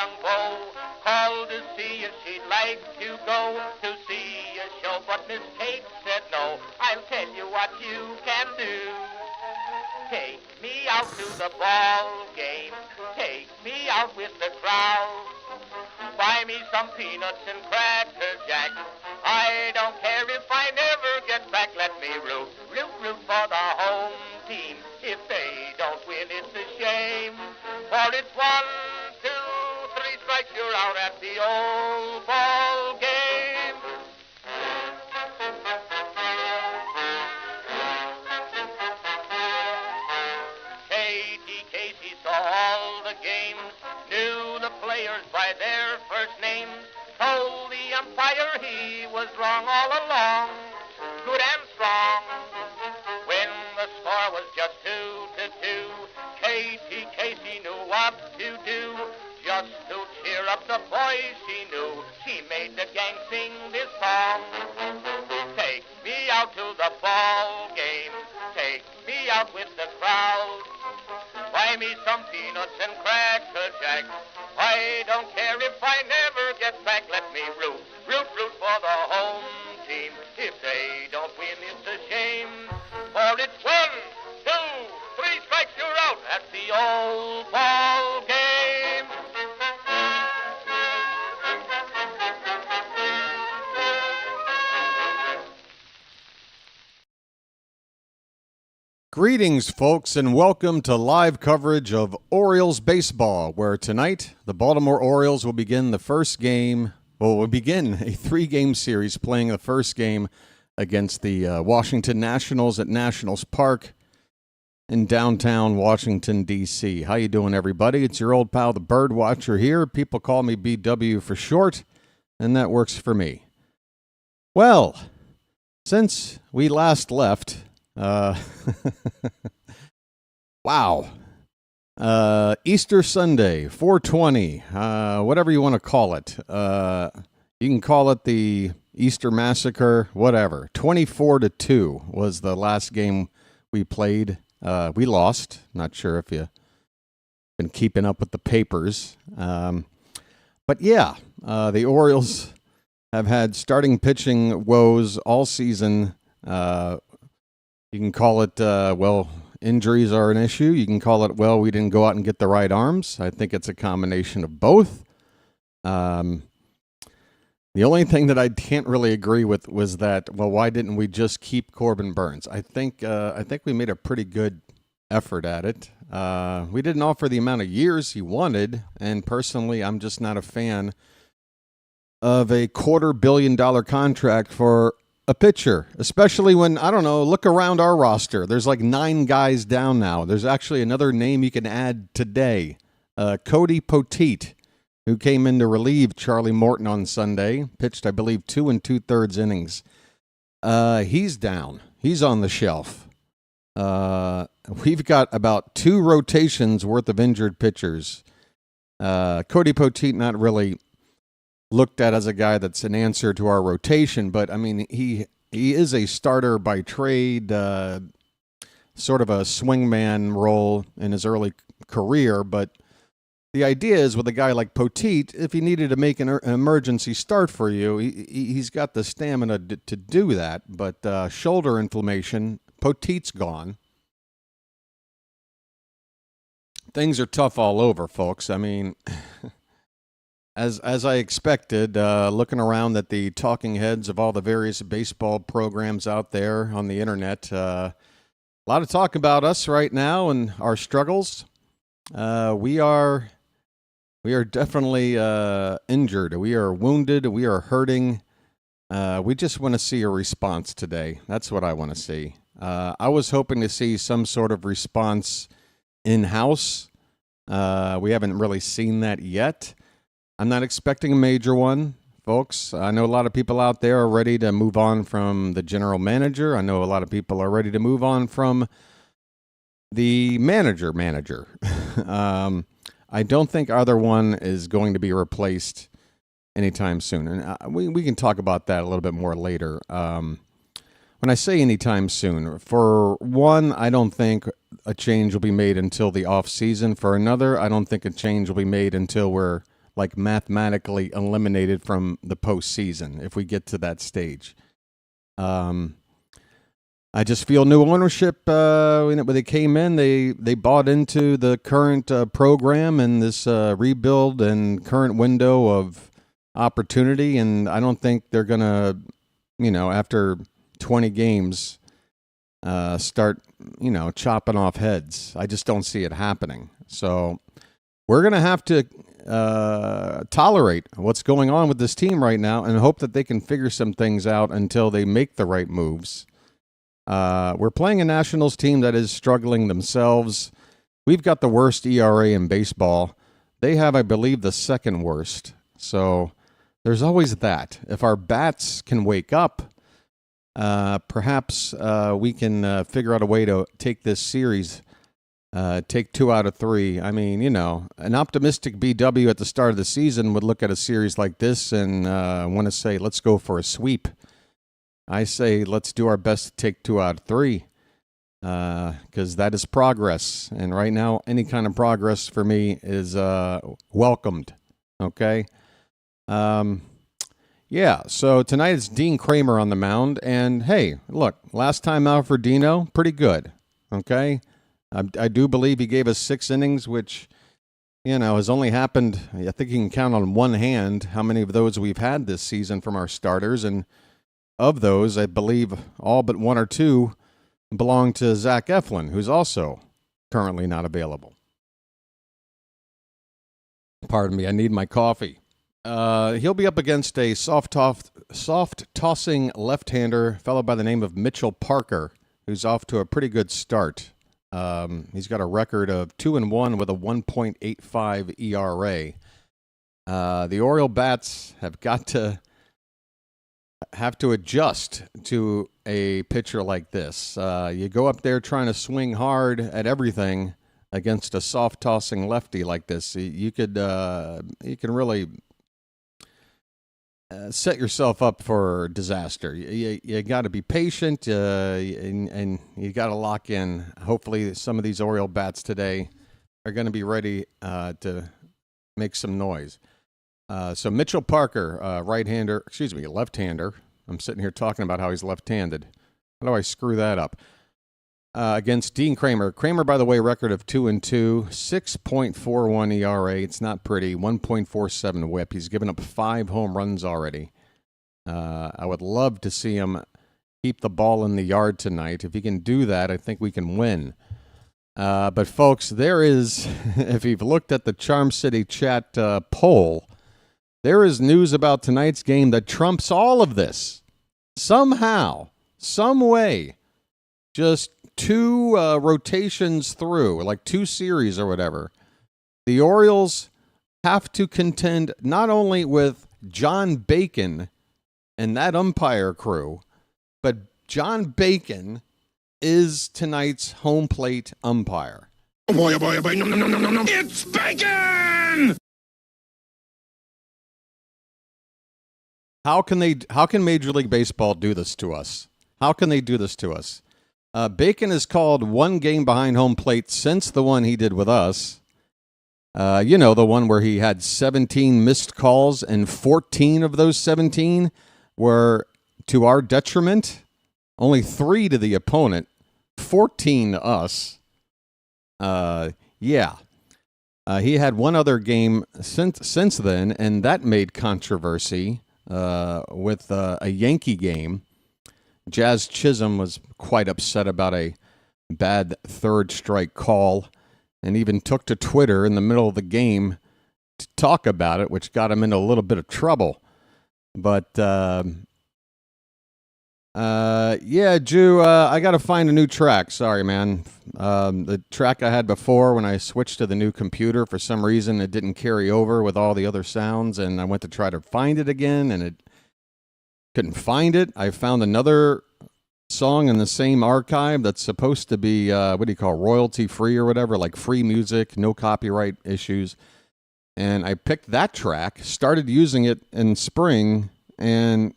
young beau called to see if she'd like to go to see a show, but Miss Kate said no. I'll tell you what you can do. Take me out to the ball game. Take me out with the crowd. Buy me some peanuts and cracker jack. I don't care if I never get back. Let me root for the home team. If they don't win, it's a shame. For it's 1, 2, 3 strikes, you're out at the old ball game. Casey saw all the games, knew the players by their first names, told the umpire he was wrong all along, good and strong. When the score was just 2-2, Casey knew what to do, just to cheer up the boys she knew. She made the gang sing this song. Take me out to the ball game, take me out with the crowd. Buy me some peanuts and cracker jack. I don't care if I never get back. Let me root for the home team. If they don't win, it's a shame. For it's 1, 2, 3 strikes, you're out at the old ball game. Greetings, folks, and welcome to live coverage of Orioles baseball, where tonight the Baltimore Orioles will begin a 3-game series playing the first game against the Washington Nationals at Nationals Park in downtown Washington, D.C. How you doing, everybody? It's your old pal, the BirdWatcher here. People call me BW for short, and that works for me. Well, since we last left... wow. Easter Sunday, 420, whatever you want to call it. You can call it the Easter Massacre, whatever. 24-2 was the last game we played. We lost. Not sure if you've been keeping up with the papers. But yeah, the Orioles have had starting pitching woes all season. You can call it, injuries are an issue. You can call it, we didn't go out and get the right arms. I think it's a combination of both. The only thing that I can't really agree with was that, why didn't we just keep Corbin Burnes? I think we made a pretty good effort at it. We didn't offer the amount of years he wanted, and personally, I'm just not a fan of a $250 million contract for a pitcher, especially when, I don't know, look around our roster. There's like 9 guys down now. There's actually another name you can add today. Cody Poteet, who came in to relieve Charlie Morton on Sunday, pitched, I believe, 2 2/3 innings. He's down. He's on the shelf. We've got about 2 rotations worth of injured pitchers. Cody Poteet not really looked at as a guy that's an answer to our rotation, but I mean, he is a starter by trade, sort of a swingman role in his early career, but the idea is with a guy like Poteet, if he needed to make an emergency start for you, he's got the stamina to do that, but shoulder inflammation, Poteet's gone. Things are tough all over, folks. I mean... As I expected, looking around at the talking heads of all the various baseball programs out there on the internet, a lot of talk about us right now and our struggles. We are definitely injured. We are wounded. We are hurting. We just want to see a response today. That's what I want to see. I was hoping to see some sort of response in-house. We haven't really seen that yet. I'm not expecting a major one, folks. I know a lot of people out there are ready to move on from the general manager. I know a lot of people are ready to move on from the manager. I don't think either one is going to be replaced anytime soon. And we can talk about that a little bit more later. When I say anytime soon, for one, I don't think a change will be made until the off season. For another, I don't think a change will be made until we're like mathematically eliminated from the postseason if we get to that stage. I just feel new ownership, when they came in, they bought into the current program and this rebuild and current window of opportunity, and I don't think they're going to, after 20 games, start, chopping off heads. I just don't see it happening. So we're going to have to tolerate what's going on with this team right now and hope that they can figure some things out until they make the right moves. We're playing a Nationals team that is struggling themselves. We've got the worst ERA in baseball. They have, I believe, the second worst. So there's always that. If our bats can wake up, perhaps we can figure out a way to take this series, take 2 out of 3. I mean, an optimistic BW at the start of the season would look at a series like this and want to say, let's go for a sweep. I say let's do our best to take 2 out of 3 because that is progress. And right now, any kind of progress for me is welcomed. Okay? Yeah, so tonight it's Dean Kremer on the mound. And, hey, look, last time out for Dino, pretty good. Okay? I do believe he gave us 6 innings, which, has only happened, I think you can count on one hand how many of those we've had this season from our starters. And of those, I believe all but 1 or 2 belong to Zach Eflin, who's also currently not available. Pardon me, I need my coffee. He'll be up against a soft-tossing left-hander, fellow by the name of Mitchell Parker, who's off to a pretty good start. He's got a record of 2-1 with a 1.85 ERA. The Oriole bats have to adjust to a pitcher like this. You go up there trying to swing hard at everything against a soft-tossing lefty like this. You can really set yourself up for disaster. You got to be patient, and you got to lock in. Hopefully, some of these Oriole bats today are going to be ready to make some noise. So Mitchell Parker, left-hander. I'm sitting here talking about how he's left-handed. How do I screw that up? Against Dean Kremer. Kremer, by the way, record of 2-2, 6.41 ERA. It's not pretty. 1.47 WHIP. He's given up 5 home runs already. I would love to see him keep the ball in the yard tonight. If he can do that, I think we can win. But folks, there is, if you've looked at the Charm City chat poll, there is news about tonight's game that trumps all of this. Somehow, some way, just 2 rotations through, like 2 series or whatever, the Orioles have to contend not only with John Bacon and that umpire crew, but John Bacon is tonight's home plate umpire. Oh boy, oh boy, oh boy, no, no, no, no, no, no. It's Bacon! How can Major League Baseball do this to us? How can they do this to us? Bacon has called 1 game behind home plate since the one he did with us. The one where he had 17 missed calls, and 14 of those 17 were to our detriment. Only 3 to the opponent, 14 to us. He had one other game since then, and that made controversy with a Yankee game. Jazz Chisholm was quite upset about a bad 3rd strike call and even took to Twitter in the middle of the game to talk about it, which got him into a little bit of trouble. But, Drew, I got to find a new track. Sorry, man. The track I had before, when I switched to the new computer, for some reason it didn't carry over with all the other sounds, and I went to try to find it again, and it couldn't find it. I found another song in the same archive that's supposed to be, royalty free or whatever, like free music, no copyright issues. And I picked that track, started using it in spring, and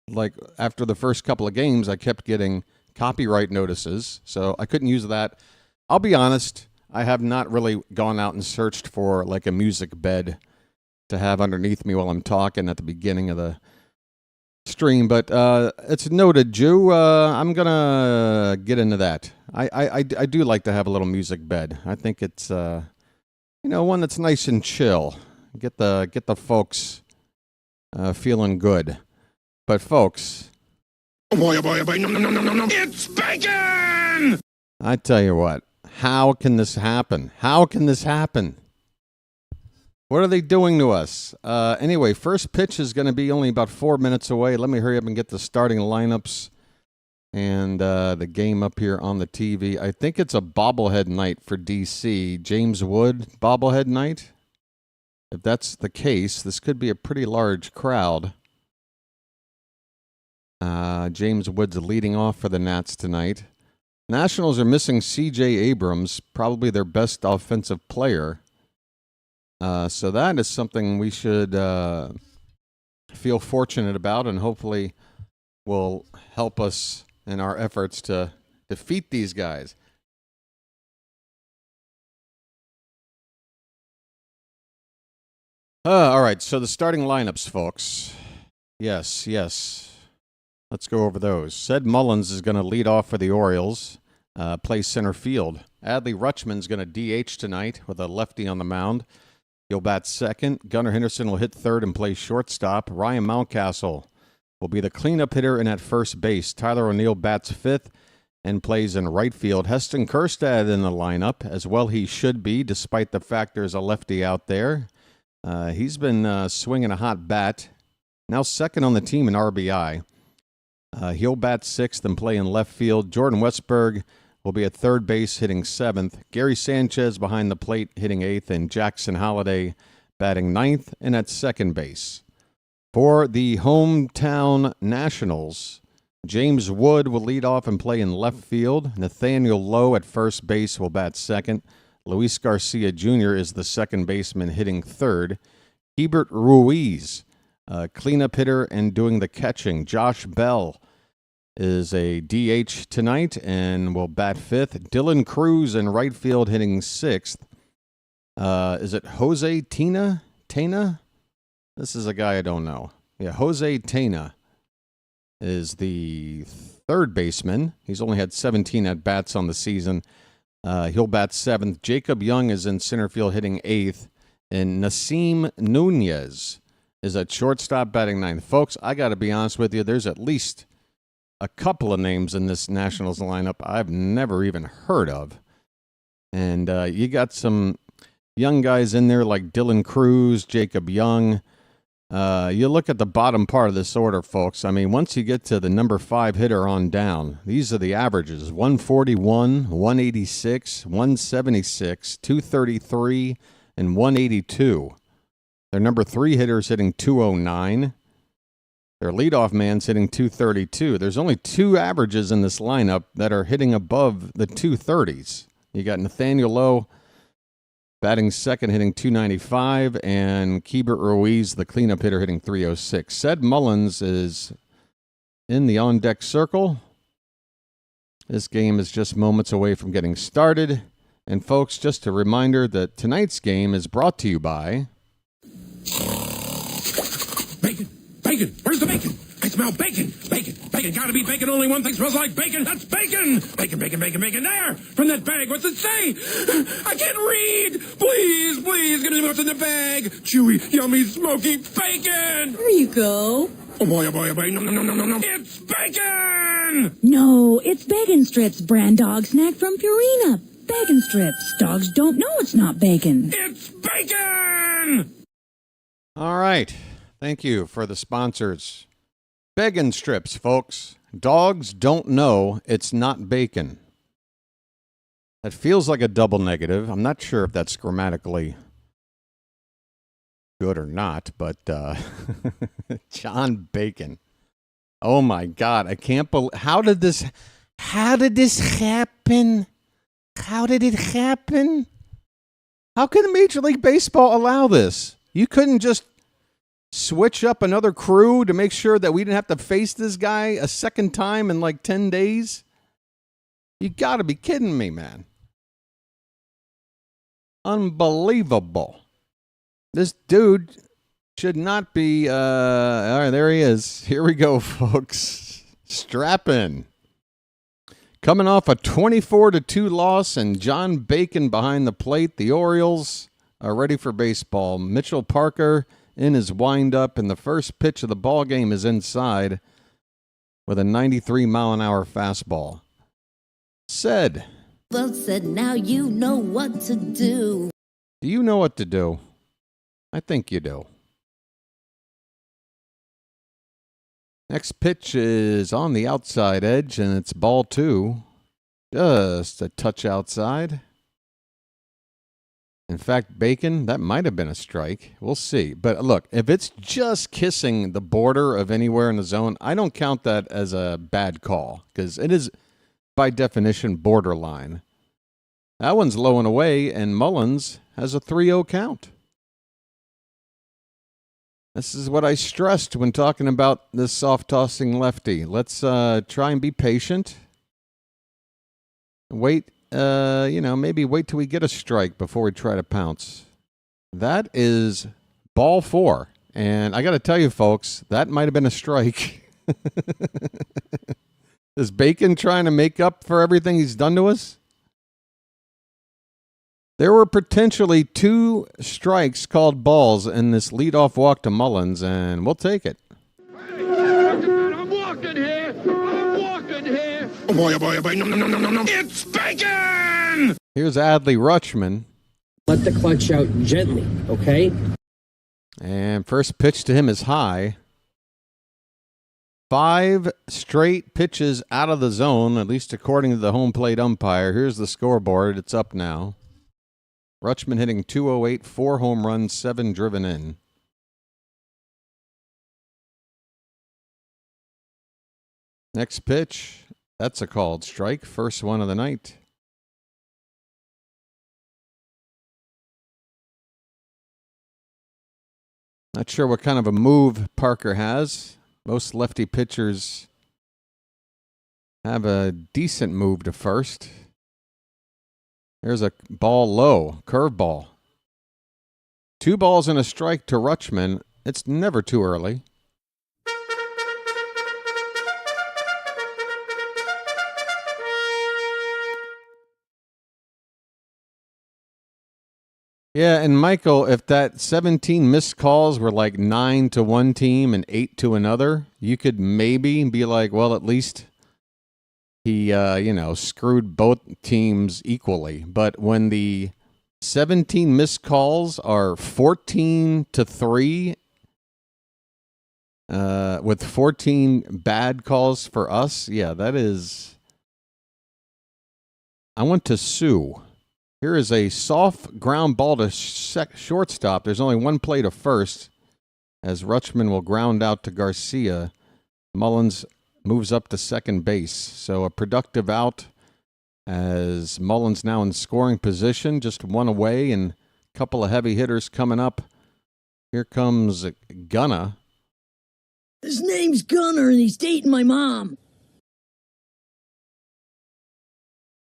like after the first couple of games, I kept getting copyright notices, so I couldn't use that. I'll be honest, I have not really gone out and searched for like a music bed to have underneath me while I'm talking at the beginning of the stream, but it's noted, Jew. I'm gonna get into that. I do like to have a little music bed. I think it's one that's nice and chill. Get the folks feeling good. But folks, Oh boy, no. It's bacon! I tell you what, how can this happen? How can this happen? What are they doing to us? Anyway, first pitch is going to be only about 4 minutes away. Let me hurry up and get the starting lineups and the game up here on the TV. I think it's a bobblehead night for DC. James Wood bobblehead night. If that's the case, this could be a pretty large crowd. James Wood's leading off for the Nats tonight. Nationals are missing C.J. Abrams, probably their best offensive player. So that is something we should feel fortunate about, and hopefully will help us in our efforts to defeat these guys. All right, so the starting lineups, folks. Yes. Let's go over those. Ced Mullins is going to lead off for the Orioles, play center field. Adley Rutschman's going to DH tonight with a lefty on the mound. He'll bat second. Gunnar Henderson will hit third and play shortstop. Ryan Mountcastle will be the cleanup hitter and at first base. Tyler O'Neill bats fifth and plays in right field. Heston Kjerstad in the lineup, as well he should be, despite the fact there's a lefty out there. He's been swinging a hot bat. Now second on the team in RBI. He'll bat sixth and play in left field. Jordan Westberg will be at third base, hitting seventh. Gary Sanchez behind the plate, hitting eighth. And Jackson Holliday batting ninth and at second base. For the hometown Nationals, James Wood will lead off and play in left field. Nathaniel Lowe at first base will bat second. Luis Garcia Jr. is the second baseman, hitting third. Hebert Ruiz, cleanup hitter and doing the catching. Josh Bell is a DH tonight and will bat fifth. Dylan Cruz in right field, hitting sixth. Is it Jose Tena? This is a guy I don't know. Yeah, Jose Tena is the third baseman. He's only had 17 at-bats on the season. He'll bat seventh. Jacob Young is in center field, hitting eighth. And Nasim Nunez is at shortstop, batting ninth. Folks, I got to be honest with you, there's at least a couple of names in this Nationals lineup I've never even heard of. And you got some young guys in there like Dylan Cruz, Jacob Young. You look at the bottom part of this order, folks. I mean, once you get to the number 5 hitter on down, these are the averages: 141, 186, 176, 233, and 182. Their number 3 hitters hitting 209. Their leadoff man's hitting 232. There's only 2 averages in this lineup that are hitting above the 230s. You got Nathaniel Lowe batting second, hitting 295, and Hebert Ruiz, the cleanup hitter, hitting 306. Ced Mullins is in the on-deck circle. This game is just moments away from getting started. And folks, just a reminder that tonight's game is brought to you by... Bacon! Where's the bacon? I smell bacon! Bacon! Gotta be bacon! Only one thing smells like bacon! That's bacon! Bacon! There! From that bag! What's it say? I can't read! Please! Give me what's in the bag! Chewy, yummy, smoky bacon! There you go. Oh boy! No! It's bacon! No, it's Bacon Strips, brand dog snack from Purina. Bacon Strips. Dogs don't know it's not bacon. It's bacon! All right. Thank you for the sponsors. Bacon Strips, folks. Dogs don't know it's not bacon. That feels like a double negative. I'm not sure if that's grammatically good or not, but John Bacon. Oh my God, I can't believe how did this happen? How did it happen? How could Major League Baseball allow this? You couldn't just switch up another crew to make sure that we didn't have to face this guy a second time in like 10 days? You got to be kidding me, man. Unbelievable. This dude Should not be. All right, there he is. Here we go, folks. Strap in. Coming off a 24-2 loss and John Bacon behind the plate, the Orioles are ready for baseball. Mitchell Parker in his windup, and the first pitch of the ball game is inside with a 93-mile-an-hour fastball. Said. Well said, now you know what to do. Do you know what to do? I think you do. Next pitch is on the outside edge, and it's ball 2. Just a touch outside. In fact, Bacon, that might have been a strike. We'll see. But look, if it's just kissing the border of anywhere in the zone, I don't count that as a bad call because it is, by definition, borderline. That one's low and away, and Mullins has a 3-0 count. This is what I stressed when talking about this soft-tossing lefty. Let's try and be patient. Wait, maybe wait till we get a strike before we try to pounce. That is ball 4. And I got to tell you, folks, that might have been a strike. Is Bacon trying to make up for everything he's done to us? There were potentially 2 strikes called balls in this leadoff walk to Mullins, and we'll take it. I'm walking here. Oh boy, no. It's Bacon! Here's Adley Rutschman. Let the clutch out gently, okay? And first pitch to him is high. 5 straight pitches out of the zone, at least according to the home plate umpire. Here's the scoreboard. It's up now. Rutschman hitting .208, 4 home runs, 7 driven in. Next pitch, that's a called strike. First one of the night. Not sure what kind of a move Parker has. Most lefty pitchers have a decent move to first. There's a ball low, curveball. 2 balls and a strike to Rutschman. It's never too early. Yeah, and Michael, if that 17 missed calls were like 9 to one team and 8 to another, you could maybe be like, well, at least he, screwed both teams equally. But when the 17 missed calls are 14 to 3, with 14 bad calls for us, yeah, that is. I want to sue. Here is a soft ground ball to shortstop. There's only one play to first, as Rutschman will ground out to Garcia. Mullins moves up to second base. So a productive out as Mullins now in scoring position, just 1 away, and a couple of heavy hitters coming up. Here comes Gunna. His name's Gunner, and he's dating my mom.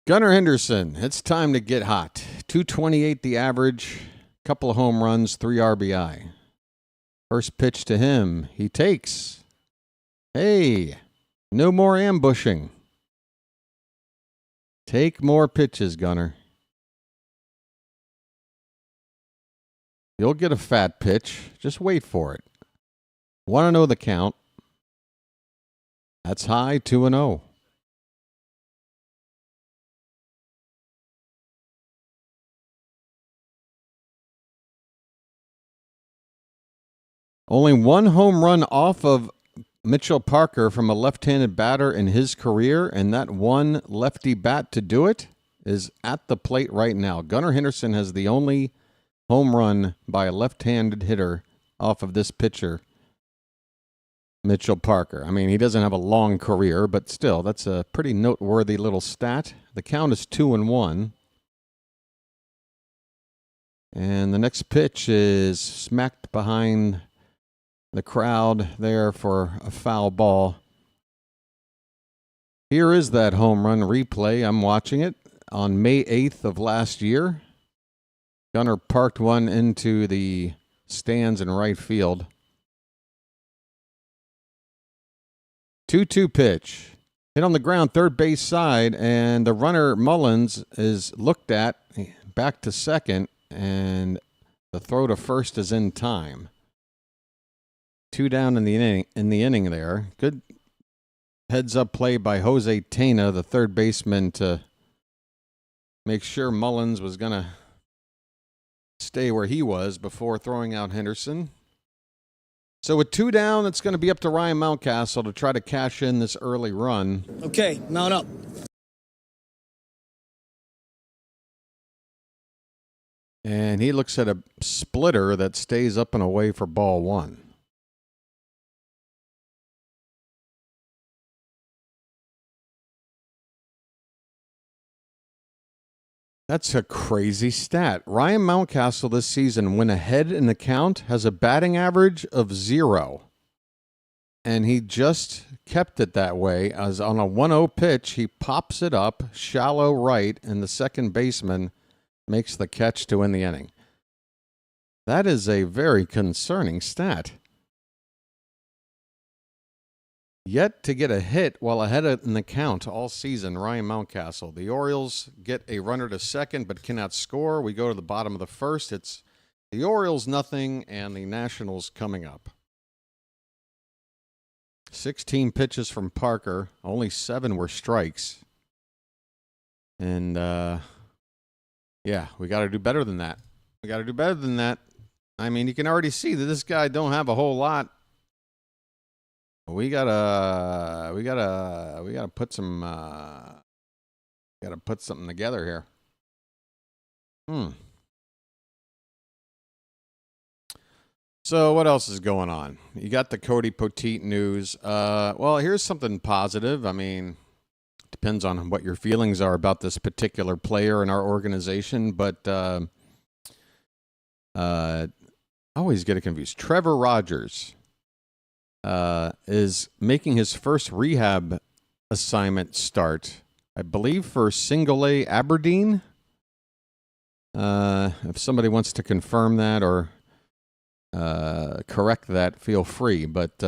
Gunnar Henderson, it's time to get hot. 228 the average, couple of home runs, 3 RBI. First pitch to him, he takes. Hey, no more ambushing. Take more pitches, Gunnar. You'll get a fat pitch. Just wait for it. Want to know the count? That's high, 2-0. Only 1 home run off of Mitchell Parker from a left-handed batter in his career, and that one lefty bat to do it is at the plate right now. Gunnar Henderson has the only home run by a left-handed hitter off of this pitcher, Mitchell Parker. I mean, he doesn't have a long career, but still, that's a pretty noteworthy little stat. The count is 2-1. And the next pitch is smacked behind the crowd there for a foul ball. Here is that home run replay. I'm watching it on May 8th of last year. Gunnar parked one into the stands in right field. 2-2 pitch. Hit on the ground, third base side, and the runner Mullins is looked at back to second, and the throw to first is in time. 2 down in the inning there. Good heads-up play by Jose Tena, the third baseman, to make sure Mullins was going to stay where he was before throwing out Henderson. So with 2 down, it's going to be up to Ryan Mountcastle to try to cash in this early run. Okay, mount up. And he looks at a splitter that stays up and away for ball 1. That's a crazy stat. Ryan Mountcastle this season, when ahead in the count, has a batting average of 0. And he just kept it that way. As on a 1-0 pitch, he pops it up, shallow right, and the second baseman makes the catch to win the inning. That is a very concerning stat. Yet to get a hit while ahead in the count all season, Ryan Mountcastle. The Orioles get a runner to second but cannot score. We go to the bottom of the first. It's the Orioles nothing and the Nationals coming up. 16 pitches from Parker. Only 7 were strikes. And, yeah, we got to do better than that. We got to do better than that. I mean, you can already see that this guy don't have a whole lot. We gotta put some, gotta put something together here. So what else is going on? You got the Cody Poteet news. Well, here's something positive. I mean, depends on what your feelings are about this particular player in our organization, but I always get it confused. Trevor Rogers is making his first rehab assignment start, I believe, for Single A Aberdeen. If somebody wants to confirm that or correct that, feel free. But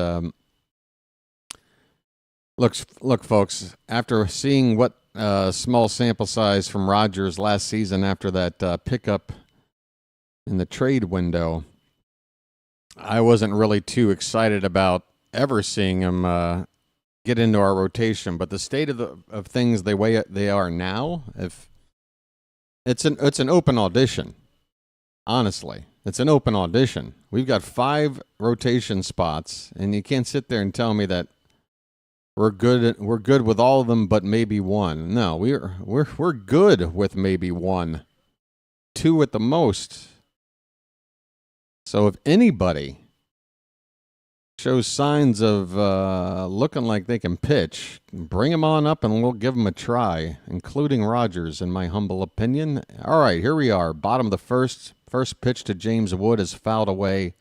look, folks, after seeing what small sample size from Rogers last season after that pickup in the trade window, I wasn't really too excited about ever seeing him get into our rotation. But the state of things the way they are now, if it's an open audition, honestly, it's an open audition. We've got 5 rotation spots, and you can't sit there and tell me that we're good with all of them, but maybe 1. No, we're good with maybe 1, 2 at the most. So if anybody shows signs of looking like they can pitch, bring them on up and we'll give them a try, including Rogers, in my humble opinion. All right, here we are. Bottom of the first. First pitch to James Wood is fouled away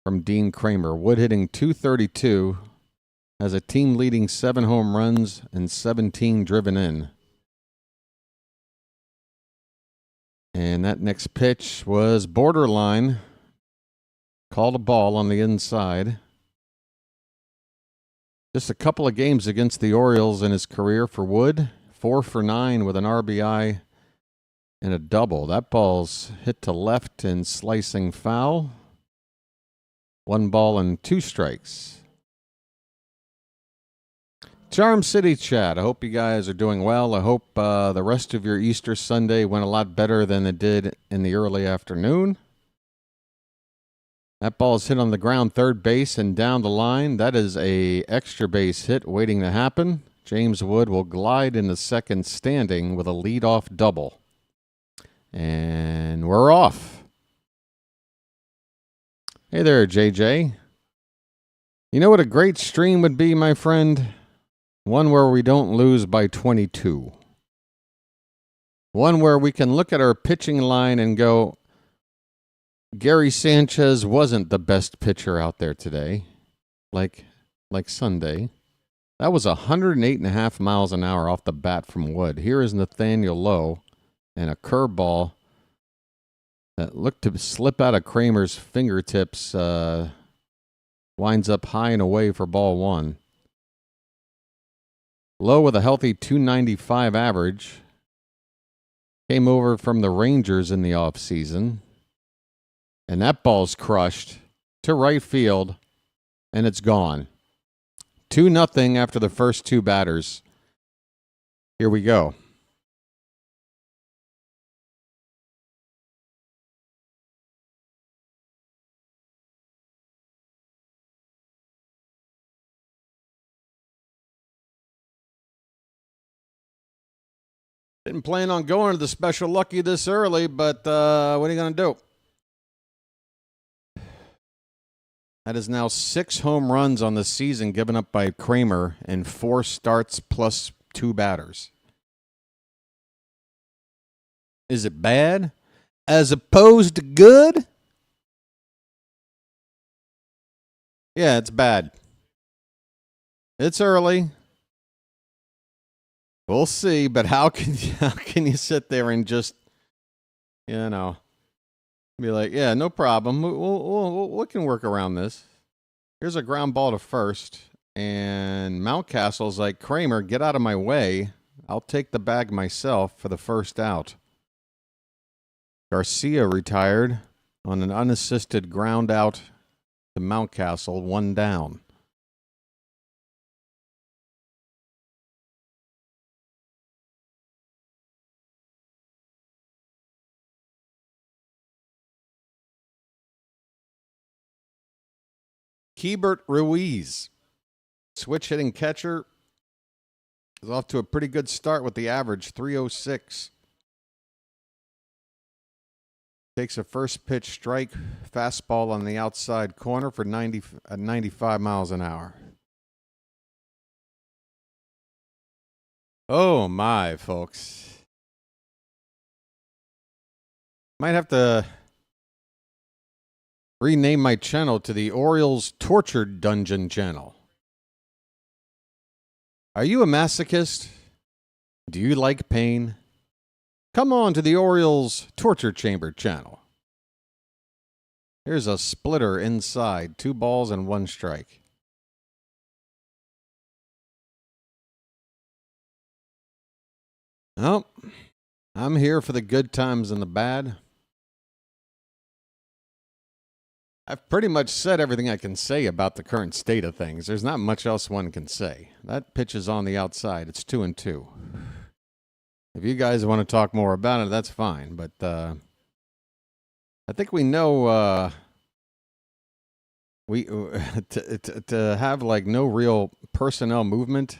from Dean Kremer. Wood hitting .232, has a team-leading 7 home runs and 17 driven in. And that next pitch was borderline. Called a ball on the inside. Just a couple of games against the Orioles in his career for Wood. 4 for 9 with an RBI and a double. That ball's hit to left and slicing foul. 1 ball and 2 strikes. Charm City chat. I hope you guys are doing well. I hope the rest of your Easter Sunday went a lot better than it did in the early afternoon. That ball is hit on the ground, third base and down the line. That is a extra base hit waiting to happen. James Wood will glide into second standing with a leadoff double. And we're off. Hey there, JJ. You know what a great stream would be, my friend? One where we don't lose by 22. One where we can look at our pitching line and go, Gary Sanchez wasn't the best pitcher out there today, like Sunday. That was 108.5 miles an hour off the bat from Wood. Here is Nathaniel Lowe and a curveball that looked to slip out of Kremer's fingertips winds up high and away for ball one. Low with a healthy 295 average. Came over from the Rangers in the offseason. And that ball's crushed to right field, and it's gone. 2-0 after the first two batters. Here we go. Didn't plan on going to the special lucky this early, but what are you going to do? That is now 6 home runs on the season given up by Kremer in 4 starts plus 2 batters. Is it bad? As opposed to good? Yeah, it's bad. It's early. We'll see, but how can you sit there and just, be like, yeah, no problem. We can work around this. Here's a ground ball to first, and Mountcastle's like, Kremer, get out of my way. I'll take the bag myself for the first out. Garcia retired on an unassisted ground out to Mountcastle, 1 down. Keibert Ruiz, switch hitting catcher, is off to a pretty good start with the average 306. Takes a first pitch strike fastball on the outside corner for 95 miles an hour. Oh my, folks. Might have to rename my channel to the Orioles Torture Dungeon channel. Are you a masochist? Do you like pain? Come on to the Orioles Torture Chamber channel. Here's a splitter inside, 2 balls and 1 strike. Well, I'm here for the good times and the bad. I've pretty much said everything I can say about the current state of things. There's not much else one can say. That pitch is on the outside. It's 2-2. If you guys want to talk more about it, that's fine. But I think we know to have like no real personnel movement.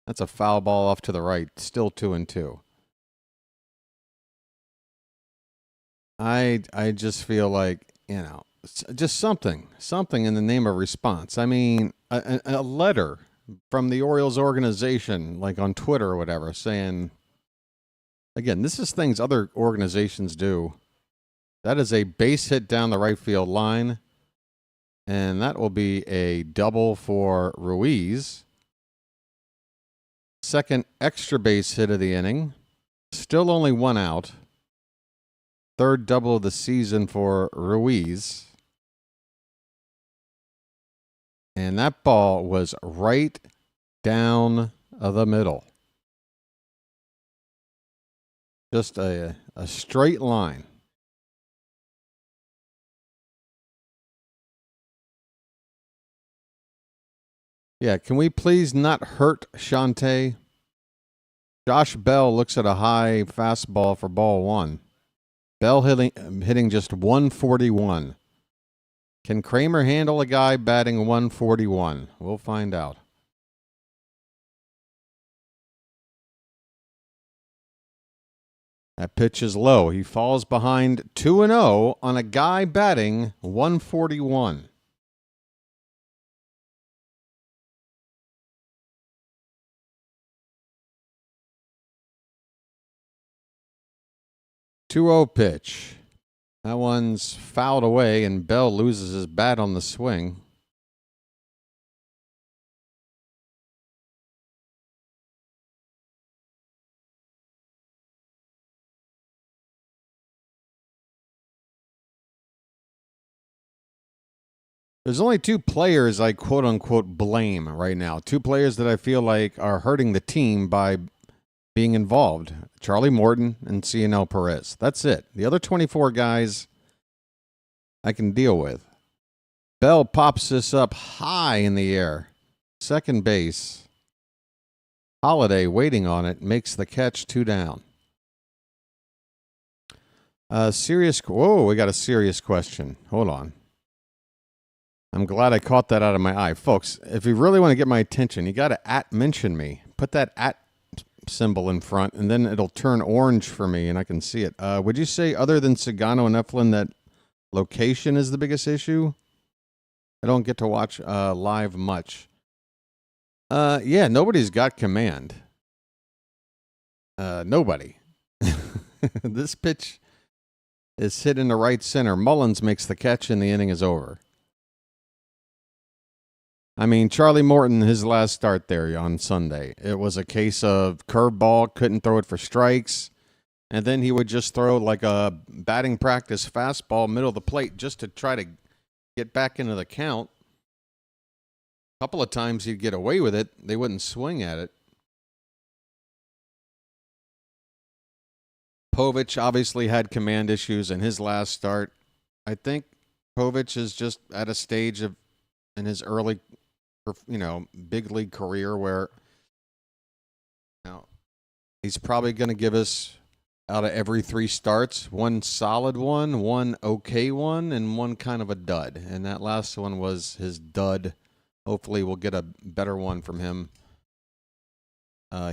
That's a foul ball off to the right. Still 2-2. I just feel like, just something in the name of response. I mean, a letter from the Orioles organization, like on Twitter or whatever, saying, again, this is things other organizations do. That is a base hit down the right field line, and that will be a double for Ruiz. Second extra base hit of the inning. Still only 1 out. Third double of the season for Ruiz. And that ball was right down the middle. Just a straight line. Yeah, can we please not hurt Shante? Josh Bell looks at a high fastball for ball 1. Bell hitting just 141. Can Kremer handle a guy batting 141? We'll find out. That pitch is low. He falls behind 2-0 on a guy batting 141. Two-0 pitch. That one's fouled away, and Bell loses his bat on the swing. There's only two players I quote unquote blame right now. Two players that I feel like are hurting the team by being involved. Charlie Morton and Cionel Perez. That's it. The other 24 guys I can deal with. Bell pops this up high in the air. Second base. Holiday waiting on it. Makes the catch, 2 down. Whoa, we got a serious question. Hold on. I'm glad I caught that out of my eye. Folks, if you really want to get my attention, you got to mention me. Put that symbol in front, and then it'll turn orange for me, and I can see it. Would you say, other than Sagano and Eflin, that location is the biggest issue? I don't get to watch live much. Yeah, nobody's got command. Nobody. This pitch is hit in the right center. Mullins makes the catch, and the inning is over. I mean, Charlie Morton, his last start there on Sunday, it was a case of curveball, couldn't throw it for strikes, and then he would just throw like a batting practice fastball middle of the plate just to try to get back into the count. A couple of times he'd get away with it. They wouldn't swing at it. Povich obviously had command issues in his last start. I think Povich is just at a stage in his early, big league career where he's probably going to give us, out of every 3 starts, one solid one okay one, and one kind of a dud. And that last one was his dud. Hopefully we'll get a better one from him.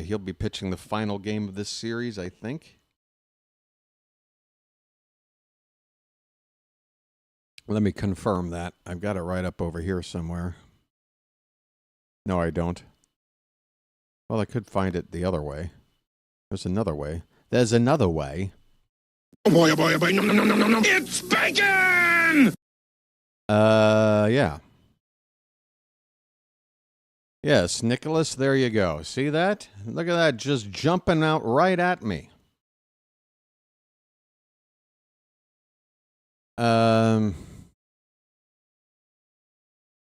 He'll be pitching the final game of this series, I think. Let me confirm that. I've got it right up over here somewhere. No, I don't. Well, I could find it the other way. There's another way. There's another way. Oh boy, oh boy, oh boy, no, no, no, no, no, no. It's bacon! Yeah. Yes, Nicholas, there you go. See that? Look at that, just jumping out right at me.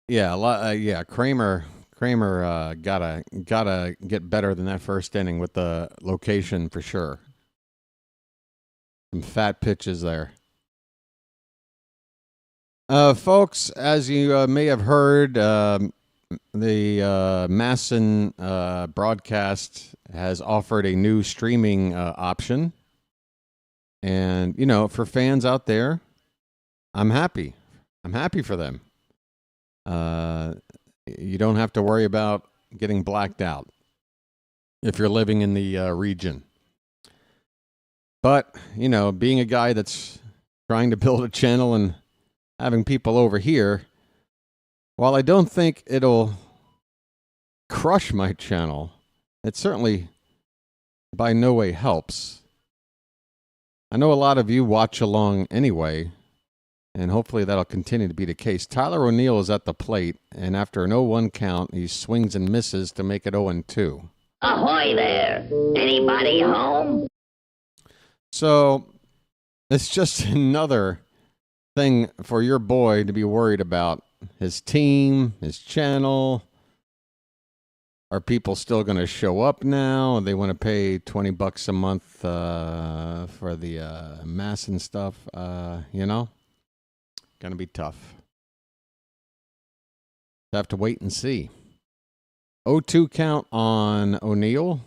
Yeah, Kremer gotta get better than that first inning with the location for sure. Some fat pitches there. Folks, as you may have heard, the Masson broadcast has offered a new streaming option. And, for fans out there, I'm happy. I'm happy for them. You don't have to worry about getting blacked out if you're living in the region. But, being a guy that's trying to build a channel and having people over here, while I don't think it'll crush my channel, it certainly by no way helps. I know a lot of you watch along anyway, and hopefully that'll continue to be the case. Tyler O'Neill is at the plate, and after an 0-1 count, he swings and misses to make it 0-2. Ahoy there! Anybody home? So, it's just another thing for your boy to be worried about. His team, his channel. Are people still going to show up now? They want to pay $20 a month for the mass and stuff, Going to be tough. Have to wait and see. 0-2 count on O'Neill.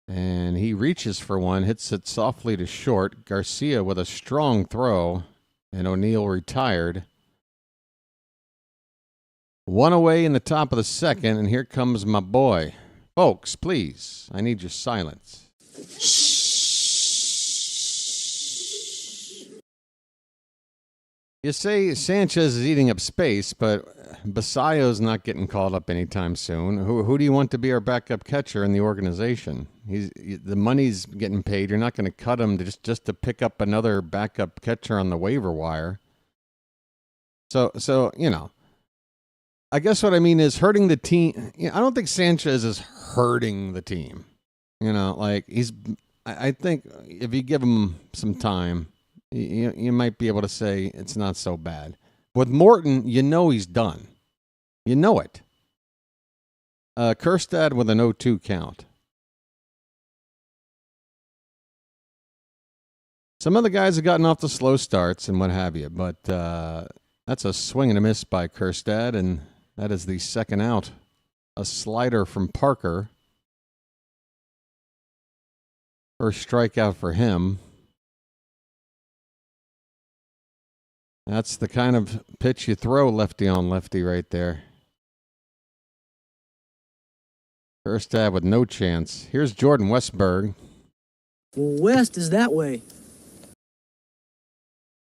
And he reaches for one, hits it softly to short. Garcia with a strong throw, and O'Neill retired. 1 away in the top of the second, and here comes my boy. Folks, please, I need your silence. You say Sanchez is eating up space, but Basayo's not getting called up anytime soon. Who do you want to be our backup catcher in the organization? The money's getting paid. You're not going to cut him just to pick up another backup catcher on the waiver wire. So I guess what I mean is hurting the team. I don't think Sanchez is hurting the team. I think if you give him some time, you might be able to say it's not so bad. With Morton, you know he's done. You know it. Kjerstad with an 0-2 count. Some of the guys have gotten off the slow starts and what have you, but that's a swing and a miss by Kjerstad, and that is the second out. A slider from Parker. First strikeout for him. That's the kind of pitch you throw lefty on lefty right there. Kjerstad with no chance. Here's Jordan Westburg. West is that way.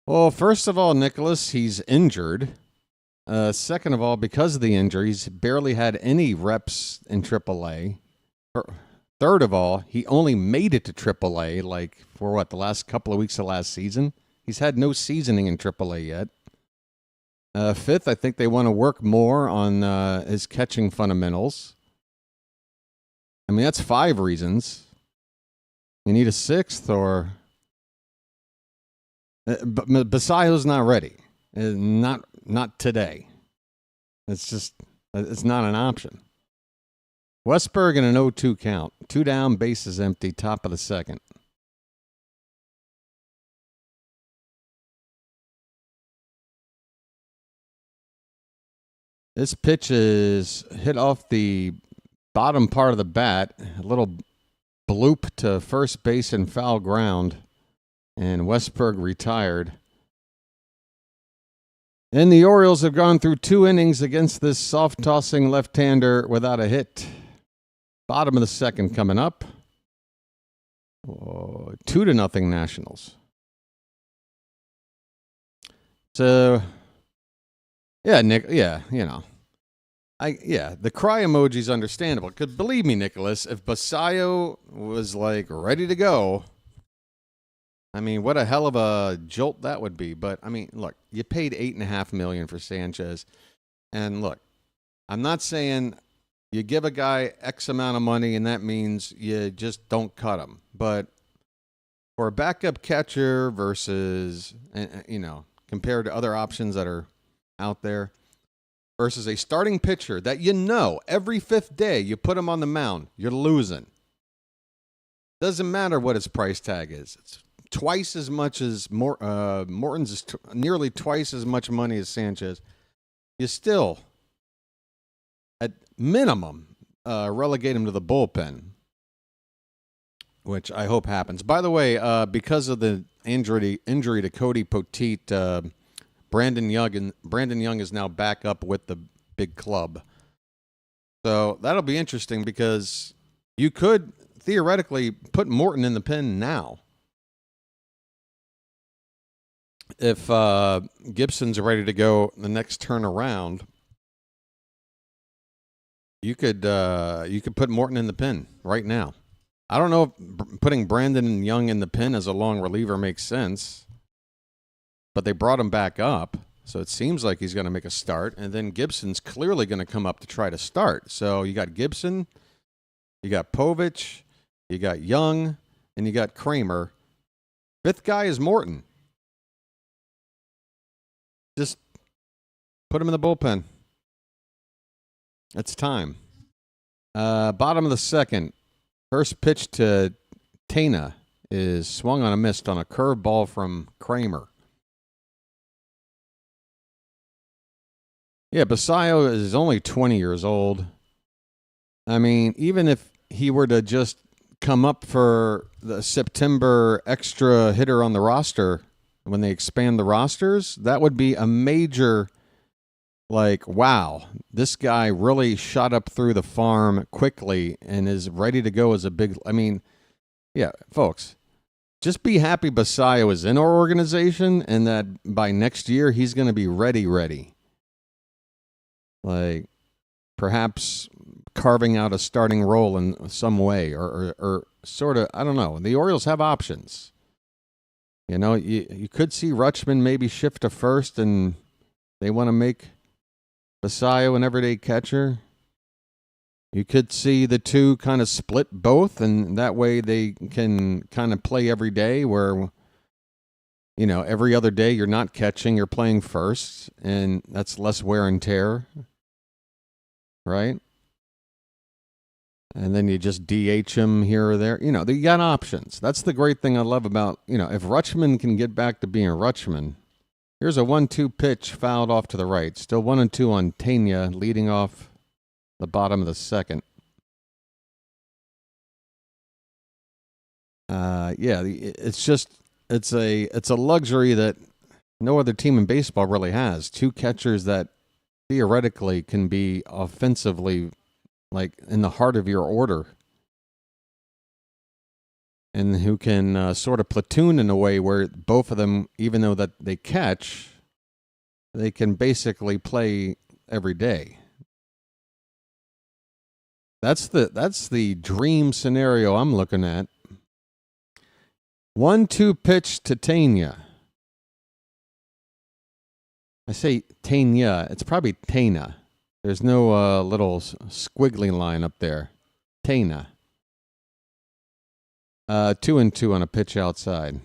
Well, first of all, Nicholas, he's injured. Second of all, because of the injuries, barely had any reps in AAA. Third of all, he only made it to AAA like for what, the last couple of weeks of last season? He's had no seasoning in AAA yet. Fifth, I think they want to work more on his catching fundamentals. I mean, that's 5 reasons. You need a sixth, or... But Basayo's not ready. Not today. It's just, it's not an option. Westburg in an 0-2 count. 2 down, bases empty, top of the second. This pitch is hit off the bottom part of the bat. A little bloop to first base and foul ground. And Westburg retired. And the Orioles have gone through 2 innings against this soft-tossing left-hander without a hit. Bottom of the second coming up. 2-0 Nationals. So, yeah, Nick, yeah, you know. The cry emoji's understandable. Because believe me, Nicholas, if Basayo was like ready to go, I mean, what a hell of a jolt that would be. But I mean, look, you paid $8.5 million for Sanchez, and look, I'm not saying you give a guy X amount of money and that means you just don't cut him. But for a backup catcher versus, you know, compared to other options that are out there, versus a starting pitcher that you know every 5th day you put him on the mound, you're losing. Doesn't matter what his price tag is. It's twice as much as Morton's is nearly twice as much money as Sanchez. You still, at minimum, relegate him to the bullpen, which I hope happens. By the way, because of the injury to Cody Poteet, Brandon Young is now back up with the big club. So that'll be interesting because you could theoretically put Morton in the pen now. If Gibson's ready to go the next turn around, you could put Morton in the pen right now. I don't know if putting Brandon Young in the pen as a long reliever makes sense, but they brought him back up, so it seems like he's going to make a start, and then Gibson's clearly going to come up to try to start. So you got Gibson, you got Povich, you got Young, and you got Kremer. 5th guy is Morton. Just put him in the bullpen. It's time. Bottom of the second. First pitch to Tana is swung on a miss on a curveball from Kremer. Yeah, Basayo is only 20 years old. I mean, even if he were to just come up for the September extra hitter on the roster, when they expand the rosters, that would be a major, like, wow, this guy really shot up through the farm quickly and is ready to go as a big, I mean, yeah, folks, just be happy Basayo is in our organization and that by next year he's going to be ready. Like, perhaps carving out a starting role in some way or sort of, I don't know. The Orioles have options. You know, you could see Rutschman maybe shift to first and they want to make Basayo an everyday catcher. You could see the two kind of split both, and that way they can kind of play every day where every other day you're not catching, you're playing first, and that's less wear and tear, right? And then you just DH him here or there. You got options. That's the great thing I love about, if Rutschman can get back to being Rutschman. Here's a 1-2 pitch fouled off to the right. Still 1-2 on Tania, leading off the bottom of the second. It's a luxury that no other team in baseball really has. Two catchers that theoretically can be offensively like in the heart of your order, and who can sort of platoon in a way where both of them, even though that they catch, they can basically play every day. That's the dream scenario I'm looking at. 1-2 pitch to Tania. I say Tania. It's probably Tana. There's no little squiggly line up there. Tana. 2-2 on a pitch outside.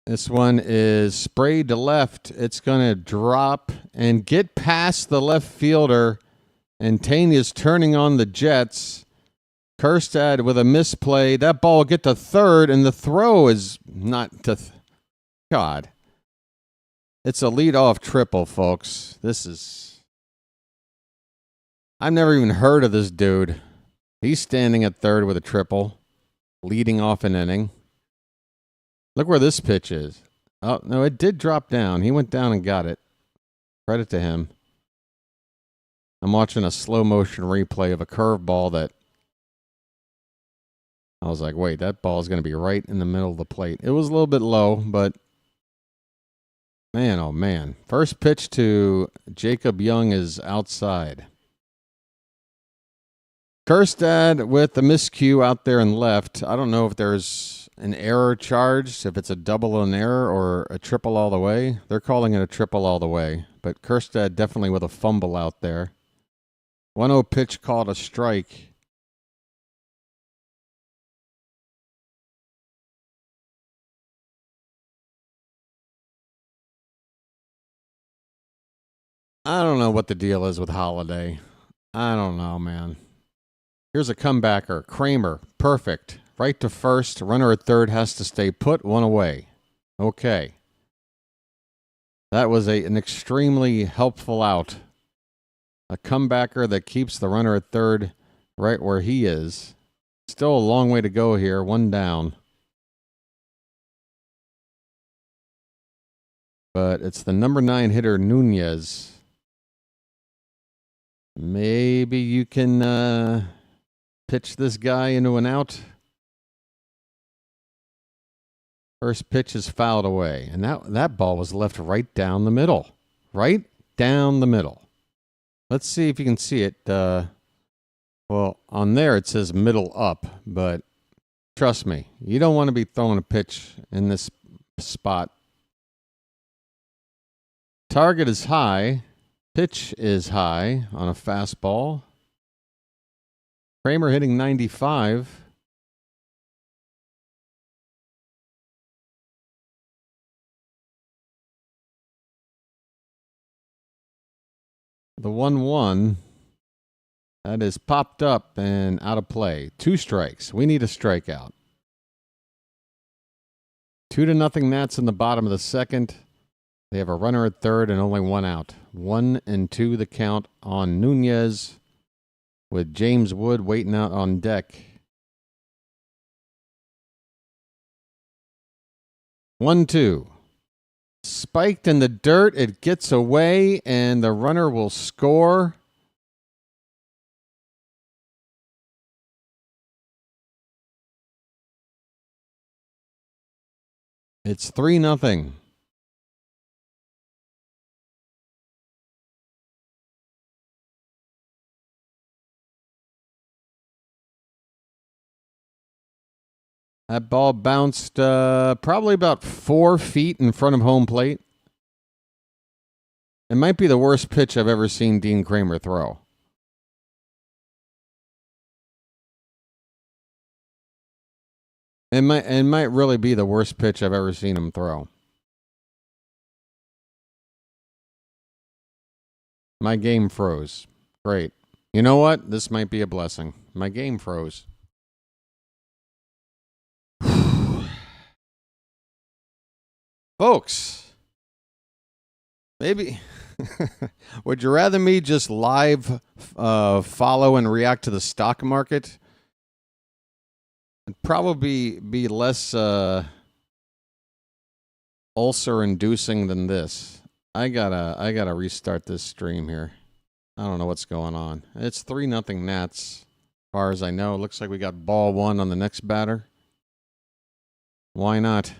This one is sprayed to left. It's going to drop and get past the left fielder. And Tania's turning on the Jets. Kjerstad with a misplay. That ball will get to third, and the throw is not to... God. It's a leadoff triple, folks. I've never even heard of this dude. He's standing at third with a triple, leading off an inning. Look where this pitch is. Oh, no, it did drop down. He went down and got it. Credit to him. I'm watching a slow motion replay of a curveball that I was like, wait, that ball is going to be right in the middle of the plate. It was a little bit low, but man, oh man. First pitch to Jacob Young is outside. Kjerstad with the miscue out there and left. I don't know if there's an error charged, if it's a double an error or a triple all the way. They're calling it a triple all the way, but Kjerstad definitely with a fumble out there. 1-0 pitch called a strike. I don't know what the deal is with Holiday. I don't know, man. Here's a comebacker. Kremer. Perfect. Right to first. Runner at third has to stay put. One away. Okay. That was an extremely helpful out. A comebacker that keeps the runner at third right where he is. Still a long way to go here. One down. But it's the number 9 hitter, Nunez. Maybe you can pitch this guy into an out. First pitch is fouled away. And that ball was left right down the middle. Right down the middle. Let's see if you can see it. Well, on there it says middle up. But trust me, you don't want to be throwing a pitch in this spot. Target is high. Pitch is high on a fastball. Kremer hitting 95. The 1-1, that is popped up and out of play. 2 strikes. We need a strikeout. 2-0 Nats in the bottom of the second. They have a runner at third and only 1 out. 1-2 the count on Nunez with James Wood waiting out on deck. 1-2. Spiked in the dirt. It gets away and the runner will score. It's 3-0. That ball bounced probably about 4 feet in front of home plate. It might be the worst pitch I've ever seen Dean Kremer throw. It might really be the worst pitch I've ever seen him throw. My game froze. Great. You know what? This might be a blessing. My game froze. Folks, maybe would you rather me just live follow and react to the stock market? It'd probably be less ulcer inducing than this. I gotta restart this stream here. I don't know what's going on. It's 3-0 Nats, as far as I know. It looks like we got ball one on the next batter. Why not?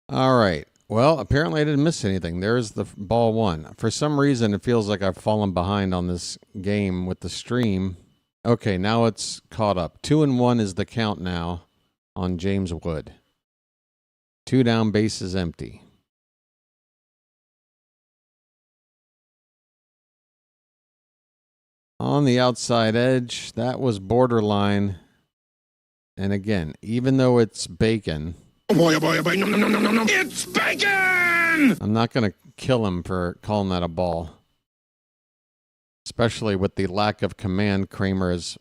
All right. Well, apparently I didn't miss anything. There's the ball one. For some reason, it feels like I've fallen behind on this game with the stream. Okay, now it's caught up. 2-1 is the count now on James Wood. 2 down, bases empty. On the outside edge, that was borderline. And again, even though it's bacon... Oh boy, oh boy, oh boy, no, no, no, no, no, no. It's bacon! I'm not going to kill him for calling that a ball. Especially with the lack of command Kremer has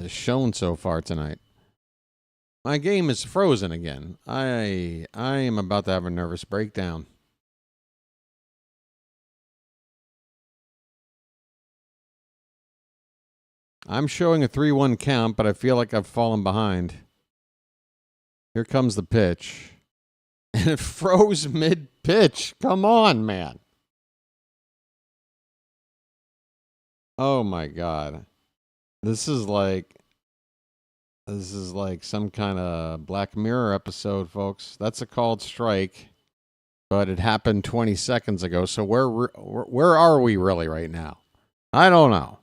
shown so far tonight. My game is frozen again. I am about to have a nervous breakdown. I'm showing a 3-1 count, but I feel like I've fallen behind. Here comes the pitch. And it froze mid-pitch. Come on, man. Oh, my God. This is like some kind of Black Mirror episode, folks. That's a called strike, but it happened 20 seconds ago. So where are we really right now? I don't know.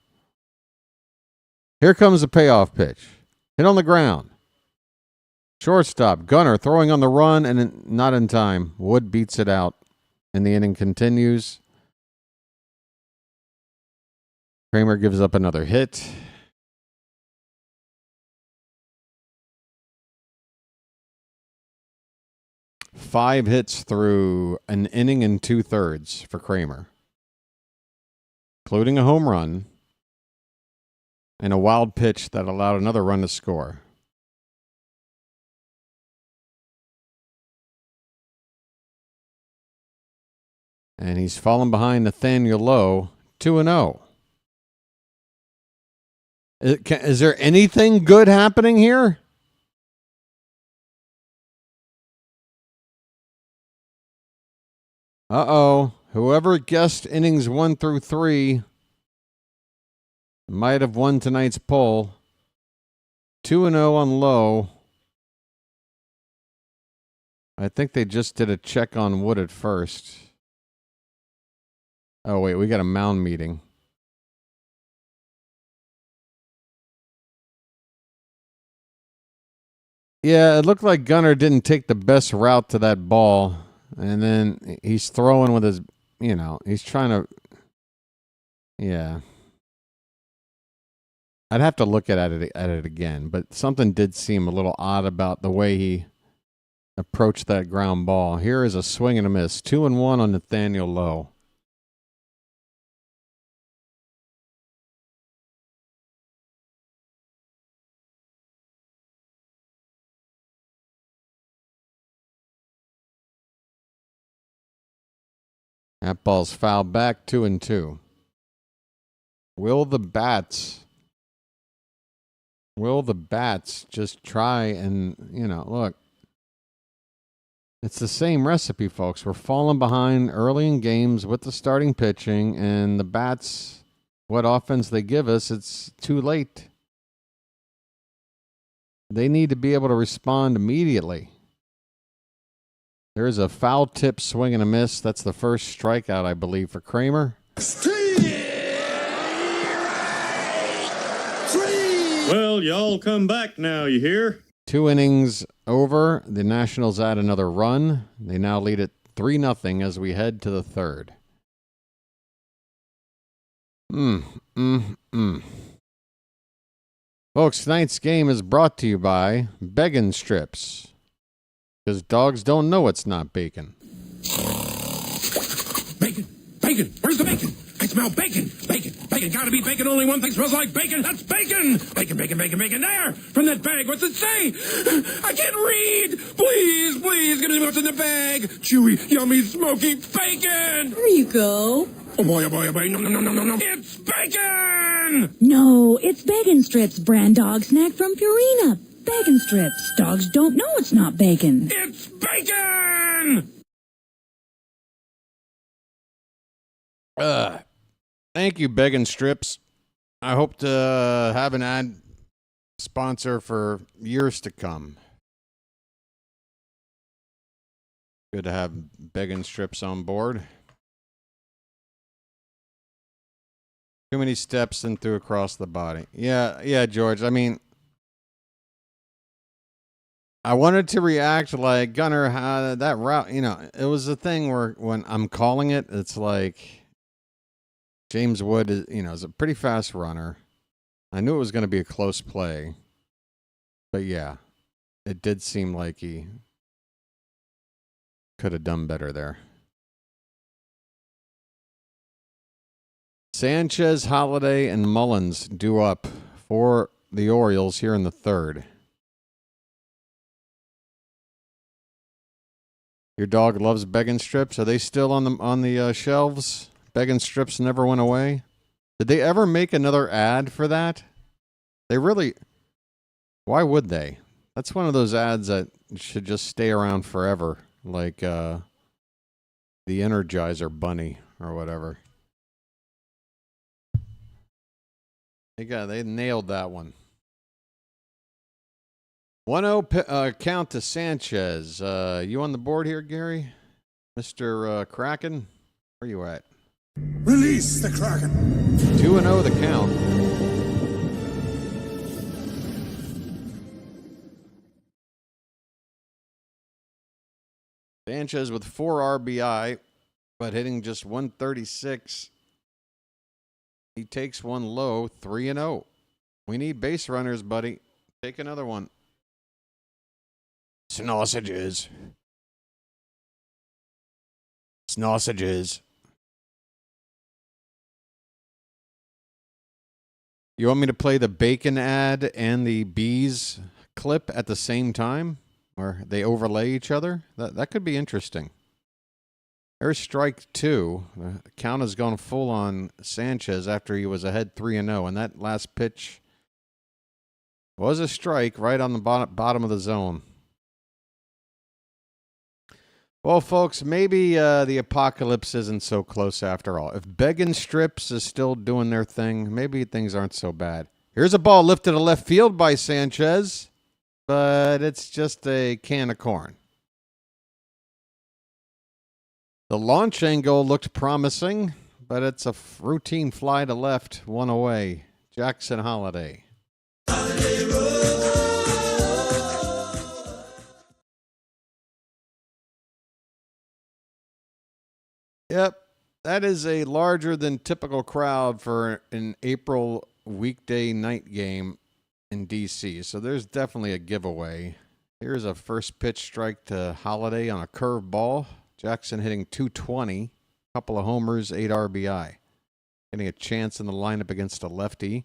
Here comes the payoff pitch. Hit on the ground. Shortstop, Gunner throwing on the run and not in time. Wood beats it out, and the inning continues. Kremer gives up another hit. Five hits through an inning and 2/3 for Kremer, including a home run and a wild pitch that allowed another run to score. And he's fallen behind Nathaniel Lowe, 2-0. Is there anything good happening here? Uh-oh. Whoever guessed innings 1 through 3 might have won tonight's poll. 2-0 on Lowe. I think they just did a check on Wood at first. Oh, wait, we got a mound meeting. Yeah, it looked like Gunner didn't take the best route to that ball. And then he's throwing with his, he's trying to, yeah. I'd have to look at it again, but something did seem a little odd about the way he approached that ground ball. Here is a swing and a miss. 2-1 on Nathaniel Lowe. That ball's fouled back, 2-2. Will the bats just try and, look. It's the same recipe, folks. We're falling behind early in games with the starting pitching, and the bats, what offense they give us, it's too late. They need to be able to respond immediately. There's a foul tip swing and a miss. That's the first strikeout, I believe, for Kremer. Well, y'all come back now, you hear? 2 innings over. The Nationals add another run. They now lead it 3-0 as we head to the third. Folks, tonight's game is brought to you by Bacon Strips. Because dogs don't know it's not bacon. Bacon! Bacon! Where's the bacon? I smell bacon! Bacon! Bacon! Gotta be bacon! Only one thing smells like bacon! That's bacon! Bacon! Bacon! Bacon! Bacon! There! From that bag! What's it say? I can't read! Please! Please! Give me what's in the bag! Chewy, yummy, smoky bacon! There you go. Oh boy! Oh boy! Oh boy! No! No! No! No! No! No! It's bacon! No, it's Bacon Strips brand dog snack from Purina. Bacon Strips. Dogs don't know it's not bacon. It's bacon! Thank you, Bacon Strips. I hope to have an ad sponsor for years to come. Good to have Bacon Strips on board. Too many steps and through across the body. Yeah, George. I mean, I wanted to react like Gunner, that route, it was a thing where when I'm calling it, it's like James Wood is a pretty fast runner. I knew it was going to be a close play, but yeah, it did seem like he could have done better there. Sanchez, Holiday, and Mullins due up for the Orioles here in the third. Your dog loves Bacon Strips. Are they still on the shelves? Bacon Strips never went away. Did they ever make another ad for that? They really... Why would they? That's one of those ads that should just stay around forever. Like the Energizer Bunny or whatever. They nailed that one. 1-0 count to Sanchez. You on the board here, Gary? Mr. Kraken? Where you at? Release the Kraken! 2-0 the count. Sanchez with 4 RBI, but hitting just 136. He takes one low, 3-0. We need base runners, buddy. Take another one. Sausages. Sausages. You want me to play the bacon ad and the bees clip at the same time? Or they overlay each other? That could be interesting. There's strike 2. The count has gone full on Sanchez after he was ahead 3-0. And that last pitch was a strike right on the bottom of the zone. Well, folks, maybe the apocalypse isn't so close after all. If Bacon Strips is still doing their thing, maybe things aren't so bad. Here's a ball lifted to left field by Sanchez, but it's just a can of corn. The launch angle looked promising, but it's a routine fly to left, one away. Jackson Holiday. Yep, that is a larger than typical crowd for an April weekday night game in D.C., so there's definitely a giveaway. Here's a first pitch strike to Holiday on a curve ball. Jackson hitting 220, couple of homers, 8 RBI. Getting a chance in the lineup against a lefty.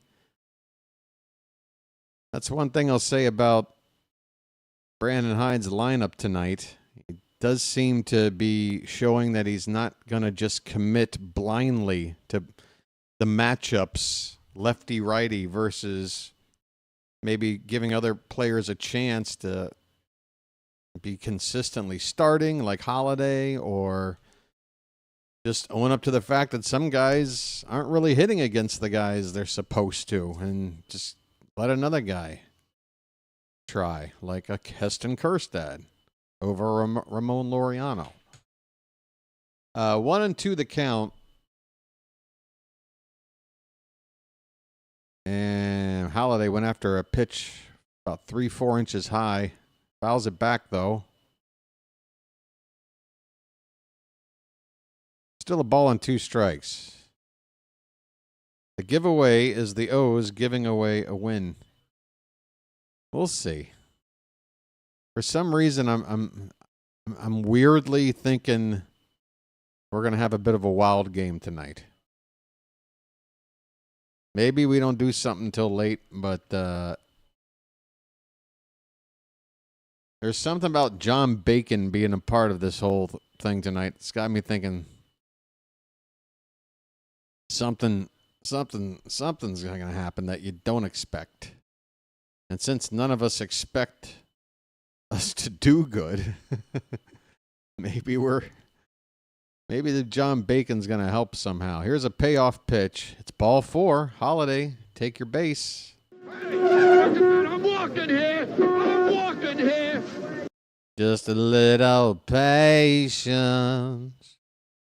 That's one thing I'll say about Brandon Hyde's lineup tonight. He does seem to be showing that he's not going to just commit blindly to the matchups, lefty-righty, versus maybe giving other players a chance to be consistently starting, like Holiday, or just own up to the fact that some guys aren't really hitting against the guys they're supposed to, and just let another guy try, like a Heston Kjerstad over Ramon Laureano. 1-2 the count. And Holiday went after a pitch about 3-4 inches high. Fouls it back, though. Still a ball and 2 strikes. The giveaway is the O's giving away a win. We'll see. For some reason, I'm weirdly thinking we're going to have a bit of a wild game tonight. Maybe we don't do something until late, but there's something about John Bacon being a part of this whole thing tonight. It's got me thinking something's going to happen that you don't expect. And since none of us expect us to do good, maybe the John Bacon's going to help somehow. Here's a payoff pitch. It's ball 4. Holiday, take your base. I'm walking here. Just a little patience.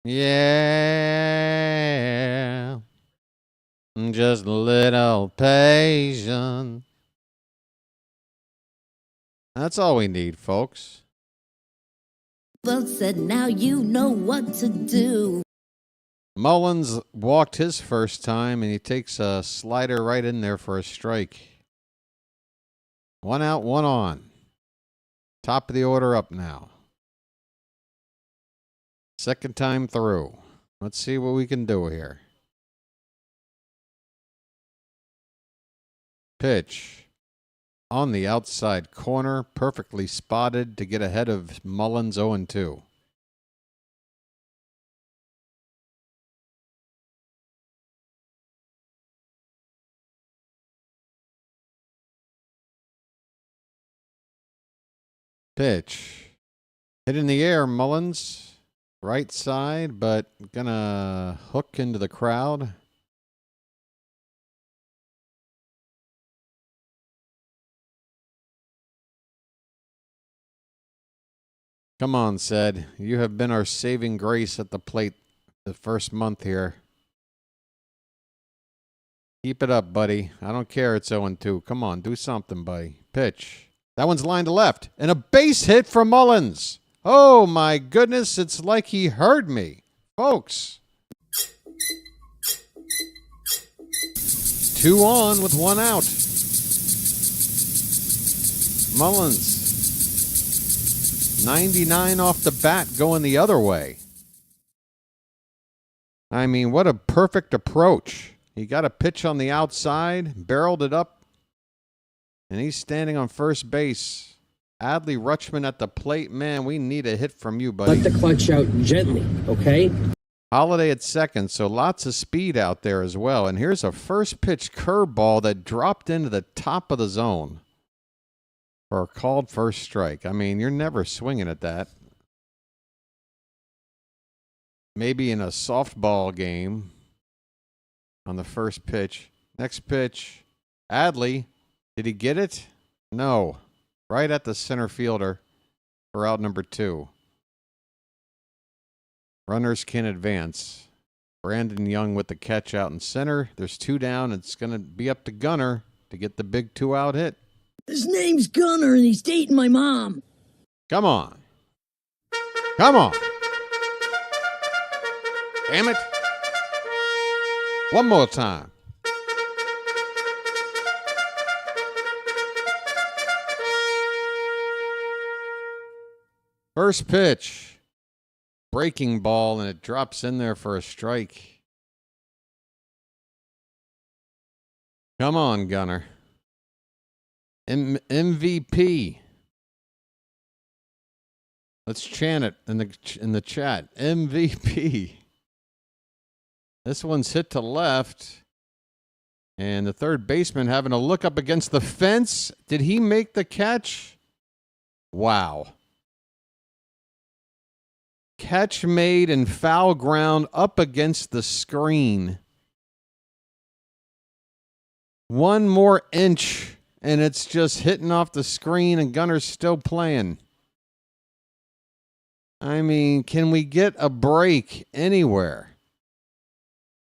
Yeah. Just a little patience. That's all we need, folks. Folks said, now you know what to do. Mullins walked his first time, and he takes a slider right in there for a strike. 1 out, 1 on. Top of the order up now. Second time through. Let's see what we can do here. Pitch. On the outside corner, perfectly spotted to get ahead of Mullins 0-2. Pitch. Hit in the air, Mullins. Right side, but gonna hook into the crowd. Come on, Said. You have been our saving grace at the plate the first month here. Keep it up, buddy. I don't care it's 0-2. Come on, do something, buddy. Pitch. That one's lined to left. And a base hit for Mullins. Oh, my goodness. It's like he heard me. Folks. 2 on with 1 out. Mullins. 99 off the bat going the other way. I mean, what a perfect approach. He got a pitch on the outside, barreled it up, and he's standing on first base. Adley Rutschman at the plate. Man, we need a hit from you, buddy. Let the clutch out gently, okay? Holiday at second, so lots of speed out there as well. And here's a first pitch curveball that dropped into the top of the zone for a called first strike. I mean, you're never swinging at that. Maybe in a softball game on the first pitch. Next pitch, Adley. Did he get it? No. Right at the center fielder for out number 2. Runners can advance. Brandon Young with the catch out in center. There's 2 down. It's going to be up to Gunner to get the big 2-out hit. His name's Gunner, and he's dating my mom. Come on. Come on. Damn it. One more time. First pitch. Breaking ball, and it drops in there for a strike. Come on, Gunner. MVP. Let's chant it in the chat. MVP. This one's hit to left. And the third baseman having a look up against the fence. Did he make the catch? Wow. Catch made and foul ground up against the screen. 1 more inch, and it's just hitting off the screen, and Gunner's still playing. I mean, can we get a break anywhere?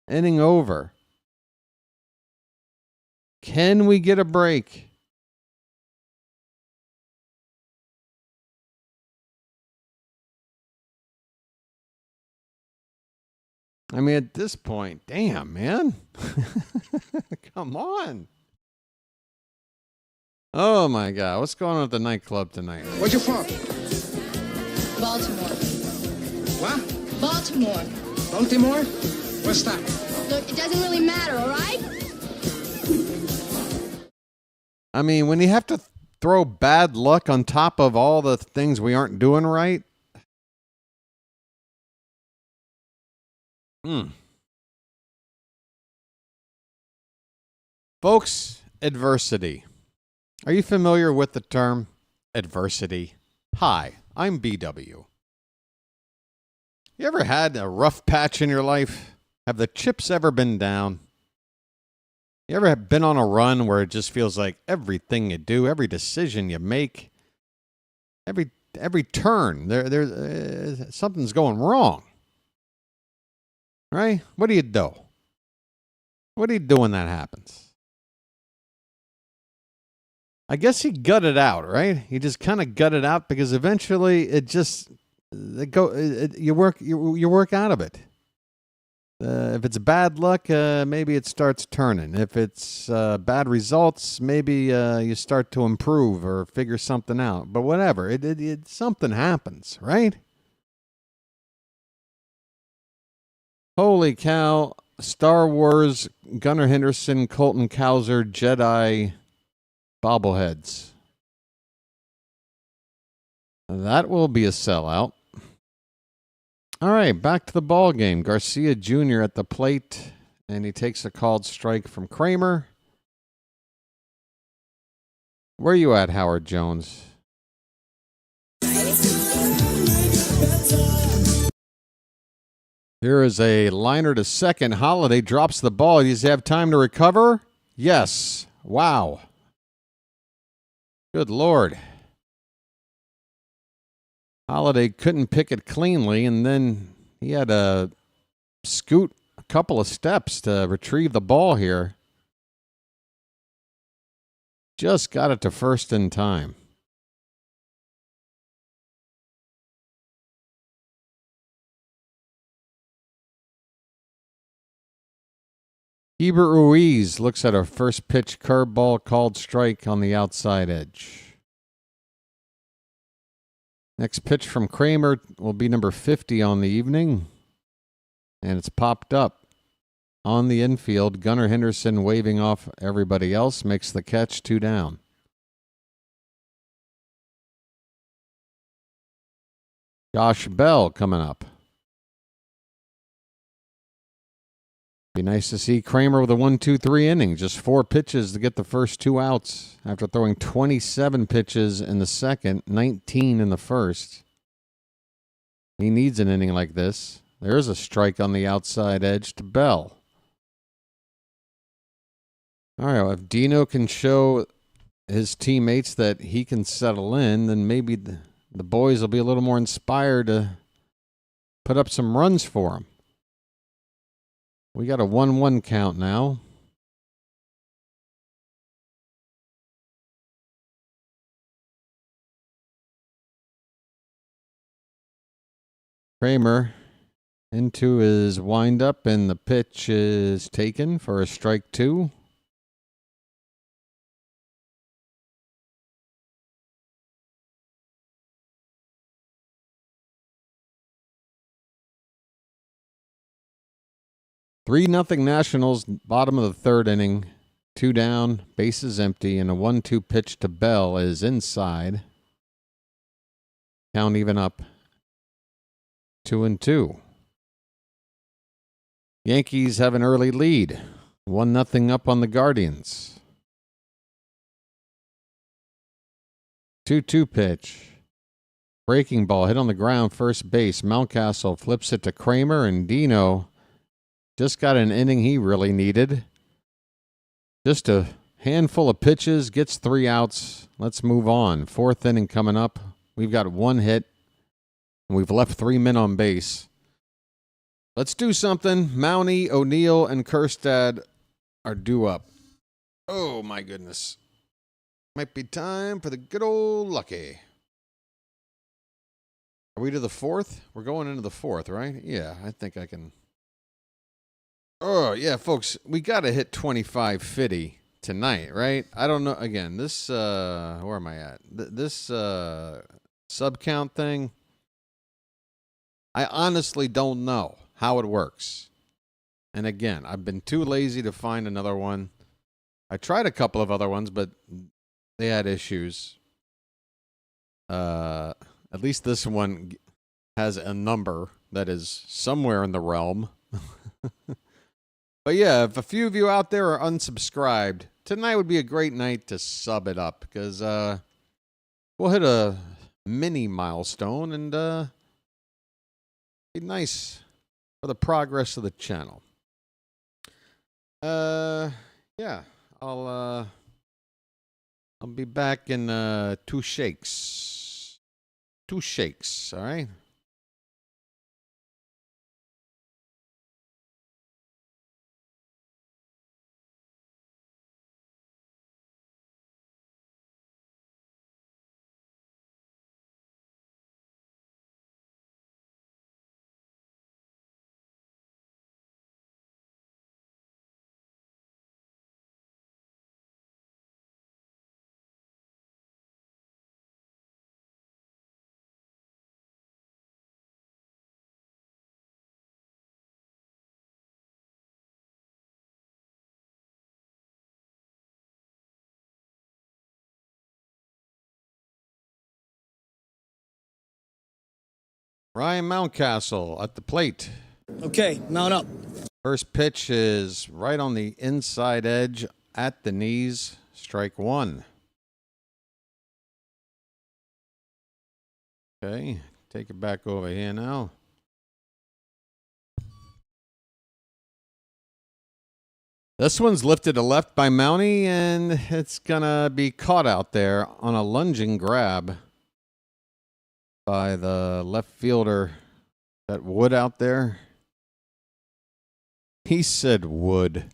Inning over. Can we get a break? I mean, at this point, damn, man. Come on. Oh, my God. What's going on at the nightclub tonight? Where's your from? Baltimore. What? Baltimore. Baltimore? What's that? Look, it doesn't really matter, all right? I mean, when you have to throw bad luck on top of all the things we aren't doing right. Folks, adversity. Are you familiar with the term adversity? Hi, I'm BW. You ever had a rough patch in your life? Have the chips ever been down? You ever been on a run where it just feels like everything you do, every decision you make, every turn, something's going wrong? Right? What do you do? What do you do when that happens? I guess you gut it out, right? You just kind of gut it out because eventually you work out of it. If it's bad luck, maybe it starts turning. If it's bad results, maybe you start to improve or figure something out. But whatever, something happens, right? Holy cow! Star Wars, Gunnar Henderson, Colton Cowser, Jedi bobbleheads. That will be a sellout. All right, back to the ball game. Garcia Jr. at the plate, and he takes a called strike from Kremer. Where are you at, Howard Jones? Here is a liner to second. Holiday drops the ball. Does he have time to recover? Yes. Wow. Good Lord. Holiday couldn't pick it cleanly, and then he had to scoot a couple of steps to retrieve the ball here. Just got it to first in time. Heber Ruiz looks at a first pitch curveball called strike on the outside edge. Next pitch from Kremer will be number 50 on the evening. And it's popped up on the infield. Gunnar Henderson waving off everybody else makes the catch, 2 down. Josh Bell coming up. Be nice to see Kremer with a 1-2-3 inning. Just 4 pitches to get the first 2 outs after throwing 27 pitches in the second, 19 in the first. He needs an inning like this. There's a strike on the outside edge to Bell. All right, well, if Dino can show his teammates that he can settle in, then maybe the boys will be a little more inspired to put up some runs for him. We got a 1-1 count now. Kremer into his windup, and the pitch is taken for a strike 2. Three 3-0 Nationals, bottom of the third inning. 2 down, bases empty, and a 1-2 pitch to Bell is inside. Count even up. 2-2. Yankees have an early lead. 1-0 up on the Guardians. 2-2 pitch. Breaking ball hit on the ground, first base. Mountcastle flips it to Kremer, and Dino just got an inning he really needed. Just a handful of pitches, gets 3 outs. Let's move on. 4th inning coming up. We've got 1 hit, We've left 3 men on base. Let's do something. Mountie, O'Neill, and Kerstad are due up. Oh, my goodness. Might be time for the good old Lucky. Are we to the 4th? We're going into the 4th, right? Yeah, I think I can. Oh, yeah, folks. We got to hit 2550 tonight, right? I don't know. Again, this, where am I at? This sub count thing, I honestly don't know how it works. And again, I've been too lazy to find another one. I tried a couple of other ones, but they had issues. At least this one has a number that is somewhere in the realm. But yeah, if a few of you out there are unsubscribed, tonight would be a great night to sub it up, because we'll hit a mini milestone and be nice for the progress of the channel. Yeah, I'll be back in 2 shakes. 2 shakes, all right? Ryan Mountcastle at the plate. Okay, mount up. First pitch is right on the inside edge at the knees. Strike 1. Okay, take it back over here now. This one's lifted to left by Mountie, and it's going to be caught out there on a lunging grab by the left fielder. That Wood out there. He said Wood.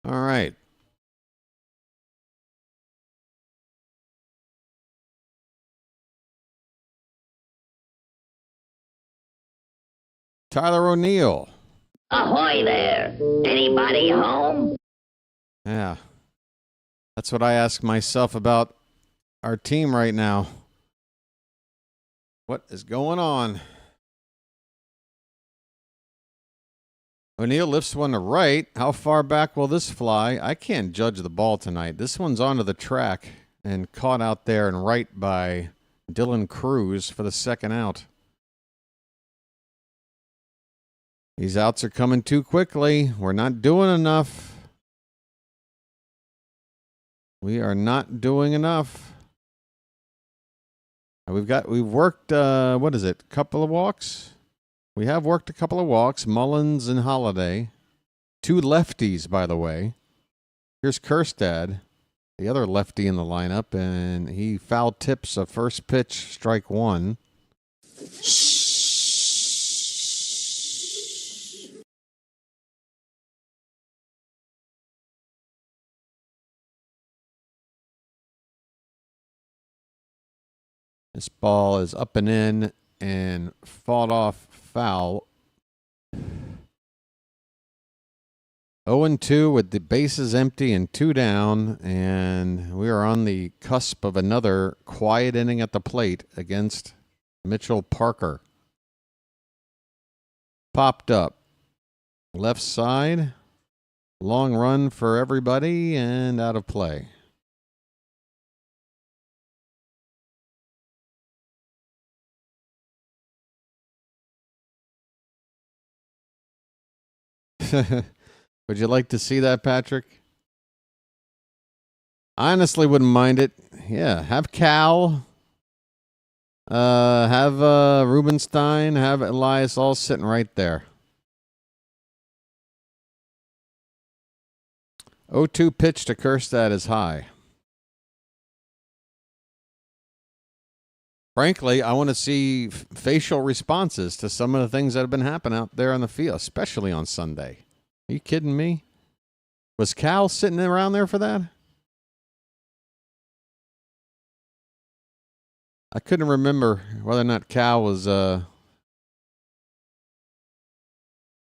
All right. Tyler O'Neill. Ahoy there! Anybody home? Yeah. That's what I ask myself about our team right now. What is going on? O'Neill lifts one to right. How far back will this fly? I can't judge the ball tonight. This one's onto the track and caught out there and right by Dylan Cruz for the second out. These outs are coming too quickly. We're not doing enough. We are not doing enough. We've worked, what is it? Couple of walks? We have worked a couple of walks. Mullins and Holiday. 2 lefties, by the way. Here's Kerstad, the other lefty in the lineup, and he foul tips a first pitch, strike 1. This ball is up and in and fought off foul. 0-2 with the bases empty and 2 down, and we are on the cusp of another quiet inning at the plate against Mitchell Parker. Popped up. Left side. Long run for everybody and out of play. Would you like to see that, Patrick? I honestly wouldn't mind it. Yeah, have Cal, have Rubenstein, have Elias all sitting right there. 0-2 pitch to Kjerstad is high. Frankly, I want to see facial responses to some of the things that have been happening out there on the field, especially on Sunday. Are you kidding me? Was Cal sitting around there for that? I couldn't remember whether or not Cal was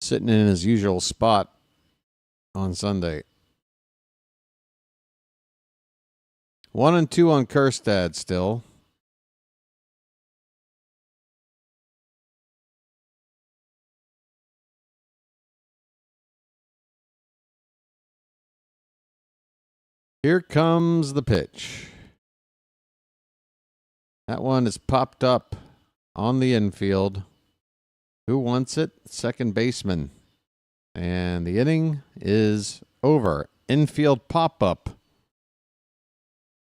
sitting in his usual spot on Sunday. 1-2 on Kjerstad still. Here comes the pitch. That one is popped up on the infield. Who wants it? Second baseman. And the inning is over. Infield pop-up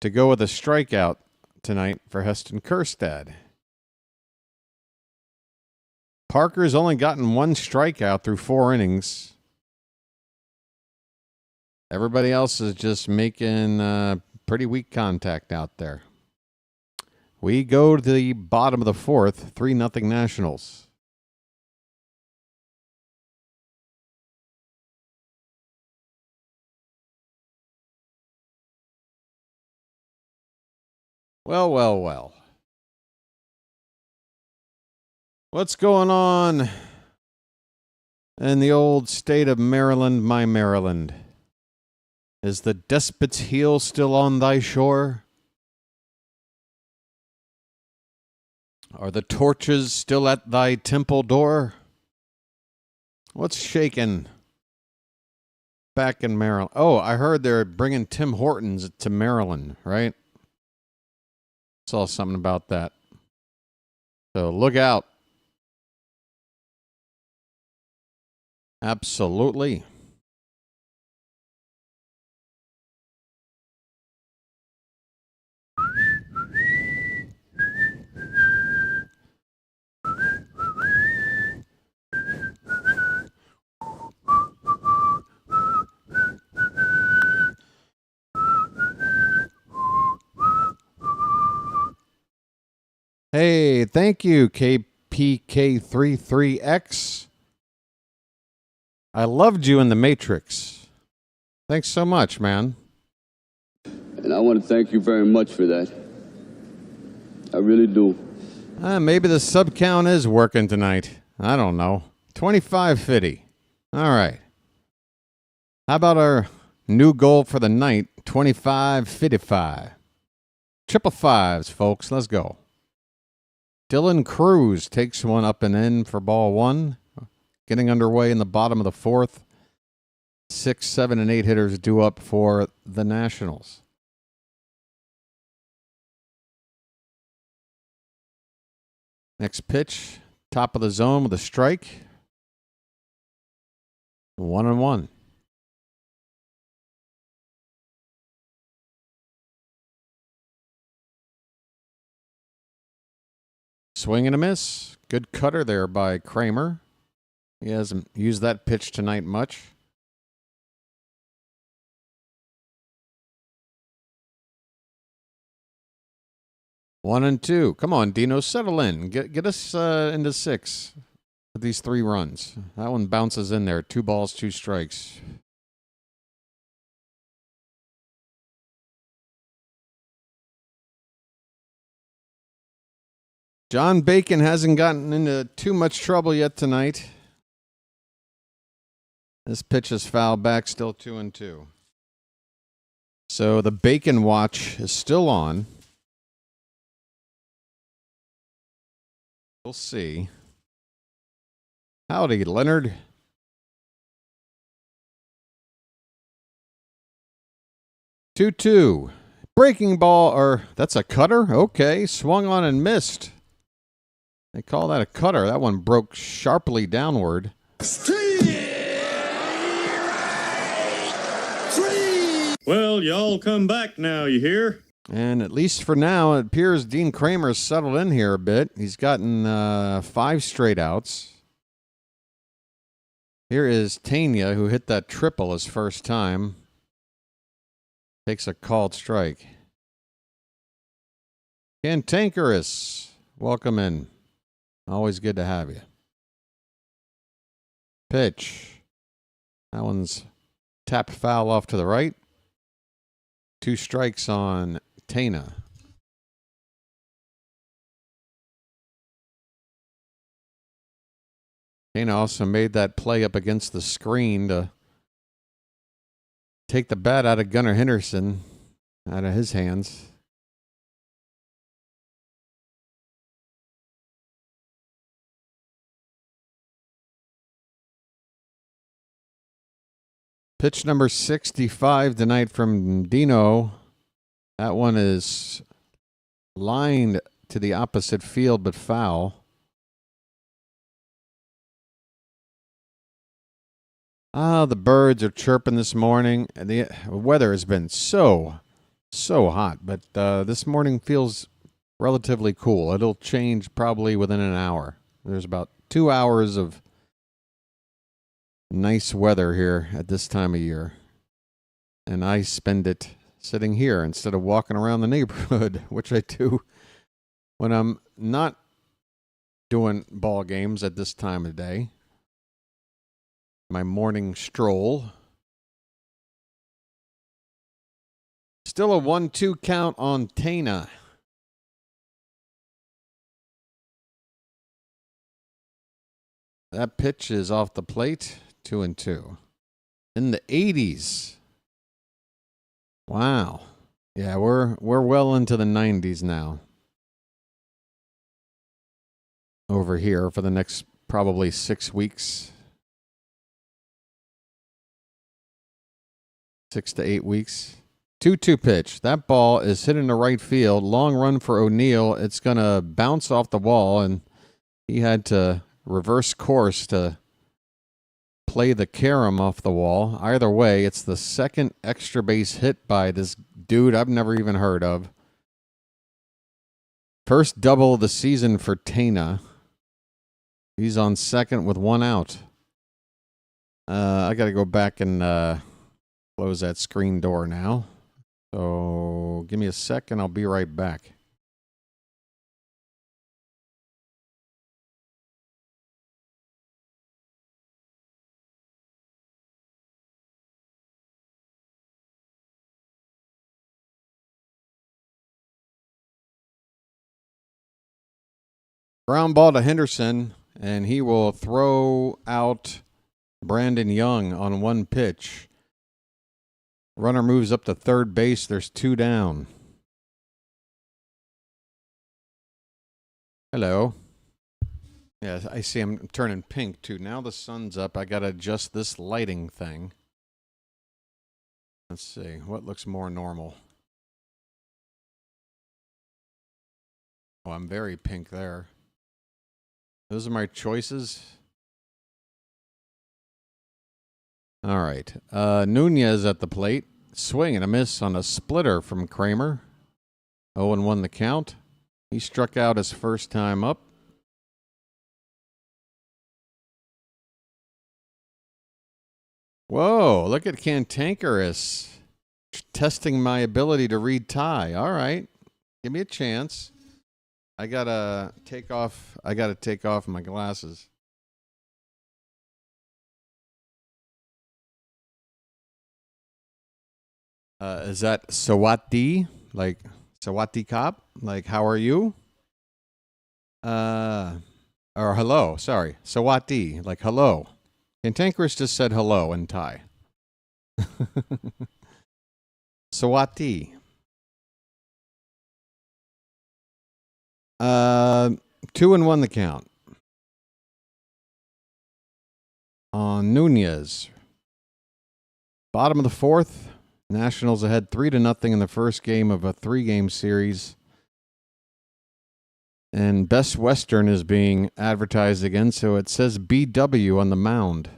to go with a strikeout tonight for Heston Kjerstad. Parker's only gotten one strikeout through 4 innings. Everybody else is just making pretty weak contact out there. We go to the bottom of the 4th, 3-0 Nationals. Well, well, well. What's going on in the old state of Maryland, my Maryland? Is the despot's heel still on thy shore? Are the torches still at thy temple door? What's shaking back in Maryland? Oh, I heard they're bringing Tim Hortons to Maryland, right? Saw something about that. So look out. Absolutely. Hey, thank you, KPK33X. I loved you in The Matrix. Thanks so much, man. And I want to thank you very much for that. I really do. Maybe the sub count is working tonight. I don't know. 2550. All right. How about our new goal for the night? 2555. Triple fives, folks. Let's go. Dylan Cruz takes one up and in for ball 1. Getting underway in the bottom of the 4th. 6, 7, and 8 hitters due up for the Nationals. Next pitch, top of the zone with a strike. 1-1. Swing and a miss. Good cutter there by Kremer. He hasn't used that pitch tonight much. One and two. Come on, Dino, settle in. Get us into 6 with these 3 runs. That one bounces in there. 2 balls, 2 strikes. John Bacon hasn't gotten into too much trouble yet tonight. This pitch is fouled back, still 2-2. So the Bacon watch is still on. We'll see. Howdy, Leonard. Two. Breaking ball, or that's a cutter? Okay, swung on and missed. They call that a cutter. That one broke sharply downward. Well, y'all come back now, you hear? And at least for now, it appears Dean Kremer's settled in here a bit. He's gotten 5 straight outs. Here is Tanya, who hit that triple his first time. Takes a called strike. Cantankerous, welcome in. Always good to have you. Pitch. That one's tap foul off to the right. 2 strikes on Tana. Tana also made that play up against the screen to take the bat out of Gunnar Henderson, out of his hands. Pitch number 65 tonight from Dino. That one is lined to the opposite field, but foul. The birds are chirping this morning. And the weather has been so hot, but this morning feels relatively cool. It'll change probably within an hour. There's about 2 hours of nice weather here at this time of year, and I spend it sitting here instead of walking around the neighborhood, which I do when I'm not doing ball games at this time of day. My morning stroll. Still a 1-2 count on Tana. That pitch is off the plate. 2-2. In the 80s. Wow. Yeah, we're well into the 90s now. Over here for the next probably 6 weeks. 6 to 8 weeks. 2-2 pitch. That ball is hit into right field. Long run for O'Neill. It's going to bounce off the wall, and he had to reverse course to play the carom off the wall. Either way, it's the second extra base hit by this dude I've never even heard of. First double of the season for Tana. He's on second with 1 out. I got to go back and close that screen door now. So give me a second. I'll be right back. Ground ball to Henderson, and he will throw out Brandon Young on 1 pitch. Runner moves up to third base. There's 2 down. Hello. Yeah, I see I'm turning pink, too. Now the sun's up. I got to adjust this lighting thing. Let's see. What looks more normal? Oh, I'm very pink there. Those are my choices. All right. Nunez at the plate. Swing and a miss on a splitter from Kremer. 0-1 the count. He struck out his first time up. Whoa, look at Cantankerous testing my ability to read Ty. All right. Give me a chance. I gotta take off my glasses. Is that Sawati? Like Sawati Cop? Like, how are you? Or hello, sorry. Sawati, like hello. Cantankerous just said hello in Thai. Sawati. 2-1 the count. On Nunez. Bottom of the 4th. Nationals ahead 3-0 in the first game of a 3-game series. And Best Western is being advertised again, so it says BW on the mound.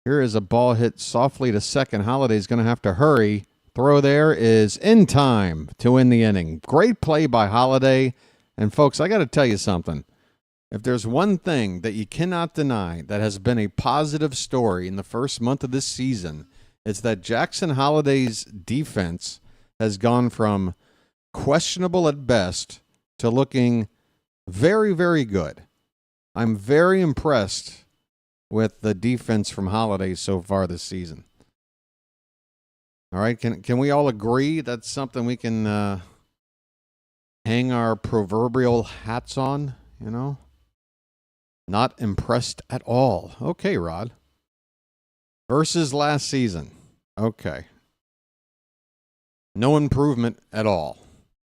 Here is a ball hit softly to second. Holiday's going to have to hurry. Throw there is in time to win the inning. Great play by Holiday. And folks, I got to tell you something. If there's one thing that you cannot deny that has been a positive story in the first month of this season, it's that Jackson Holiday's defense has gone from questionable at best to looking very, very good. I'm very impressed with the defense from Holiday so far this season. All right, can we all agree that's something we can hang our proverbial hats on, you know? Not impressed at all. Okay, Rod. Versus last season. Okay. No improvement at all.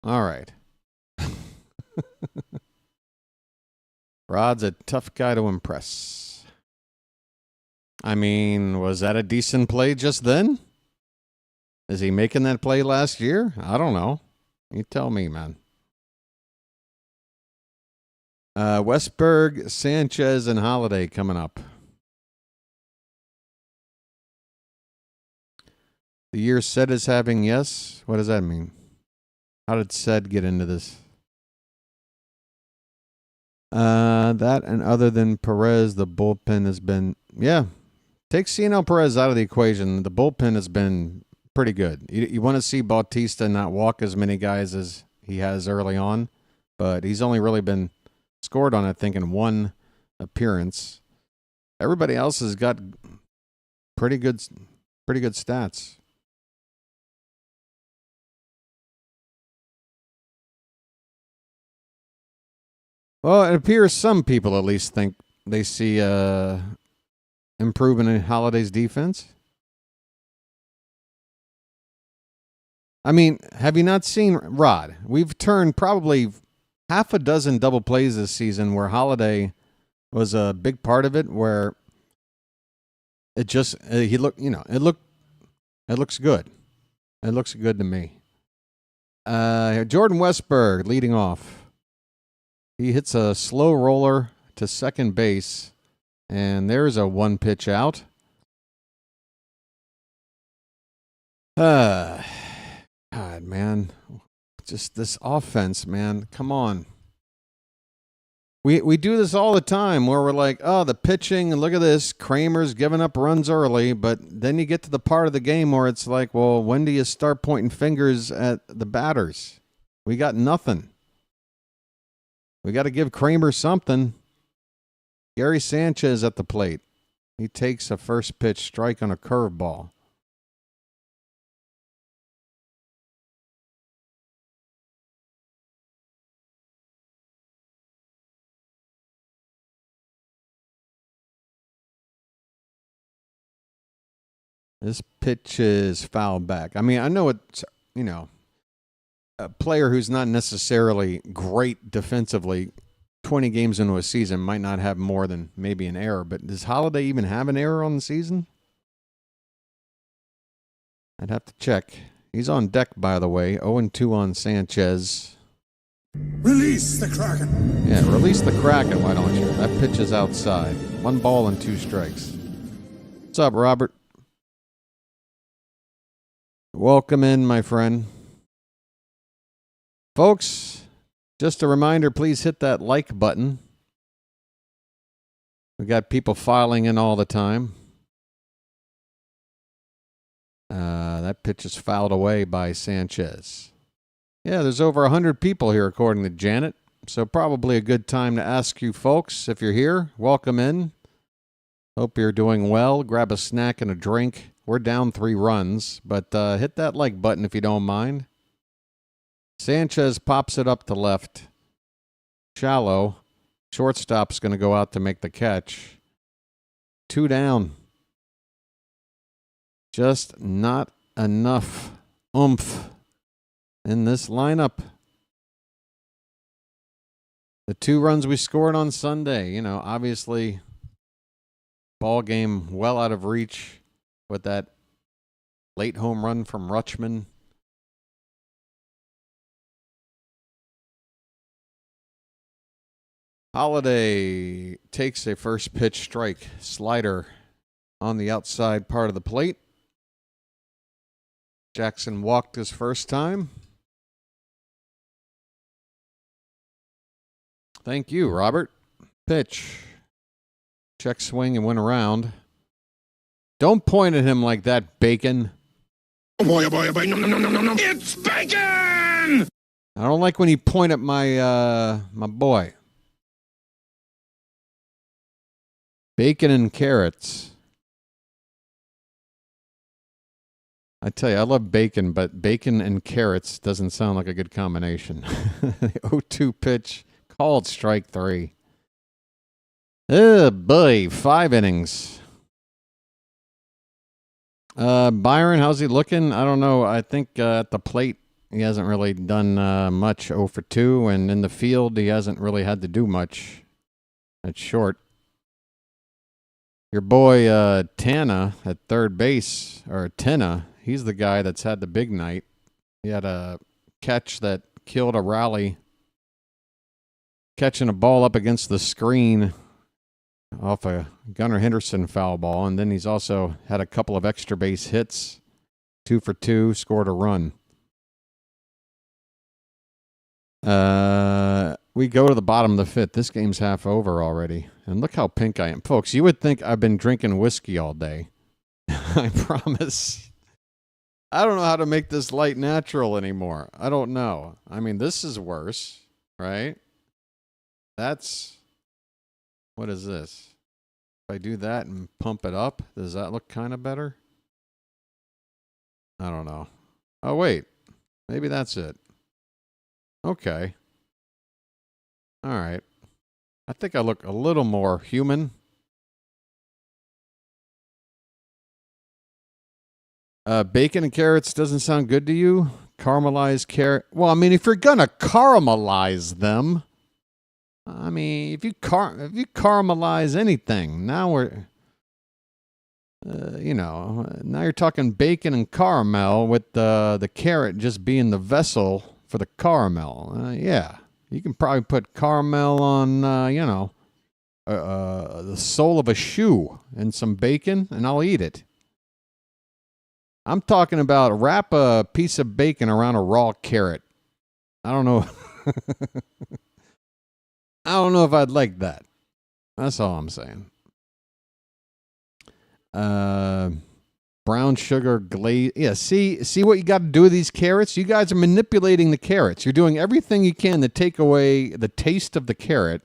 All right. Rod's a tough guy to impress. I mean, was that a decent play just then? Is he making that play last year? I don't know. You tell me, man. Westberg, Sanchez, and Holiday coming up. The year said is having, yes. What does that mean? How did said get into this? That and other than Perez, the bullpen has been, yeah. Take CNL Perez out of the equation. The bullpen has been pretty good. You want to see Bautista not walk as many guys as he has early on, but he's only really been scored on, I think, in one appearance. Everybody else has got pretty good stats. Well, it appears some people at least think they see improvement in Holiday's defense. I mean, have you not seen Rod? We've turned probably half a dozen double plays this season where Holiday was a big part of it, where it just it looks good. It looks good to me. Jordan Westberg leading off. He hits a slow roller to second base, and there's a one pitch out. God, man. Just this offense, man. Come on. We do this all the time where we're like, oh, the pitching, and look at this. Kremer's giving up runs early, but then you get to the part of the game where it's like, well, when do you start pointing fingers at the batters? We got nothing. We got to give Kremer something. Gary Sanchez at the plate. He takes a first pitch strike on a curveball. This pitch is fouled back. I mean, I know it's, a player who's not necessarily great defensively, 20 games into a season might not have more than maybe an error. But does Holiday even have an error on the season? I'd have to check. He's on deck, by the way. 0-2 on Sanchez. Release the Kraken. Yeah, release the Kraken, why don't you? That pitch is outside. 1 ball and 2 strikes. What's up, Robert? Welcome in, my friend. Folks, just a reminder, please hit that like button. We got people filing in all the time. That pitch is fouled away by Sanchez. Yeah, there's over 100 people here, according to Janet. So probably a good time to ask you folks, if you're here, welcome in. Hope you're doing well. Grab a snack and a drink. We're down 3 runs, but hit that like button if you don't mind. Sanchez pops it up to left. Shallow. Shortstop's going to go out to make the catch. 2 down. Just not enough oomph in this lineup. The 2 runs we scored on Sunday, obviously ball game well out of reach with that late home run from Rutschman. Holiday takes a first pitch strike. Slider on the outside part of the plate. Jackson walked his first time. Thank you, Robert. Pitch. Check swing and went around. Don't point at him like that, Bacon. Oh boy, no, no, no, no, no, no. It's bacon! I don't like when you point at my my boy. Bacon and carrots. I tell you, I love bacon, but bacon and carrots doesn't sound like a good combination. The 0-2 pitch, called strike 3. Oh boy, 5 innings. Byron, how's he looking? I don't know. I think at the plate, he hasn't really done much. 0 for 2, and in the field, he hasn't really had to do much. At short. Your boy Tana at third base, or Tenna, he's the guy that's had the big night. He had a catch that killed a rally, catching a ball up against the screen off a Gunnar Henderson foul ball, and then he's also had a couple of extra base hits, 2 for 2, scored a run. We go to the bottom of the 5th. This game's half over already. And look how pink I am. Folks, you would think I've been drinking whiskey all day. I promise. I don't know how to make this light natural anymore. I don't know. I mean, this is worse, right? That's... What is this? If I do that and pump it up, does that look kind of better? I don't know. Oh, wait. Maybe that's it. Okay. All right. I think I look a little more human. Bacon and carrots doesn't sound good to you? Caramelized carrot. Well, I mean, if you're going to caramelize them, I mean, if you caramelize anything, now we're, now you're talking bacon and caramel with the carrot just being the vessel for the caramel. Yeah, you can probably put caramel on, the sole of a shoe and some bacon, and I'll eat it. I'm talking about wrap a piece of bacon around a raw carrot. I don't know. I don't know if I'd like that. That's all I'm saying. Brown sugar glaze. Yeah, see what you got to do with these carrots? You guys are manipulating the carrots. You're doing everything you can to take away the taste of the carrot,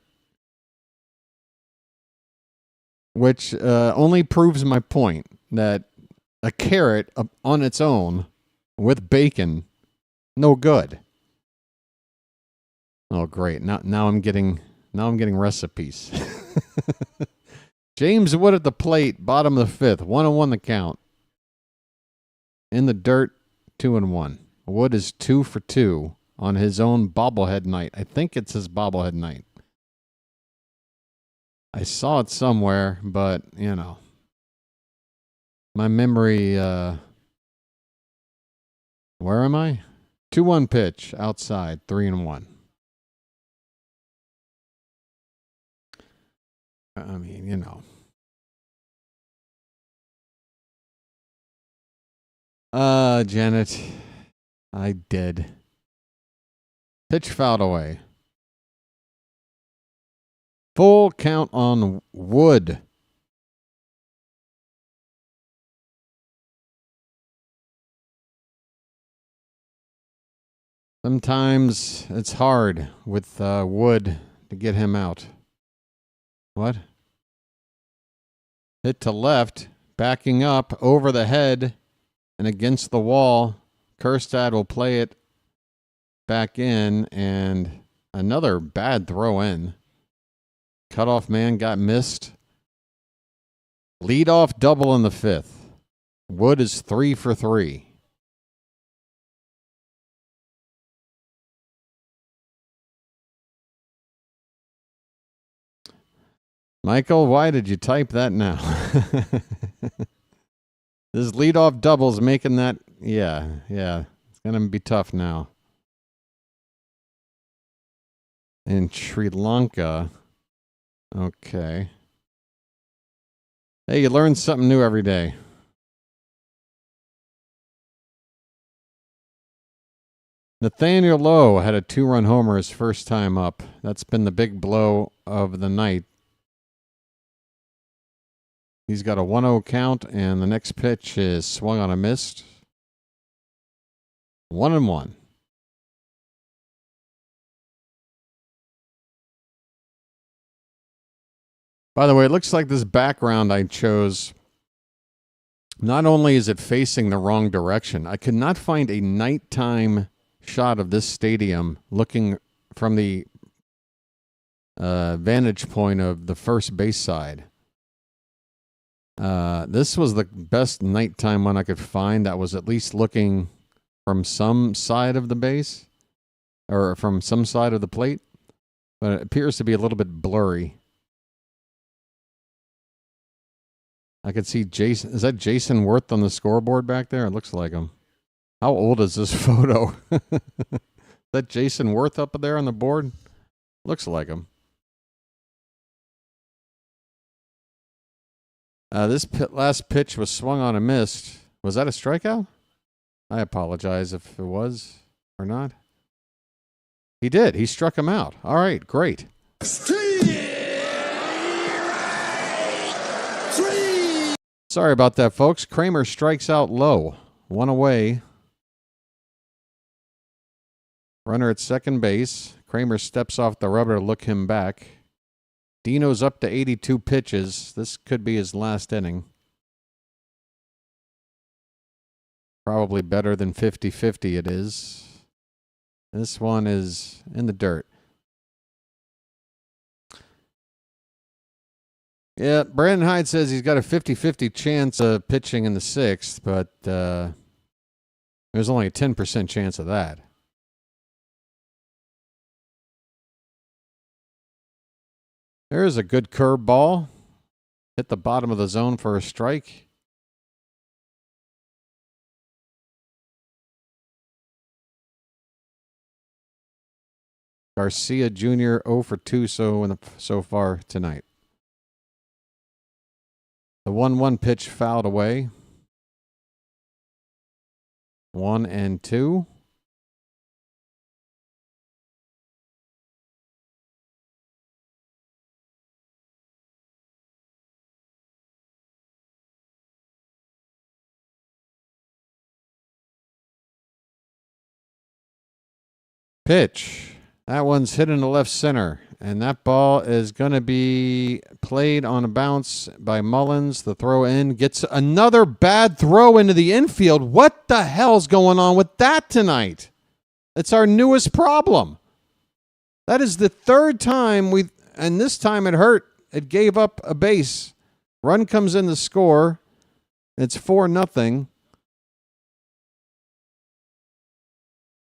which only proves my point that a carrot on its own with bacon, no good. Oh, great. Now I'm getting recipes. James Wood at the plate, bottom of the 5th, 1-1 the count. In the dirt, 2-1. Wood is 2 for 2 on his own bobblehead night. I think it's his bobblehead night. I saw it somewhere, but, my memory, where am I? 2-1 pitch, outside, 3-1. I mean, Janet, I did. Pitch fouled away. Full count on Wood. Sometimes it's hard with Wood to get him out. What? Hit to left, backing up over the head and against the wall. Kerstad will play it back in, and another bad throw in. Cutoff man got missed. Leadoff double in the 5th. Wood is 3 for 3. Michael, why did you type that now? This leadoff double's making that, yeah. It's going to be tough now. In Sri Lanka, okay. Hey, you learn something new every day. Nathaniel Lowe had a 2-run homer his first time up. That's been the big blow of the night. He's got a 1-0 count, and the next pitch is swung on a missed. 1-1. By the way, it looks like this background I chose, not only is it facing the wrong direction, I could not find a nighttime shot of this stadium looking from the vantage point of the first base side. This was the best nighttime one I could find that was at least looking from some side of the base or from some side of the plate, but it appears to be a little bit blurry. I could see Jason. Is that Jason Worth on the scoreboard back there? It looks like him. How old is this photo? Is that Jason Worth up there on the board? Looks like him. This last pitch was swung on a miss. Was that a strikeout? I apologize if it was or not. He did. He struck him out. All right, great. Sorry about that, folks. Kremer strikes out low. One away. Runner at second base. Kremer steps off the rubber to look him back. Dino's up to 82 pitches. This could be his last inning. Probably better than 50-50 it is. This one is in the dirt. Yeah, Brandon Hyde says he's got a 50-50 chance of pitching in the sixth, but there's only a 10% chance of that. There's a good curveball. Hit the bottom of the zone for a strike. Garcia Jr. 0 for 2 so far tonight. The 1-1 pitch fouled away. 1-2. Pitch. That one's hit in the left center. And that ball is going to be played on a bounce by Mullins. The throw in gets another bad throw into the infield. What the hell's going on with that tonight? It's our newest problem. That is the third time and this time it hurt. It gave up a base. Run comes in to score. It's 4-0.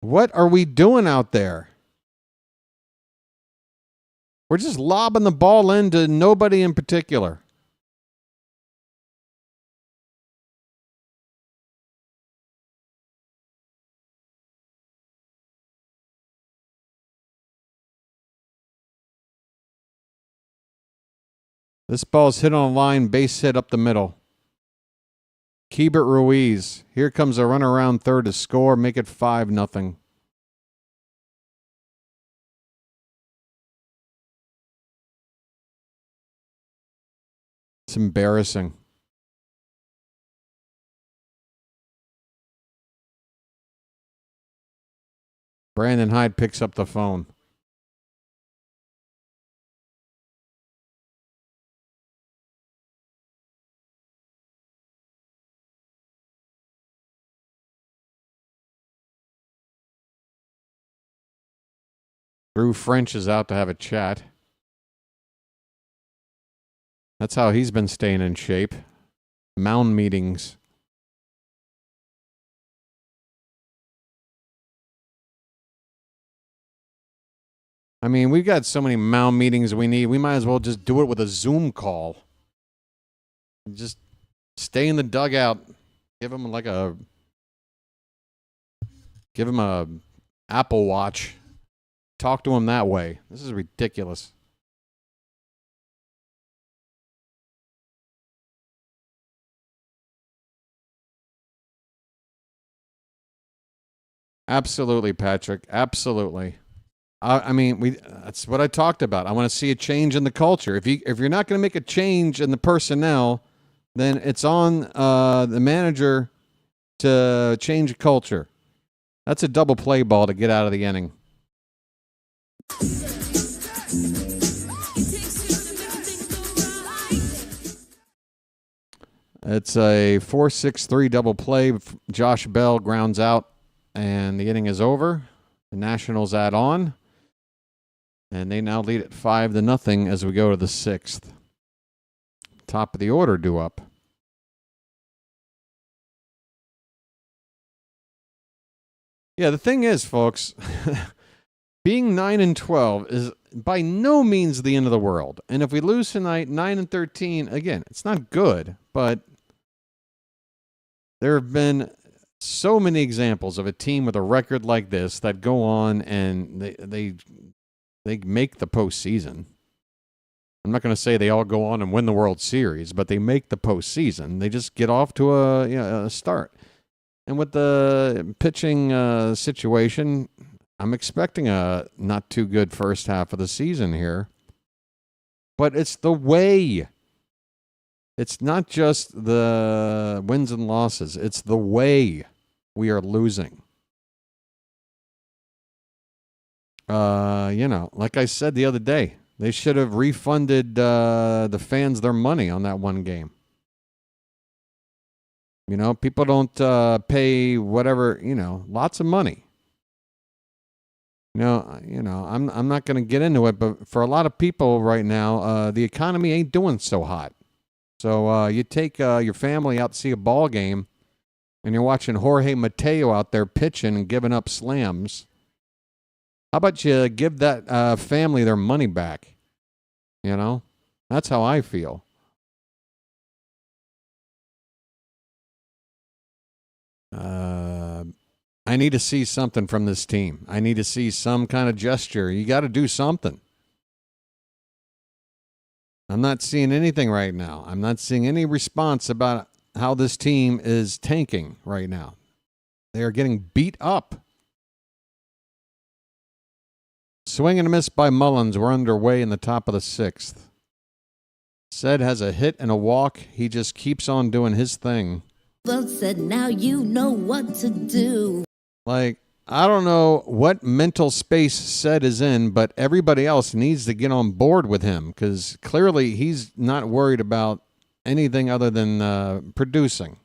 What are we doing out there? We're just lobbing the ball into nobody in particular. This ball's hit on a line, base hit up the middle. Keibert Ruiz. Here comes a run around third to score, make it 5-0. It's embarrassing. Brandon Hyde picks up the phone. Drew French is out to have a chat. That's how he's been staying in shape. Mound meetings. I mean, we've got so many mound meetings we need. We might as well just do it with a Zoom call. Just stay in the dugout. Give him a Apple Watch. Talk to him that way. This is ridiculous. Absolutely, Patrick. Absolutely. I mean, that's what I talked about. I want to see a change in the culture. If you're not going to make a change in the personnel, then it's on the manager to change culture. That's a double play ball to get out of the inning. It's a 4-6-3 double play. Josh Bell grounds out, and the inning is over. The Nationals add on, and they now lead it 5-0 as we go to the 6th. Top of the order due up. Yeah, the thing is, folks, being 9-12 is by no means the end of the world. And if we lose tonight, 9-13, again, it's not good, but there have been so many examples of a team with a record like this that go on and they make the postseason. I'm not going to say they all go on and win the World Series, but they make the postseason. They just get off to a start. And with the pitching situation, I'm expecting a not too good first half of the season here. But it's the way. It's not just the wins and losses. It's the way we are losing. Like I said the other day, they should have refunded the fans their money on that one game. People don't pay whatever, lots of money. I'm not going to get into it, but for a lot of people right now, the economy ain't doing so hot. So you take your family out to see a ball game, and you're watching Jorge Mateo out there pitching and giving up slams. How about you give that family their money back? That's how I feel. I need to see something from this team. I need to see some kind of gesture. You got to do something. I'm not seeing anything right now. I'm not seeing any response about how this team is tanking right now. They are getting beat up. Swing and a miss by Mullins. We're underway in the top of the 6th. Said has a hit and a walk. He just keeps on doing his thing. Well said, now you know what to do. I don't know what mental space Said is in, but everybody else needs to get on board with him because clearly he's not worried about anything other than producing.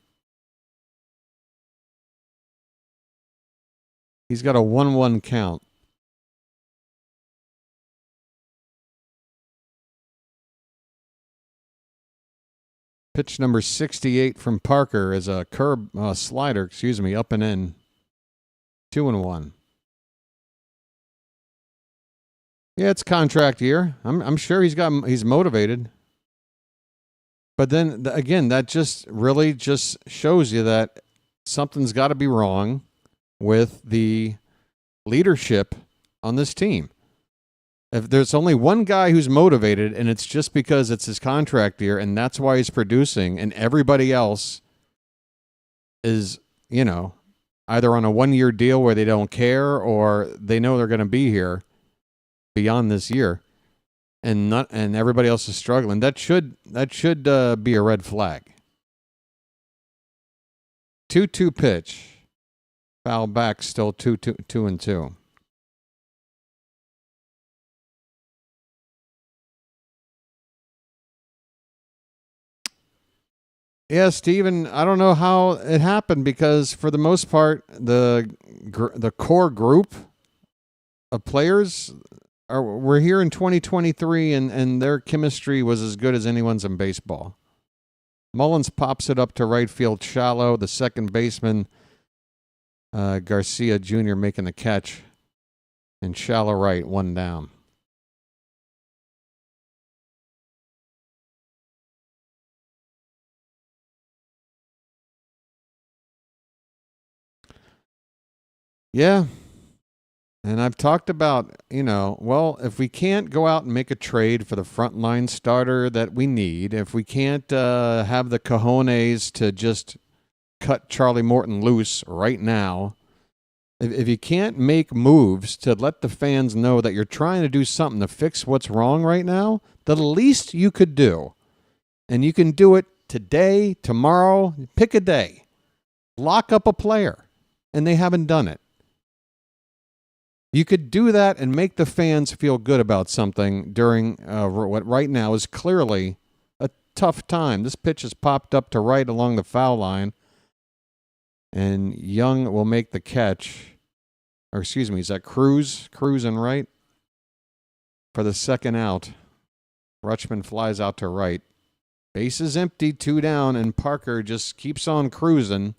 He's got a 1-1 count. Pitch number 68 from Parker is a slider, up and in. 2-1. Yeah, it's contract year. I'm sure he's motivated. But then again, that just really just shows you that something's got to be wrong with the leadership on this team. If there's only one guy who's motivated, and it's just because it's his contract year, and that's why he's producing, and everybody else is, either on a 1-year deal where they don't care, or they know they're going to be here beyond this year, and everybody else is struggling. That should be a red flag. 2-2 pitch, foul back, still 2-2. Yeah, Steven, I don't know how it happened because for the most part, the core group of players were here in 2023, and their chemistry was as good as anyone's in baseball. Mullins pops it up to right field shallow. The second baseman, Garcia Jr., making the catch. And shallow right, 1 down. Yeah. And I've talked about, if we can't go out and make a trade for the frontline starter that we need, if we can't have the cojones to just cut Charlie Morton loose right now, if you can't make moves to let the fans know that you're trying to do something to fix what's wrong right now, the least you could do, and you can do it today, tomorrow, pick a day, lock up a player, and they haven't done it. You could do that and make the fans feel good about something during what right now is clearly a tough time. This pitch is popped up to right along the foul line, and Young will make the catch. Or excuse me, is that Cruz? Cruz and right for the second out. Rutschman flies out to right. Base is empty, 2 down, and Parker just keeps on cruising.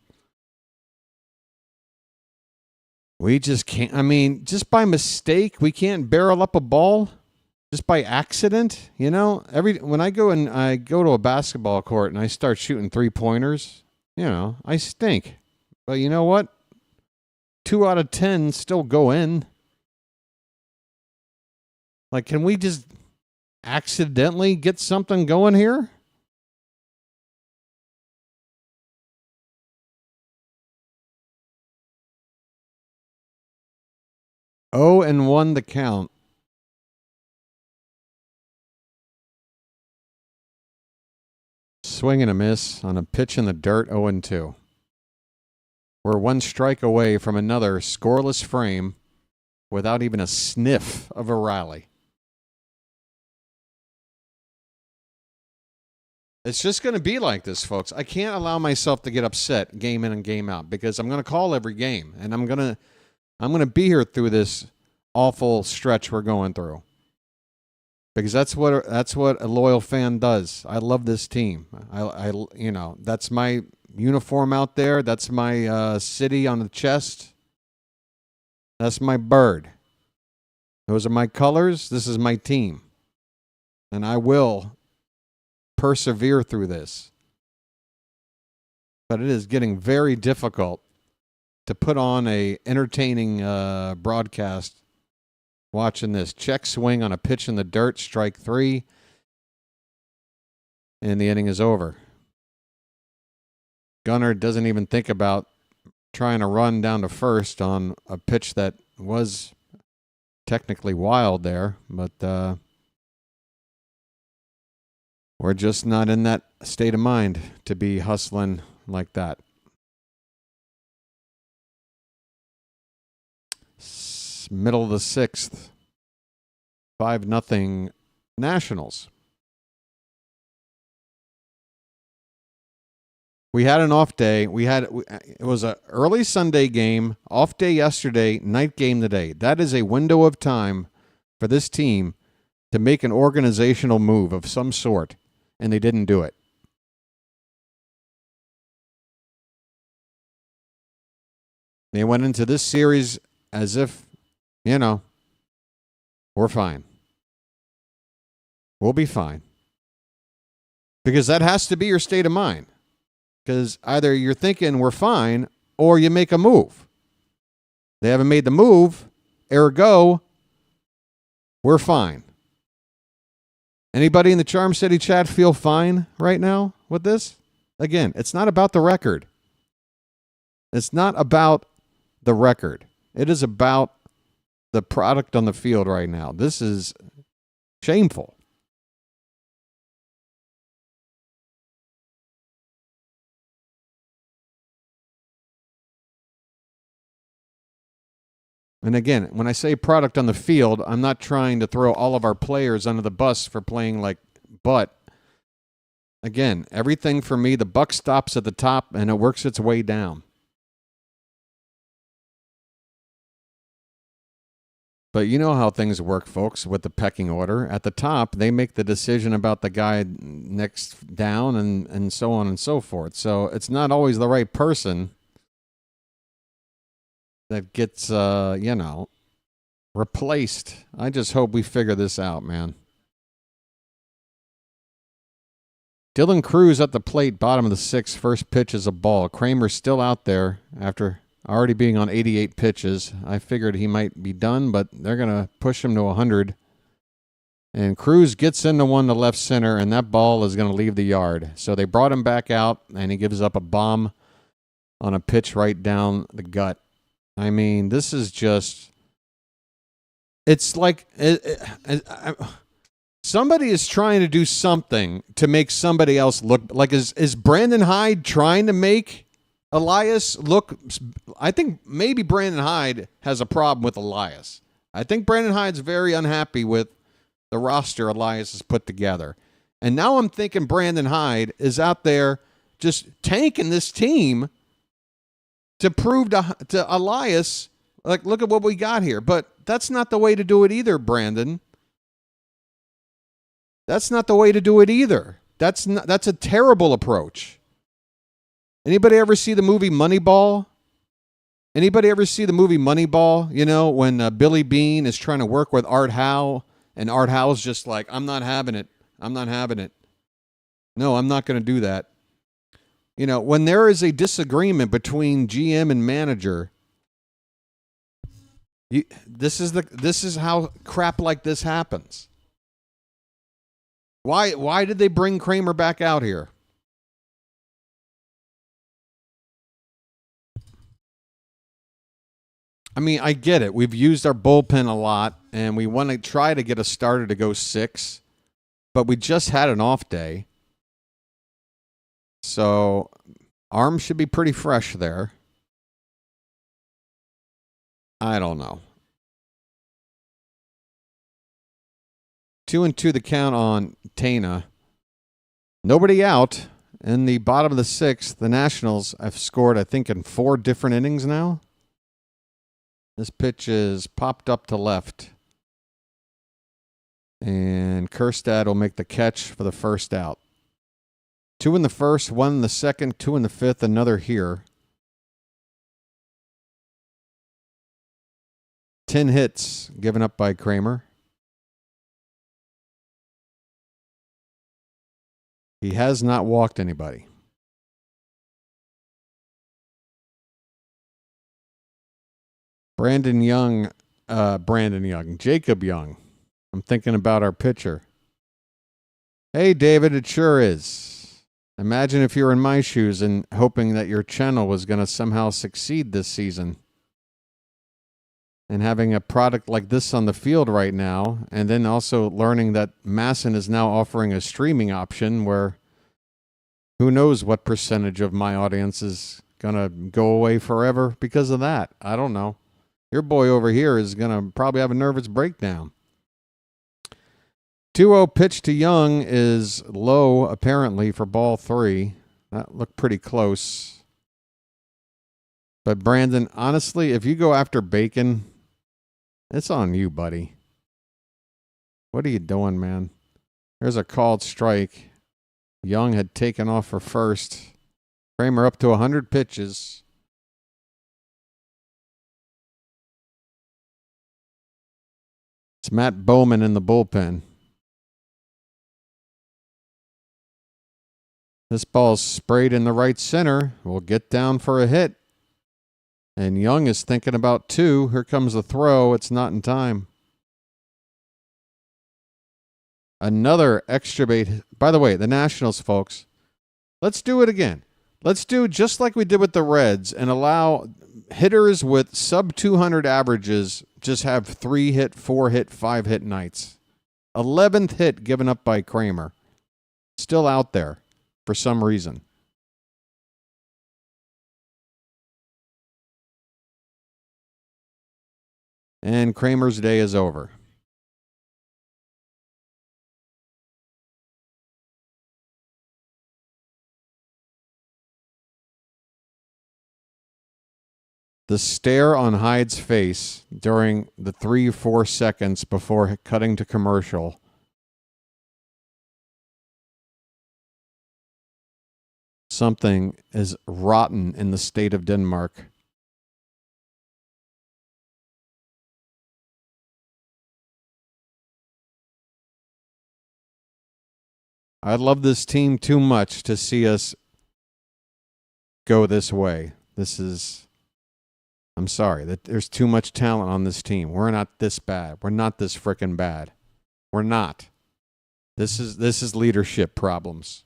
We just can't, I mean, just by mistake, we can't barrel up a ball just by accident, you know? When I go to a basketball court and I start shooting 3-pointers, you know, I stink. But you know what? 2 out of 10 still go in. Like, can we just accidentally get something going here? Oh, and 1 the count. Swing and a miss on a pitch in the dirt, 0-2. We're 1 strike away from another scoreless frame without even a sniff of a rally. It's just going to be like this, folks. I can't allow myself to get upset game in and game out because I'm going to call every game, and I'm going to be here through this awful stretch we're going through. Because that's what a loyal fan does. I love this team. I you know, that's my uniform out there. That's my city on the chest. That's my bird. Those are my colors. This is my team. And I will persevere through this. But it is getting very difficult to put on a entertaining broadcast watching this. Check swing on a pitch in the dirt, strike 3, and the inning is over. Gunnar doesn't even think about trying to run down to first on a pitch that was technically wild there, but we're just not in that state of mind to be hustling like that. Middle of the 6th, 5-0 Nationals. We had an off day. It was an early Sunday game, off day yesterday, night game today. That is a window of time for this team to make an organizational move of some sort, and they didn't do it. They went into this series as if, you know, we're fine. We'll be fine. Because that has to be your state of mind. Because either you're thinking we're fine or you make a move. They haven't made the move, ergo, we're fine. Anybody in the Charm City chat feel fine right now with this? Again, it's not about the record. It's not about the record. It is about the product on the field right now. This is shameful. And again, when I say product on the field, I'm not trying to throw all of our players under the bus for playing like butt. Again, everything for me, the buck stops at the top and it works its way down. But you know how things work, folks, with the pecking order. At the top, they make the decision about the guy next down and so on and so forth. So it's not always the right person that gets, replaced. I just hope we figure this out, man. Dylan Cruz at the plate, bottom of the 6th, first pitch is a ball. Kremer's still out there after already being on 88 pitches. I figured he might be done, but they're going to push him to 100. And Cruz gets into one to left center, and that ball is going to leave the yard. So they brought him back out, and he gives up a bomb on a pitch right down the gut. I mean, this is just... It's like... somebody is trying to do something to make somebody else look... Like, is Brandon Hyde trying to make Elias, I think maybe Brandon Hyde has a problem with Elias. I think Brandon Hyde's very unhappy with the roster Elias has put together. And now I'm thinking Brandon Hyde is out there just tanking this team to prove to Elias, like, look at what we got here. But that's not the way to do it either, Brandon. That's not the way to do it either. That's a terrible approach. Anybody ever see the movie Moneyball? Anybody ever see the movie Moneyball? You know, when Billy Bean is trying to work with Art Howe, and Art Howe's just like, I'm not having it. I'm not having it. No, I'm not going to do that. You know, when there is a disagreement between GM and manager, this is how crap like this happens. Why did they bring Kremer back out here? I mean, I get it. We've used our bullpen a lot, and we want to try to get a starter to go 6, but we just had an off day. So, arms should be pretty fresh there. I don't know. 2-2 the count on Tana. Nobody out. In the bottom of the 6th, the Nationals have scored, I think, in 4 different innings now. This pitch is popped up to left. And Kjerstad will make the catch for the first out. 2 in the first, 1 in the second, 2 in the fifth, another here. 10 hits given up by Kremer. He has not walked anybody. Jacob Young. I'm thinking about our pitcher. Hey, David, it sure is. Imagine if you were in my shoes and hoping that your channel was going to somehow succeed this season. And having a product like this on the field right now, and then also learning that Masson is now offering a streaming option where who knows what percentage of my audience is going to go away forever because of that. I don't know. Your boy over here is going to probably have a nervous breakdown. 2-0 pitch to Young is low, apparently, for ball 3. That looked pretty close. But, Brandon, honestly, if you go after Bacon, it's on you, buddy. What are you doing, man? There's a called strike. Young had taken off for first. Kremer up to 100 pitches. It's Matt Bowman in the bullpen. This ball's sprayed in the right center. We'll get down for a hit. And Young is thinking about 2. Here comes the throw. It's not in time. Another extra base. By the way, the Nationals, folks, let's do it again. Let's do just like we did with the Reds and allow hitters with sub 200 averages just have 3-hit, 4-hit, 5-hit nights. 11th hit given up by Kremer. Still out there for some reason. And Kremer's day is over. The stare on Hyde's face during the 3-4 seconds before cutting to commercial. Something is rotten in the state of Denmark. I love this team too much to see us go this way. I'm sorry that there's too much talent on this team. We're not this bad. We're not this frickin' bad. We're not. This is leadership problems.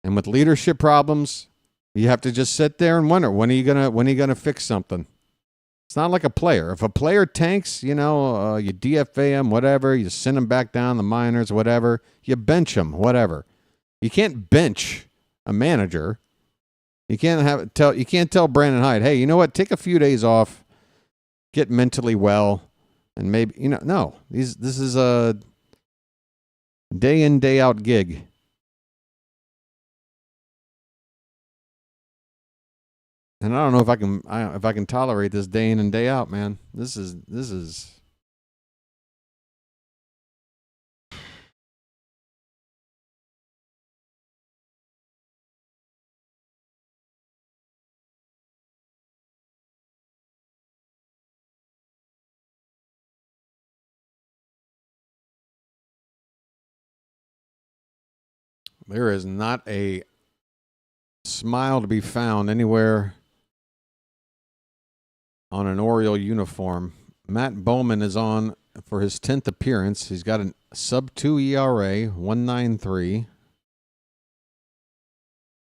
And with leadership problems, you have to just sit there and wonder, when are you gonna fix something? It's not like a player. If a player tanks, you DFA him, whatever, you send him back down the minors, whatever, you bench him, whatever. You can't bench a manager. You can't tell Brandon Hyde, hey, you know what? Take a few days off, get mentally well, and maybe no. This is a day in, day out gig. And I don't know if I can tolerate this day in and day out, man. This is there is not a smile to be found anywhere on an Oriole uniform. Matt Bowman is on for his 10th appearance. He's got a sub-2 ERA, 1.93.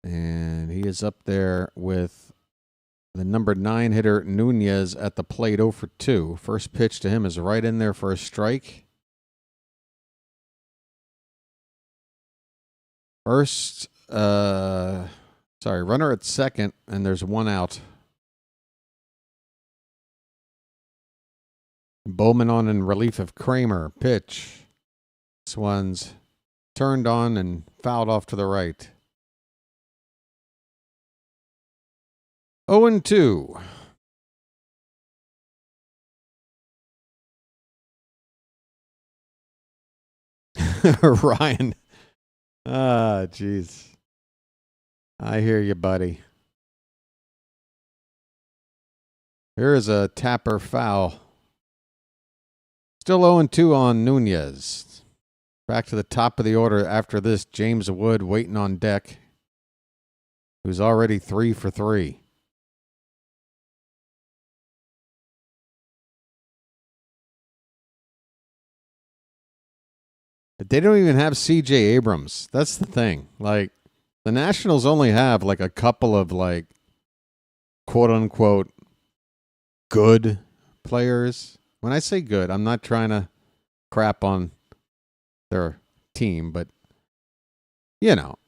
And he is up there with the number 9 hitter Nunez at the plate, 0 for 2. First pitch to him is right in there for a strike. Runner at second, and there's one out. Bowman on in relief of Kremer. Pitch. This one's turned on and fouled off to the right. 0-2. Ryan. Ah, jeez. I hear you, buddy. Here is a tapper foul. Still 0-2 on Nunez. Back to the top of the order after this. James Wood waiting on deck, who's already 3 for 3. But they don't even have C.J. Abrams. That's the thing. Like, the Nationals only have like a couple of like quote unquote good players. When I say good, I'm not trying to crap on their team, but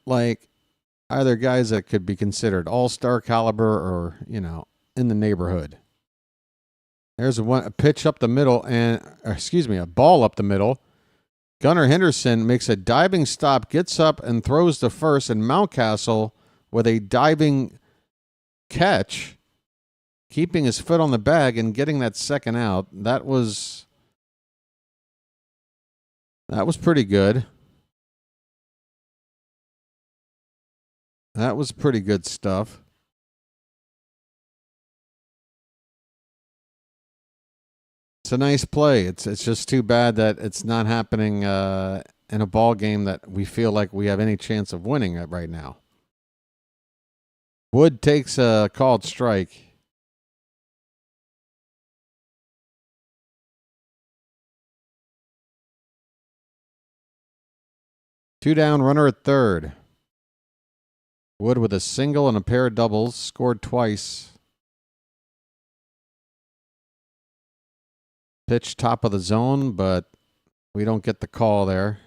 like either guys that could be considered all-star caliber or, in the neighborhood. There's a pitch up the middle a ball up the middle. Gunnar Henderson makes a diving stop, gets up and throws to first, and Mountcastle with a diving catch, keeping his foot on the bag and getting that second out. That was pretty good. That was pretty good stuff. It's a nice play. It's just too bad that it's not happening in a ball game that we feel like we have any chance of winning right now. Wood takes a called strike. Two down, runner at third. Wood with a single and a pair of doubles, scored twice. Pitch top of the zone, but we don't get the call there.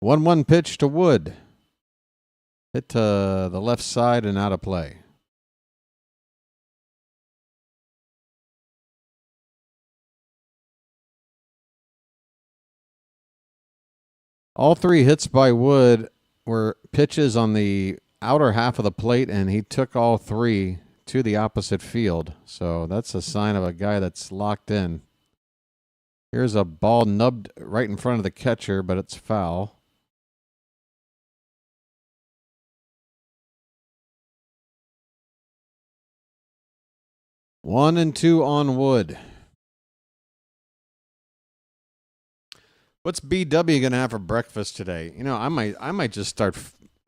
One pitch to Wood. Hit to the left side and out of play. All three hits by Wood were pitches on the outer half of the plate, and he took all three to the opposite field. So that's a sign of a guy that's locked in. Here's a ball nubbed right in front of the catcher, but it's foul. One and two on Wood. What's BW gonna have for breakfast today? I might just start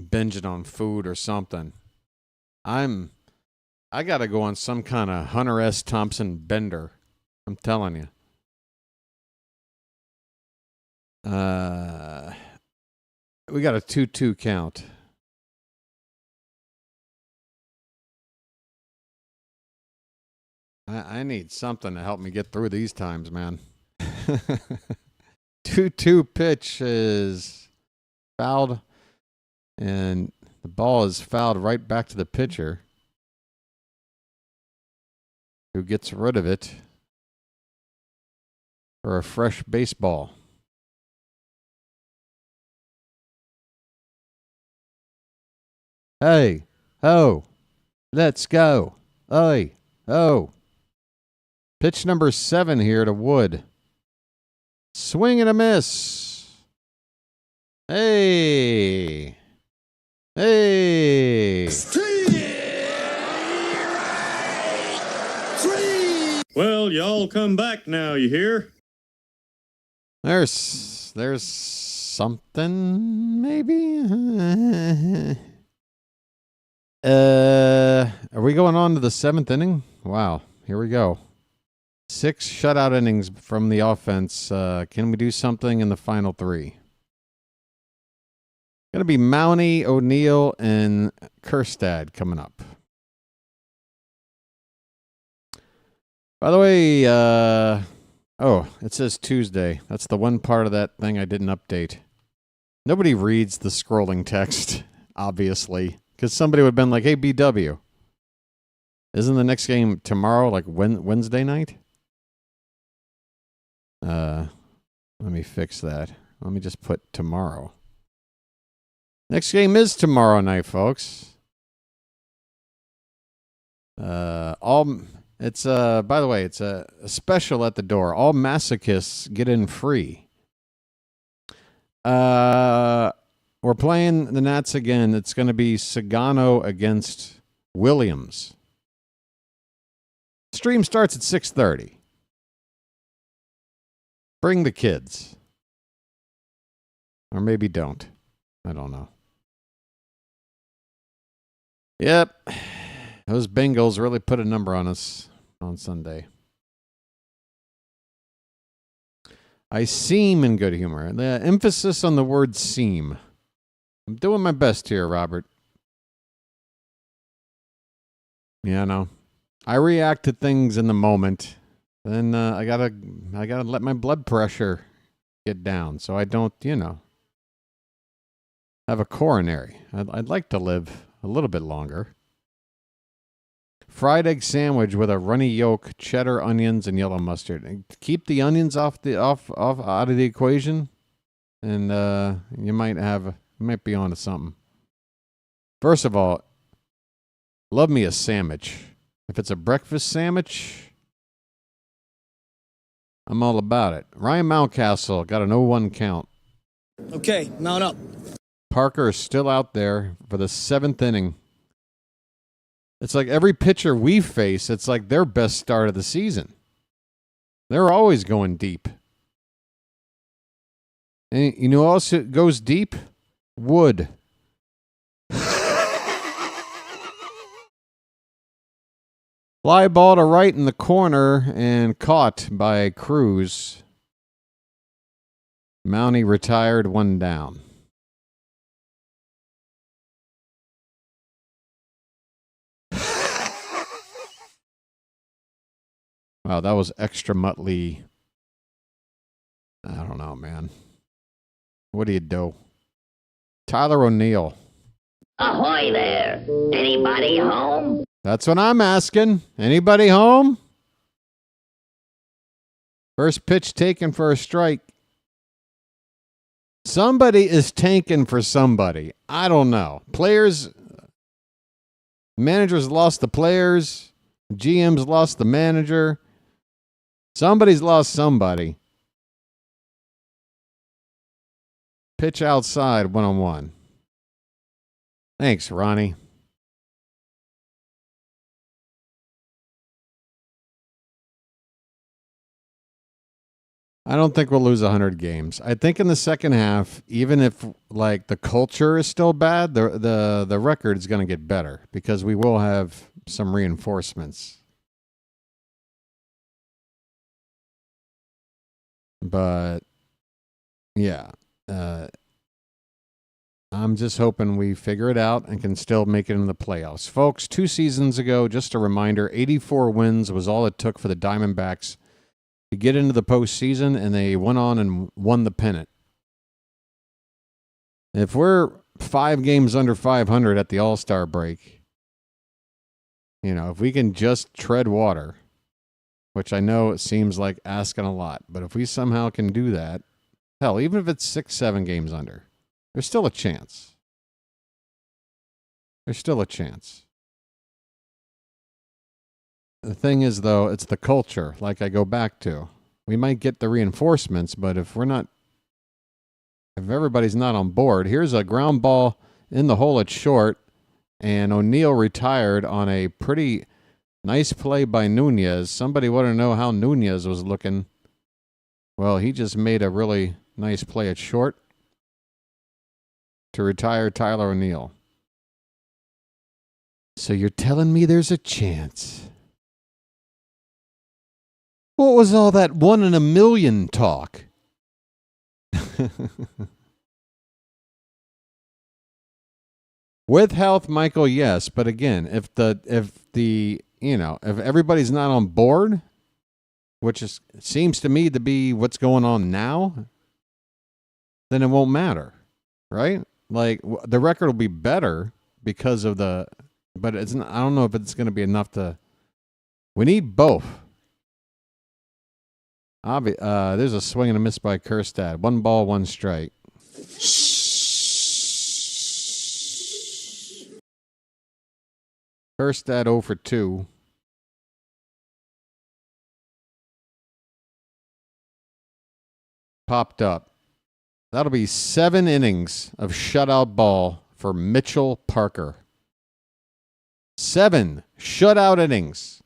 binging on food or something. I gotta go on some kind of Hunter S. Thompson bender. I'm telling you. We got a 2-2 count. I need something to help me get through these times, man. 2-2 pitch is fouled, and the ball is fouled right back to the pitcher, who gets rid of it for a fresh baseball. Hey, ho, let's go. Oi, oh. Pitch number 7 here to Wood. Swing and a miss. Hey. Hey. Well, y'all come back now, you hear? There's something, maybe? Are we going on to the 7th inning? Wow, here we go. 6 shutout innings from the offense. Can we do something in the final 3? Going to be Mountie, O'Neill, and Kerstad coming up. By the way, it says Tuesday. That's the one part of that thing I didn't update. Nobody reads the scrolling text, obviously, because somebody would have been like, hey, BW, isn't the next game tomorrow, like Wednesday night? Let me fix that. Let me just put tomorrow. Next game is tomorrow night, folks. By the way, it's a special at the door. All masochists get in free. We're playing the Nats again. It's going to be Sagano against Williams. Stream starts at 6:30. Bring the kids. Or maybe don't. I don't know. Yep. Those Bengals really put a number on us on Sunday. I seem in good humor. The emphasis on the word seem. I'm doing my best here, Robert. Yeah, no. I react to things in the moment. Then I gotta let my blood pressure get down so I don't, have a coronary. I'd like to live a little bit longer. Fried egg sandwich with a runny yolk, cheddar, onions, and yellow mustard. And keep the onions out of the equation, and you might be onto something. First of all, love me a sandwich. If it's a breakfast sandwich, I'm all about it. Ryan Mountcastle got an 0-1 count. Okay, mount up. Parker is still out there for the 7th inning. It's like every pitcher we face, it's like their best start of the season. They're always going deep. And you know who else goes deep? Wood. Fly ball to right in the corner and caught by Cruz. Mountie retired, 1 down. Wow, that was extra Muttley. I don't know, man. What do you do? Tyler O'Neill. Ahoy there! Anybody home? That's what I'm asking. Anybody home? First pitch taken for a strike. Somebody is tanking for somebody. I don't know. Managers lost the players. GM's lost the manager. Somebody's lost somebody. Pitch outside, 1-on-1. Thanks, Ronnie. I don't think we'll lose 100 games. I think in the second half, even if the culture is still bad, the record is going to get better because we will have some reinforcements. But yeah, I'm I'm just hoping we figure it out and can still make it in the playoffs. Folks, 2 seasons ago, just a reminder, 84 wins was all it took for the Diamondbacks to get into the postseason, and they went on and won the pennant. If we're 5 games under 500 at the All-Star break, if we can just tread water, which I know it seems like asking a lot, but if we somehow can do that, hell, even if it's 6-7 games under, there's still a chance. There's still a chance. The thing is, though, it's the culture, like I go back to. We might get the reinforcements, but if everybody's not on board, here's a ground ball in the hole at short, and O'Neill retired on a pretty nice play by Nunez. Somebody want to know how Nunez was looking. Well, he just made a really nice play at short to retire Tyler O'Neill. So you're telling me there's a chance? What was all that 1 in a million talk? With health, Michael, yes, but again, if everybody's not on board, which seems to me to be what's going on now, then it won't matter, right? Like the record will be better because of but it's not, I don't know if it's going to be enough to. We need both. There's a swing and a miss by Kjerstad. 1 ball, 1 strike. Kjerstad 0 for 2. Popped up. That'll be 7 innings of shutout ball for Mitchell Parker. 7 shutout innings.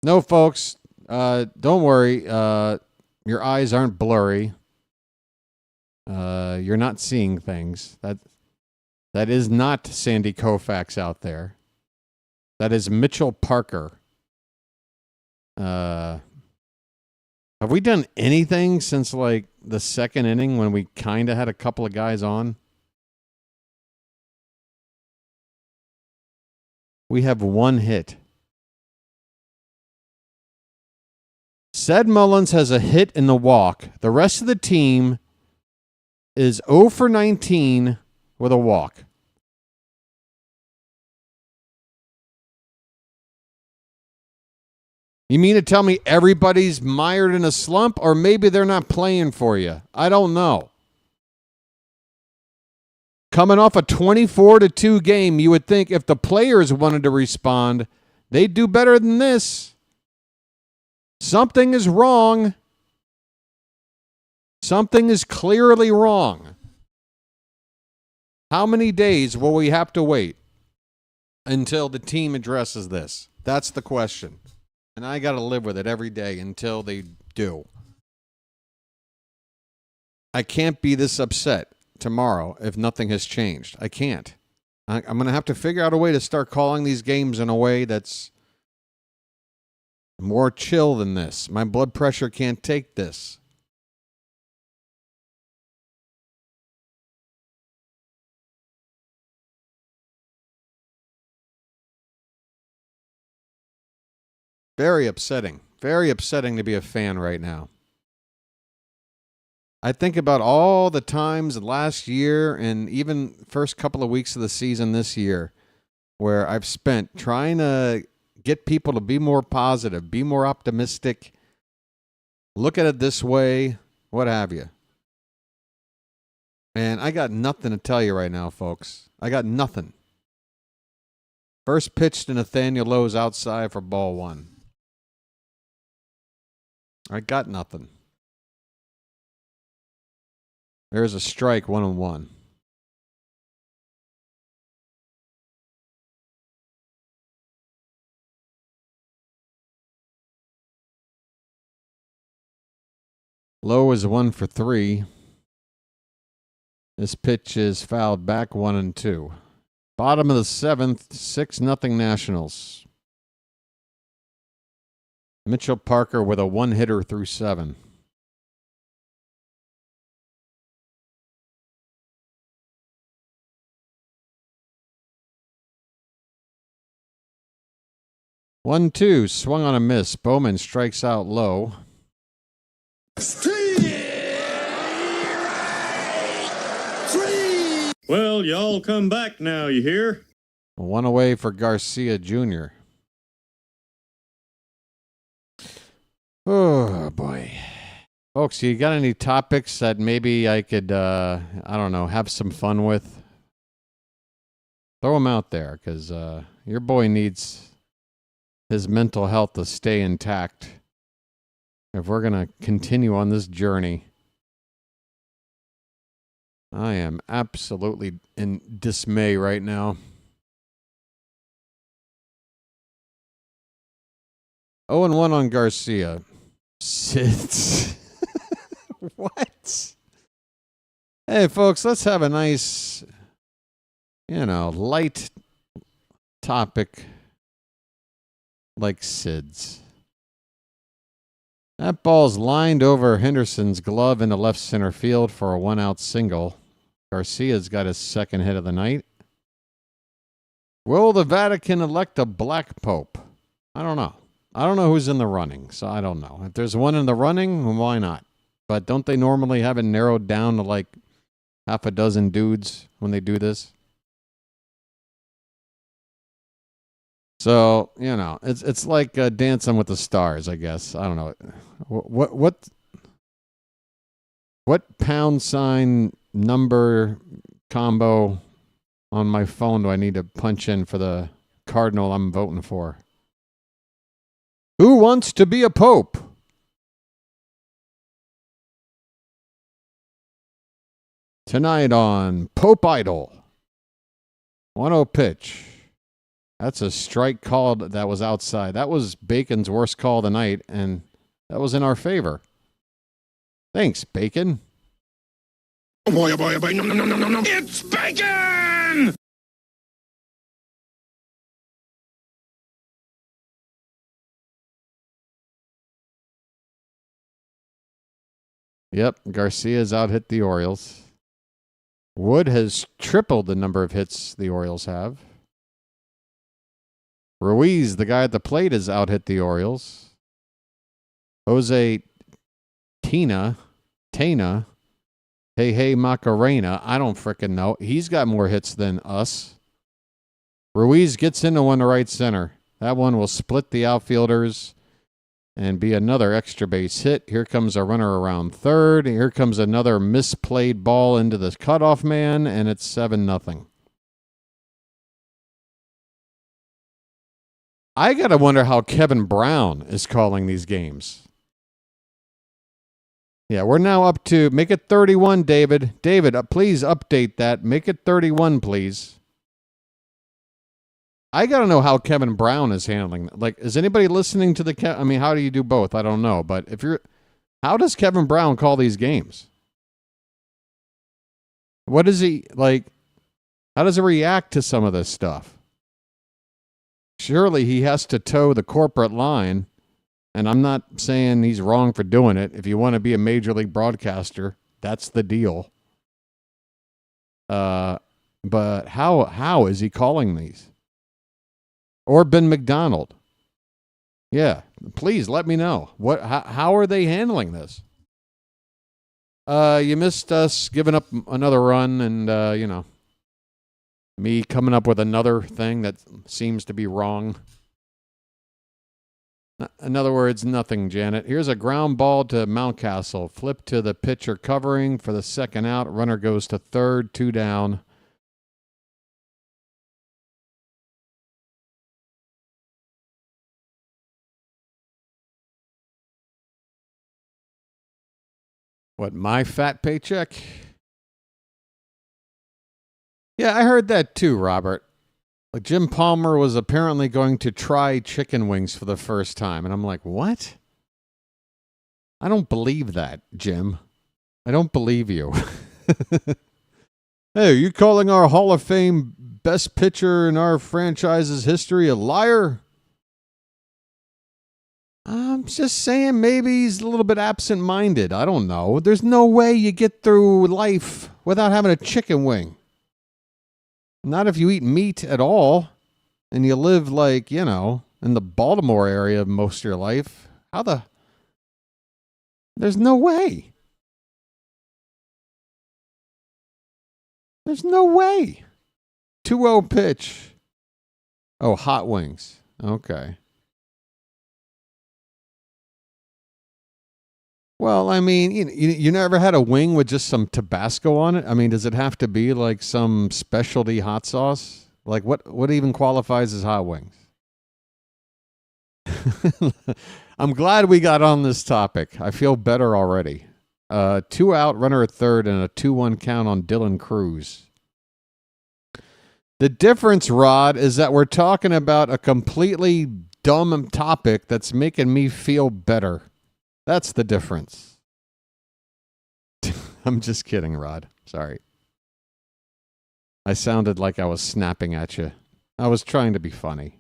No, folks, don't worry. Your eyes aren't blurry. You're not seeing things. That is not Sandy Koufax out there. That is Mitchell Parker. Have we done anything since like the 2nd inning when we kind of had a couple of guys on? We have 1 hit. Ced Mullins has a hit in the walk. The rest of the team is 0 for 19 with a walk. You mean to tell me everybody's mired in a slump, or maybe they're not playing for you? I don't know. Coming off a 24-2 game, you would think if the players wanted to respond, they'd do better than this. Something is wrong. Something is clearly wrong. How many days will we have to wait until the team addresses this? That's the question. And I got to live with it every day until they do. I can't be this upset tomorrow if nothing has changed. I can't. I'm going to have to figure out a way to start calling these games in a way that's more chill than this. My blood pressure can't take this. Very upsetting. Very upsetting to be a fan right now. I think about all the times last year and even first couple of weeks of the season this year where I've spent trying to get people to be more positive, be more optimistic, look at it this way, what have you. And I got nothing to tell you right now, folks. I got nothing. First pitch to Nathaniel Lowe's outside for ball 1. I got nothing. There's a strike, 1-1. Lowe is 1 for 3. This pitch is fouled back 1-2. Bottom of the 7th, 6-0 Nationals. Mitchell Parker with a 1-hitter through 7. 1-2, swung on a miss. Bowman strikes out low. Well, y'all come back now, you hear? One away for Garcia Jr. Oh, boy. Folks, you got any topics that maybe I could, I don't know, have some fun with? Throw them out there, because your boy needs his mental health to stay intact if we're going to continue on this journey. I am absolutely in dismay right now. 0-1 on Garcia. Sits. What? Hey, folks, let's have a nice, light topic like SIDS. That ball's lined over Henderson's glove into left center field for a 1-out single. Garcia's got his second hit of the night. Will the Vatican elect a black pope? I don't know. I don't know who's in the running, so I don't know. If there's one in the running, why not? But don't they normally have it narrowed down to like half a dozen dudes when they do this? So, it's like Dancing with the Stars, I guess. I don't know. What pound sign number combo on my phone do I need to punch in for the cardinal I'm voting for? Who wants to be a pope? Tonight on Pope Idol. 1-0 pitch. That's a strike called that was outside. That was Bacon's worst call of the night, and that was in our favor. Thanks, Bacon. Oh boy, oh boy, oh boy. No, no, no, no, no, no. It's Bacon! Yep, Garcia's out-hit the Orioles. Wood has tripled the number of hits the Orioles have. Ruiz, the guy at the plate, has out-hit the Orioles. Jose Tena, Hey Macarena, I don't frickin' know. He's got more hits than us. Ruiz gets into one to right center. That one will split the outfielders and be another extra base hit. Here comes a runner around third. Here comes another misplayed ball into the cutoff man, and it's 7-0. I got to wonder how Kevin Brown is calling these games. Yeah, we're now up to, make it 31, David. David, please update that. Make it 31, please. I got to know how Kevin Brown is handling that. Like, is anybody listening to how do you do both? I don't know. But how does Kevin Brown call these games? What is he, like, how does he react to some of this stuff? Surely he has to toe the corporate line, and I'm not saying he's wrong for doing it. If you want to be a major league broadcaster, that's the deal. But how is he calling these? Or Ben McDonald? Yeah, please let me know. How are they handling this? You missed us giving up another run, and me coming up with another thing that seems to be wrong. In other words, nothing, Janet. Here's a ground ball to Mountcastle. Flip to the pitcher covering for the second out. Runner goes to third, 2 down. What, my fat paycheck? Yeah, I heard that too, Robert. Like Jim Palmer was apparently going to try chicken wings for the first time. And I'm like, what? I don't believe that, Jim. I don't believe you. Hey, are you calling our Hall of Fame best pitcher in our franchise's history a liar? I'm just saying maybe he's a little bit absent-minded. I don't know. There's no way you get through life without having a chicken wing. Not if you eat meat at all and you live like, in the Baltimore area most of your life. How the... There's no way. There's no way. 2-0 pitch. Oh, hot wings. Okay. Well, I mean, you never had a wing with just some Tabasco on it? I mean, does it have to be like some specialty hot sauce? Like what even qualifies as hot wings? I'm glad we got on this topic. I feel better already. 2 out, runner at third, and a 2-1 count on Dylan Cruz. The difference, Rod, is that we're talking about a completely dumb topic that's making me feel better. That's the difference. I'm just kidding, Rod. Sorry. I sounded like I was snapping at you. I was trying to be funny.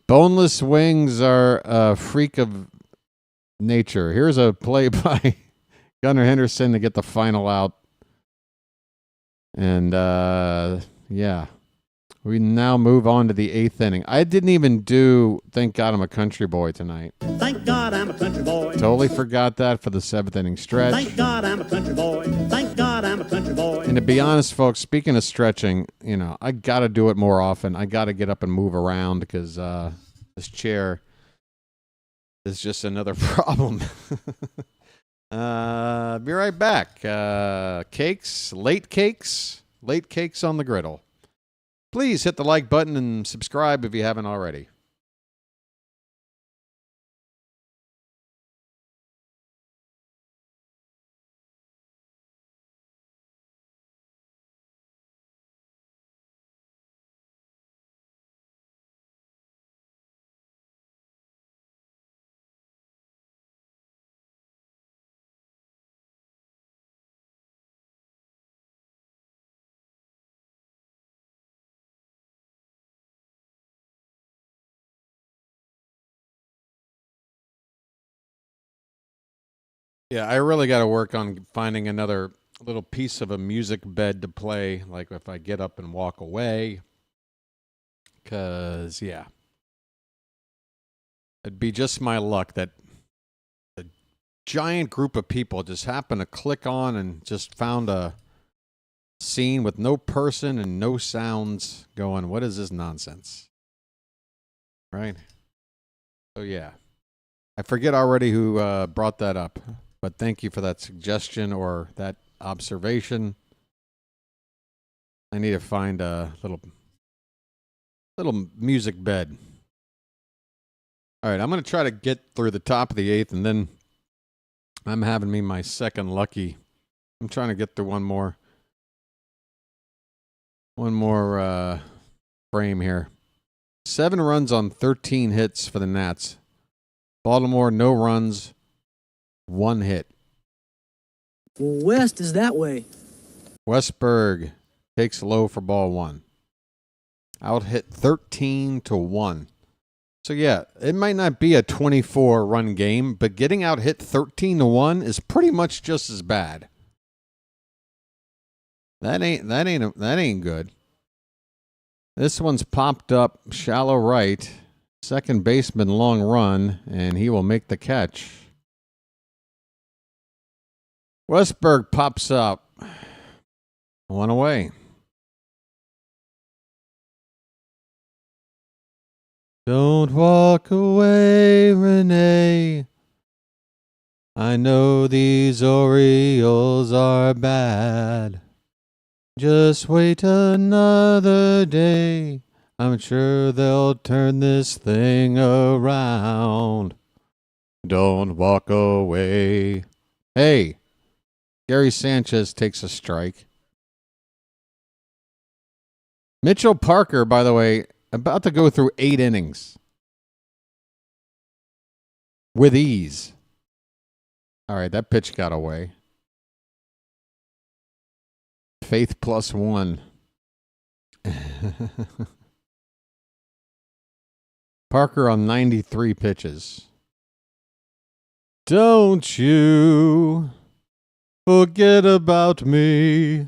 Boneless wings are a freak of nature. Here's a play by Gunnar Henderson to get the final out. And, yeah. We now move on to the 8th inning. I didn't even do Thank God I'm a Country Boy tonight. Thank God I'm a country boy. Totally forgot that for the 7th inning stretch. Thank God I'm a country boy. Thank God I'm a country boy. And to be honest, folks, speaking of stretching, I got to do it more often. I got to get up and move around because this chair is just another problem. Be right back. Late cakes on the griddle. Please hit the like button and subscribe if you haven't already. Yeah, I really got to work on finding another little piece of a music bed to play, like if I get up and walk away. Because, yeah. It'd be just my luck that a giant group of people just happened to click on and just found a scene with no person and no sounds going, what is this nonsense? Right? So, yeah. I forget already who brought that up. But thank you for that suggestion or that observation. I need to find a little music bed. All right, I'm going to try to get through the top of the 8th, and then I'm having me my second lucky. I'm trying to get through one more frame here. 7 runs on 13 hits for the Nats. Baltimore, no runs. 1 hit. West is that way. Westberg takes low for ball 1. Out hit 13-1. So yeah, it might not be a 24-run game, but getting out hit 13-1 is pretty much just as bad. That ain't good. This one's popped up shallow right, second baseman long run, and he will make the catch. Westberg pops up. 1 away. Don't walk away, Renee. I know these Orioles are bad. Just wait another day. I'm sure they'll turn this thing around. Don't walk away. Hey. Gary Sanchez takes a strike. Mitchell Parker, by the way, about to go through 8 innings. With ease. All right, that pitch got away. Faith +1. Parker on 93 pitches. Don't you forget about me.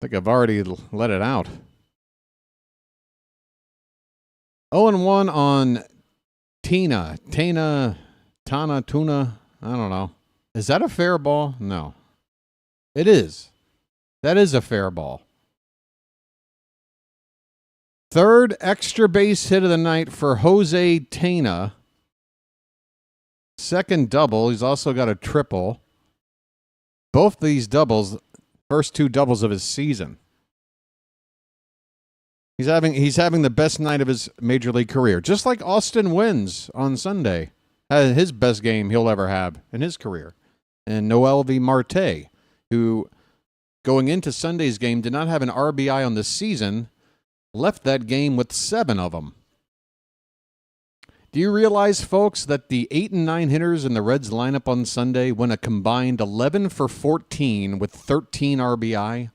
think I've already let it out. 0-1 on Tana, Tuna. I don't know. Is that a fair ball? No. It is. That is a fair ball. Third extra base hit of the night for Jose Tana. Second double. He's also got a triple. Both these doubles, first two doubles of his season. He's having the best night of his major league career, just like Austin Wynns on Sunday had his best game he'll ever have in his career. And Noel V. Marte, who going into Sunday's game did not have an RBI on the season, left that game with 7 of them. Do you realize, folks, that the 8 and 9 hitters in the Reds lineup on Sunday went a combined 11 for 14 with 13 RBI?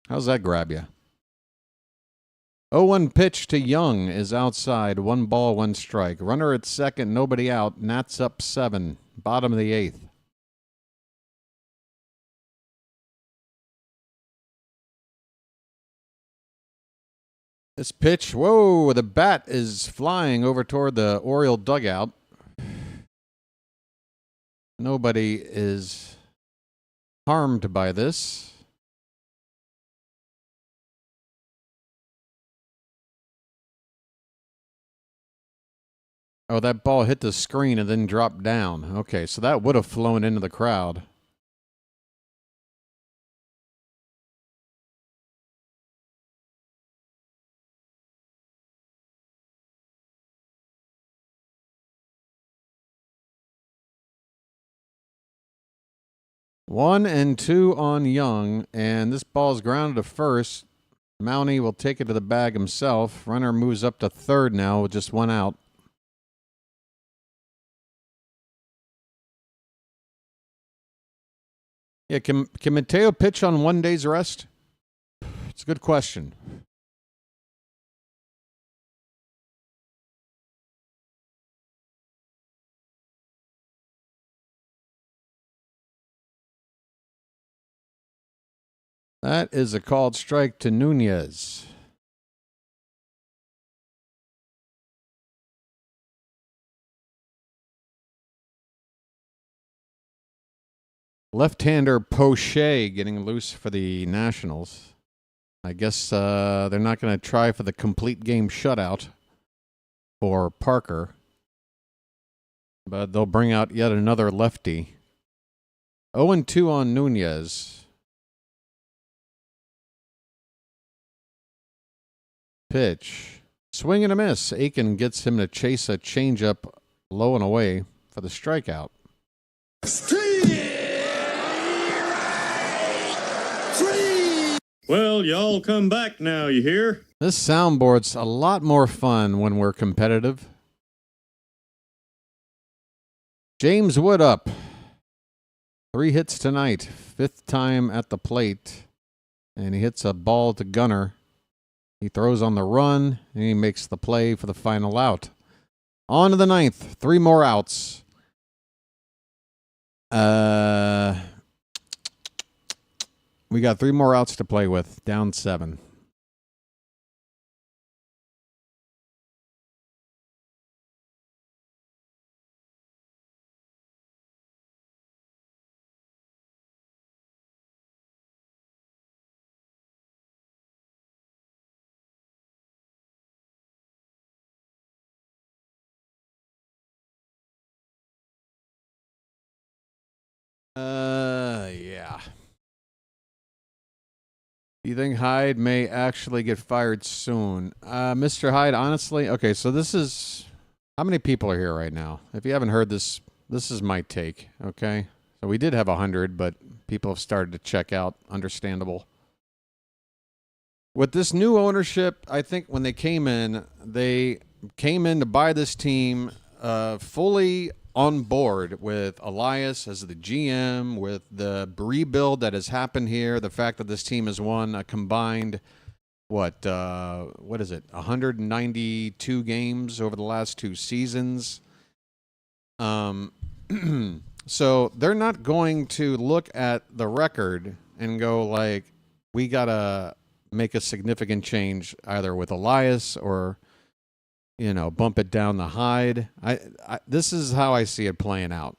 How's that grab you? 0-1 pitch to Young is outside. 1 ball, 1 strike. Runner at second, nobody out. Nats up 7. Bottom of the 8th. This pitch, whoa, the bat is flying over toward the Oriole dugout. Nobody is harmed by this. Oh, that ball hit the screen and then dropped down. Okay, so that would have flown into the crowd. One and 2 on Young, and this ball's grounded to first. Mountie will take it to the bag himself. Runner moves up to third now with just 1 out. Yeah, can Mateo pitch on 1 day's rest? It's a good question. That is a called strike to Nunez. Left-hander Poche getting loose for the Nationals. I guess they're not going to try for the complete game shutout for Parker. But they'll bring out yet another lefty. 0-2 on Nunez. Pitch. Swing and a miss. Aiken gets him to chase a changeup low and away for the strikeout. Well, y'all come back now, you hear? This soundboard's a lot more fun when we're competitive. James Wood up. 3 hits tonight. 5th time at the plate. And he hits a ball to Gunner. He throws on the run, and he makes the play for the final out. On to the 9th. 3 more outs. We got 3 more outs to play with. Down 7. Yeah. Do you think Hyde may actually get fired soon? Mr. Hyde, honestly, okay, so this is, how many people are here right now? If you haven't heard this, this is my take, okay? So we did have 100, but people have started to check out, understandable. With this new ownership, I think when they came in to buy this team fully on board with Elias as the GM, with the rebuild that has happened here, the fact that this team has won a combined, what is it, 192 games over the last 2 seasons. So they're not going to look at the record and go like, we got to make a significant change either with Elias or, bump it down the Hyde. This is how I see it playing out.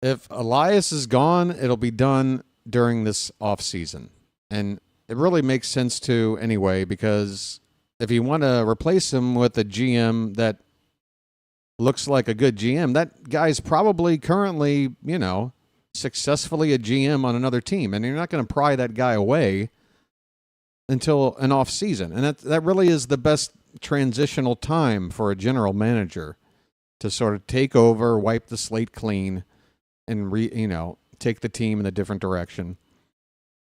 If Elias is gone, it'll be done during this offseason. And it really makes sense to anyway, because if you want to replace him with a GM that looks like a good GM, that guy's probably currently, successfully a GM on another team. And you're not going to pry that guy away until an off season. And that really is the best transitional time for a general manager to sort of take over, wipe the slate clean, and take the team in a different direction.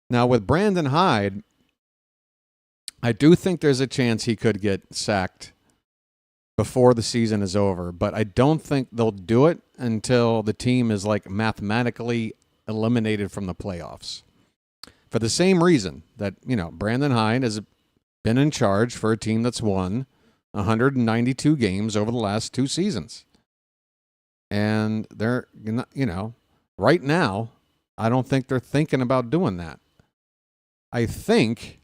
Now with Brandon Hyde, I do think there's a chance he could get sacked before the season is over, but I don't think they'll do it until the team is like mathematically eliminated from the playoffs. For the same reason that, Brandon Hyde has been in charge for a team that's won 192 games over the last 2 seasons. And they're, right now, I don't think they're thinking about doing that. I think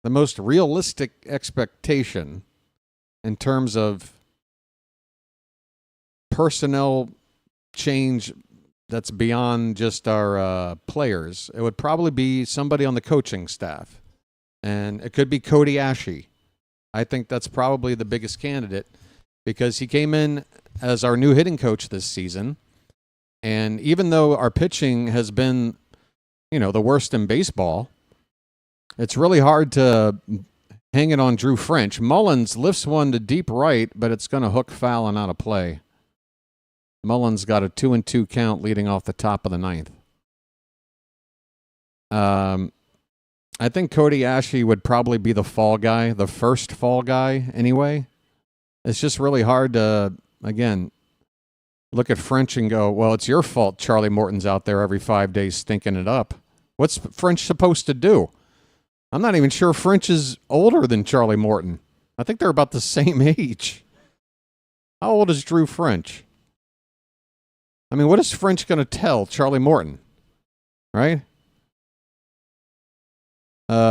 the most realistic expectation in terms of personnel change that's beyond just our players, it would probably be somebody on the coaching staff. And it could be Cody Ashe. I think that's probably the biggest candidate because he came in as our new hitting coach this season. And even though our pitching has been, the worst in baseball, it's really hard to hang it on Drew French. Mullins lifts one to deep right, but it's going to hook foul and out of play. Mullins got a 2-2 count leading off the top of the 9th. I think Cody Ashe would probably be the fall guy, the first fall guy anyway. It's just really hard to, again, look at French and go, well, it's your fault Charlie Morton's out there every 5 days stinking it up. What's French supposed to do? I'm not even sure French is older than Charlie Morton. I think they're about the same age. How old is Drew French? I mean, what is French going to tell Charlie Morton? Right?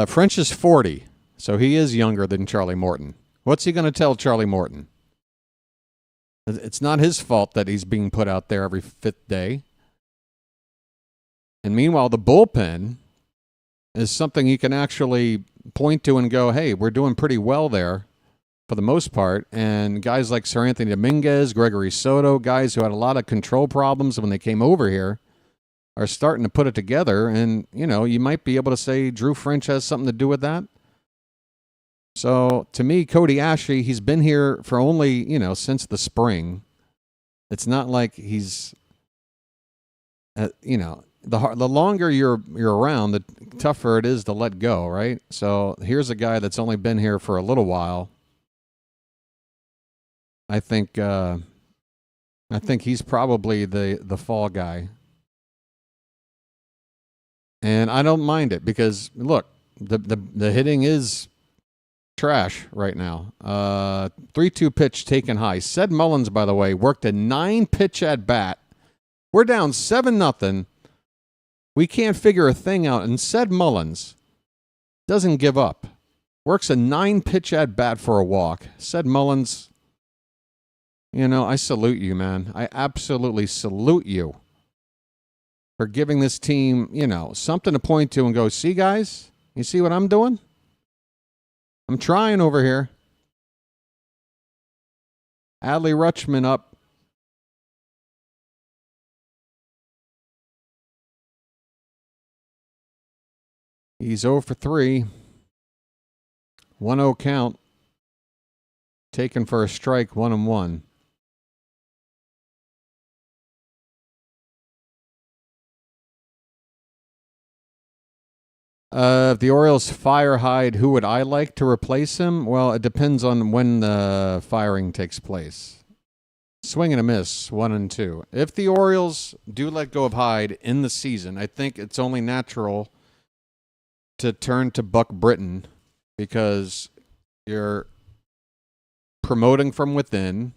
French is 40, so he is younger than Charlie Morton. What's he going to tell Charlie Morton? It's not his fault that he's being put out there every 5th day. And meanwhile, the bullpen is something you can actually point to and go, hey, we're doing pretty well there for the most part. And guys like Sir Anthony Dominguez, Gregory Soto, guys who had a lot of control problems when they came over here, are starting to put it together. And, you might be able to say Drew French has something to do with that. So, to me, Cody Ashe, he's been here for only, since the spring. It's not like he's, the longer you're around, the tougher it is to let go, right? So, here's a guy that's only been here for a little while. I think he's probably the fall guy. And I don't mind it because, look, the hitting is trash right now. 3-2 pitch taken high. Ced Mullins, by the way, worked a 9-pitch at bat. We're down 7-0. We can't figure a thing out. And Ced Mullins doesn't give up. Works a 9-pitch at bat for a walk. Ced Mullins, I salute you, man. I absolutely salute you for giving this team, something to point to and go, see, guys, you see what I'm doing? I'm trying over here. Adley Rutschman up. He's 0 for 3. 1-0 count. Taken for a strike, 1-1. If the Orioles fire Hyde, who would I like to replace him? Well, it depends on when the firing takes place. Swing and a miss, 1-2. If the Orioles do let go of Hyde in the season, I think it's only natural to turn to Buck Britton because you're promoting from within.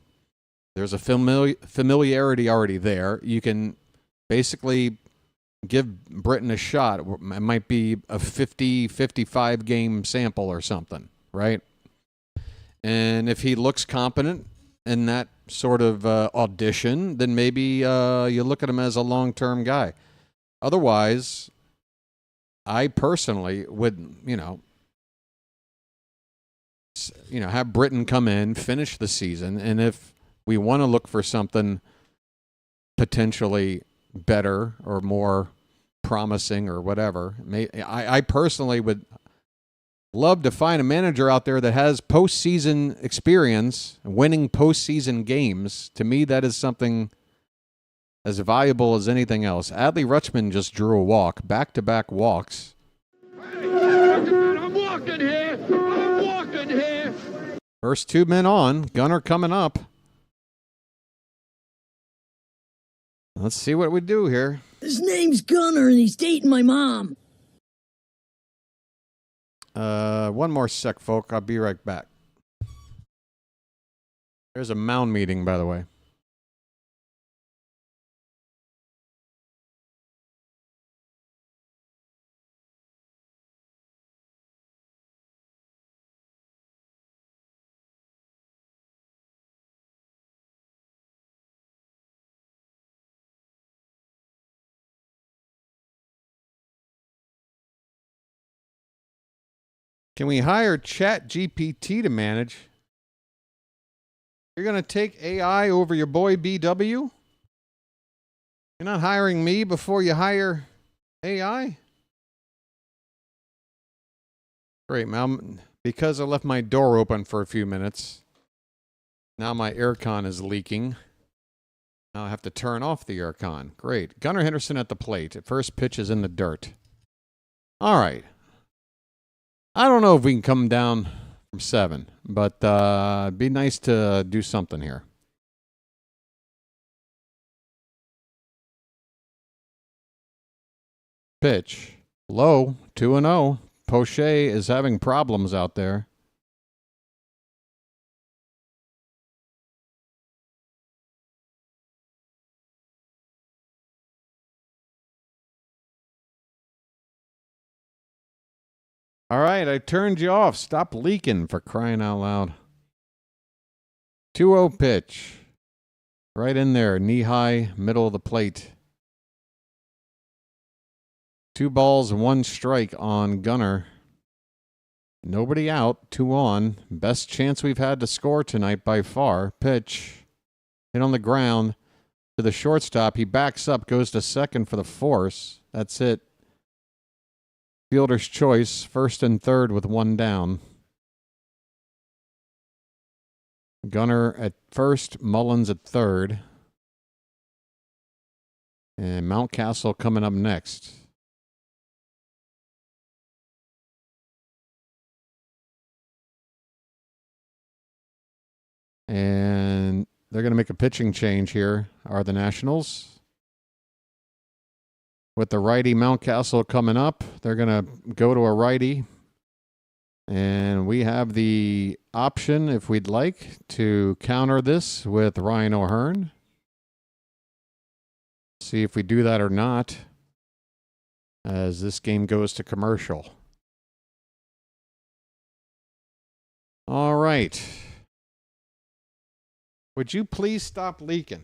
There's a familiarity already there. You can basically give Britton a shot. It might be a 50, 55 game sample or something, right? And if he looks competent in that sort of audition, then maybe you look at him as a long-term guy. Otherwise, I personally would, have Britton come in, finish the season, and if we want to look for something potentially better or more promising or whatever, I personally would love to find a manager out there that has postseason experience, winning postseason games. To me, that is something as valuable as anything else. Adley Rutschman just drew a walk, back-to-back walks. I'm walking here. I'm walking here. First 2 men on. Gunnar coming up. Let's see what we do here. His name's Gunnar, and he's dating my mom. One more sec, folk. I'll be right back. There's a mound meeting, by the way. Can we hire ChatGPT to manage? You're going to take AI over your boy BW? You're not hiring me before you hire AI? Great, man. Because I left my door open for a few minutes, now my aircon is leaking. Now I have to turn off the aircon. Great. Gunnar Henderson at the plate. First pitch is in the dirt. All right. I don't know if we can come down from 7, but it'd be nice to do something here. Pitch. Low, 2-0. Poche is having problems out there. All right, I turned you off. Stop leaking, for crying out loud. 2-0 pitch. Right in there, knee-high, middle of the plate. 2 balls, 1 strike on Gunnar. Nobody out, 2 on. Best chance we've had to score tonight by far. Pitch. Hit on the ground to the shortstop. He backs up, goes to second for the force. That's it. Fielder's choice, first and third with 1 down. Gunnar at first, Mullins at third. And Mountcastle coming up next. And they're going to make a pitching change here, are the Nationals. With the righty Mountcastle coming up, they're going to go to a righty. And we have the option, if we'd like, to counter this with Ryan O'Hearn. See if we do that or not as this game goes to commercial. All right. Would you please stop leaking?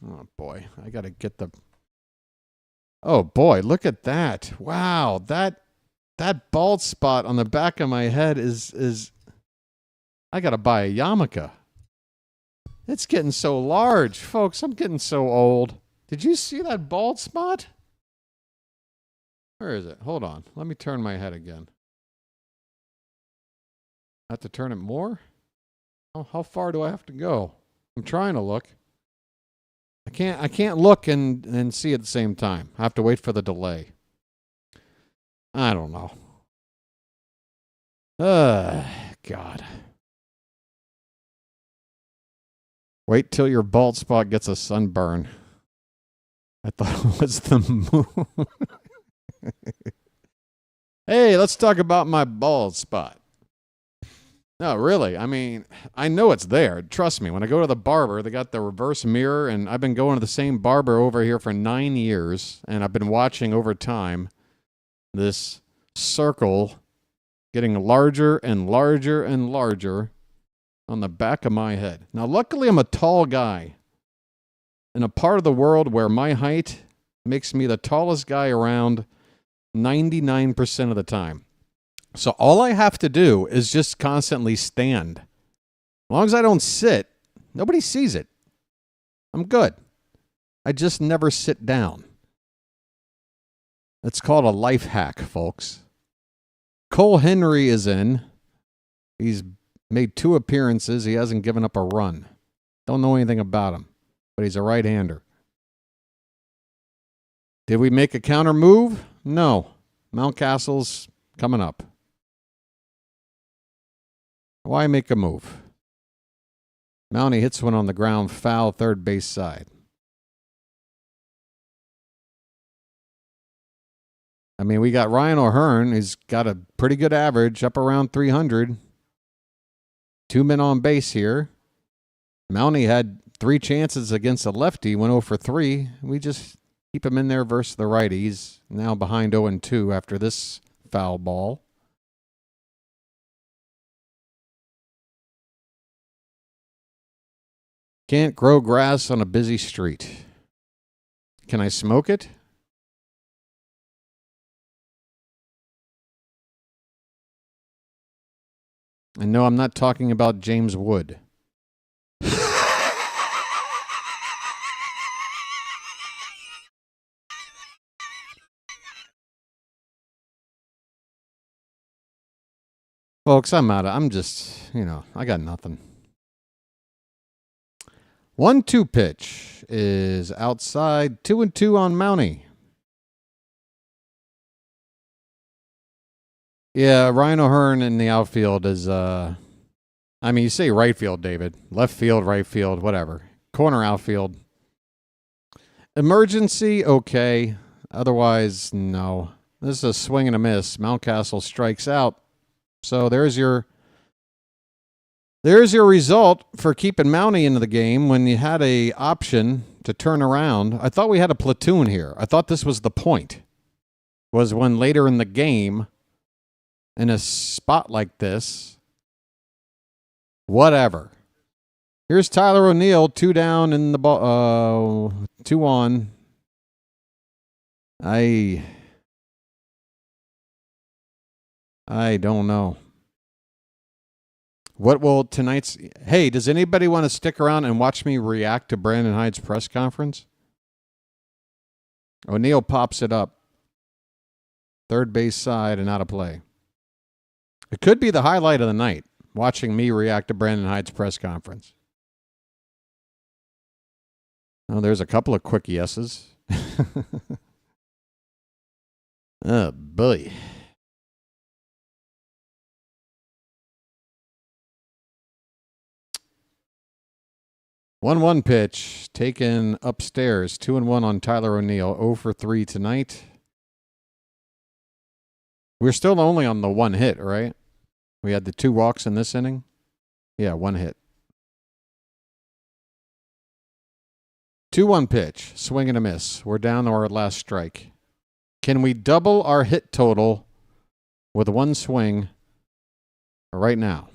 Oh, boy. I got to get the... Oh, boy. Look at that. Wow. That bald spot on the back of my head is... I got to buy a yarmulke. It's getting so large. Folks, I'm getting so old. Did you see that bald spot? Where is it? Hold on. Let me turn my head again. I have to turn it more? Oh, how far do I have to go? I'm trying to look. I can't look and see at the same time. I have to wait for the delay. I don't know. God. Wait till your bald spot gets a sunburn. I thought it was the moon. Hey, let's talk about my bald spot. No, really. I mean, I know it's there. Trust me. When I go to the barber, they got the reverse mirror, and I've been going to the same barber over here for 9 years, and I've been watching over time this circle getting larger and larger and larger on the back of my head. Now, luckily, I'm a tall guy in a part of the world where my height makes me the tallest guy around 99% of the time. So all I have to do is just constantly stand. As long as I don't sit, nobody sees it. I'm good. I just never sit down. It's called a life hack, folks. Cole Henry is in. He's made 2 appearances. He hasn't given up a run. Don't know anything about him, but he's a right-hander. Did we make a counter move? No. Mountcastle's coming up. Why make a move? Mountie hits one on the ground, foul, third base side. I mean, we got Ryan O'Hearn. He's got a pretty good average, up around 300. 2 men on base here. Mountie had 3 chances against a lefty, went 0 for 3. We just keep him in there versus the righty. He's now behind 0-2 after this foul ball. Can't grow grass on a busy street. Can I smoke it? And no, I'm not talking about James Wood. Folks, I'm just, I got nothing. 1-2 pitch is outside, 2-2 on Mountie. Yeah, Ryan O'Hearn in the outfield is, you say right field, David. Left field, right field, whatever. Corner outfield. Emergency, okay. Otherwise, no. This is a swing and a miss. Mountcastle strikes out. So there's your result for keeping Mountie into the game when you had a option to turn around. I thought we had a platoon here. I thought this was the point. Was when later in the game, in a spot like this, whatever. Here's Tyler O'Neill, 2 down in the ball, 2 on. I don't know. What will tonight's... Hey, does anybody want to stick around and watch me react to Brandon Hyde's press conference? O'Neill pops it up. Third base side and out of play. It could be the highlight of the night, watching me react to Brandon Hyde's press conference. Oh, there's a couple of quick yeses. Oh, boy. One pitch taken upstairs. 2-1 on Tyler O'Neill. 0 for 3 tonight. We're still only on the 1 hit, right? We had the 2 walks in this inning. Yeah, 1 hit. 2-1 pitch. Swing and a miss. We're down to our last strike. Can we double our hit total with 1 swing right now?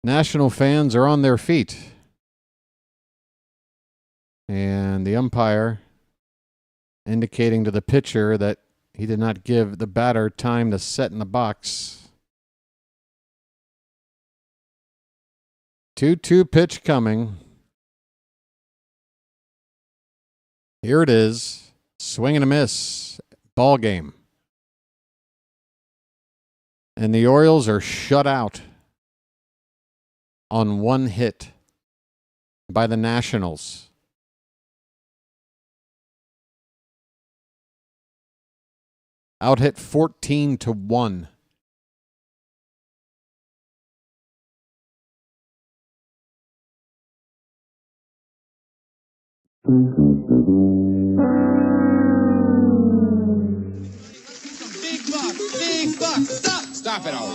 National fans are on their feet. And the umpire indicating to the pitcher that he did not give the batter time to set in the box. 2-2 pitch coming. Here it is. Swing and a miss. Ball game. And the Orioles are shut out on 1 hit by the Nationals. Out hit 14-1. Buck, stop! Stop it all.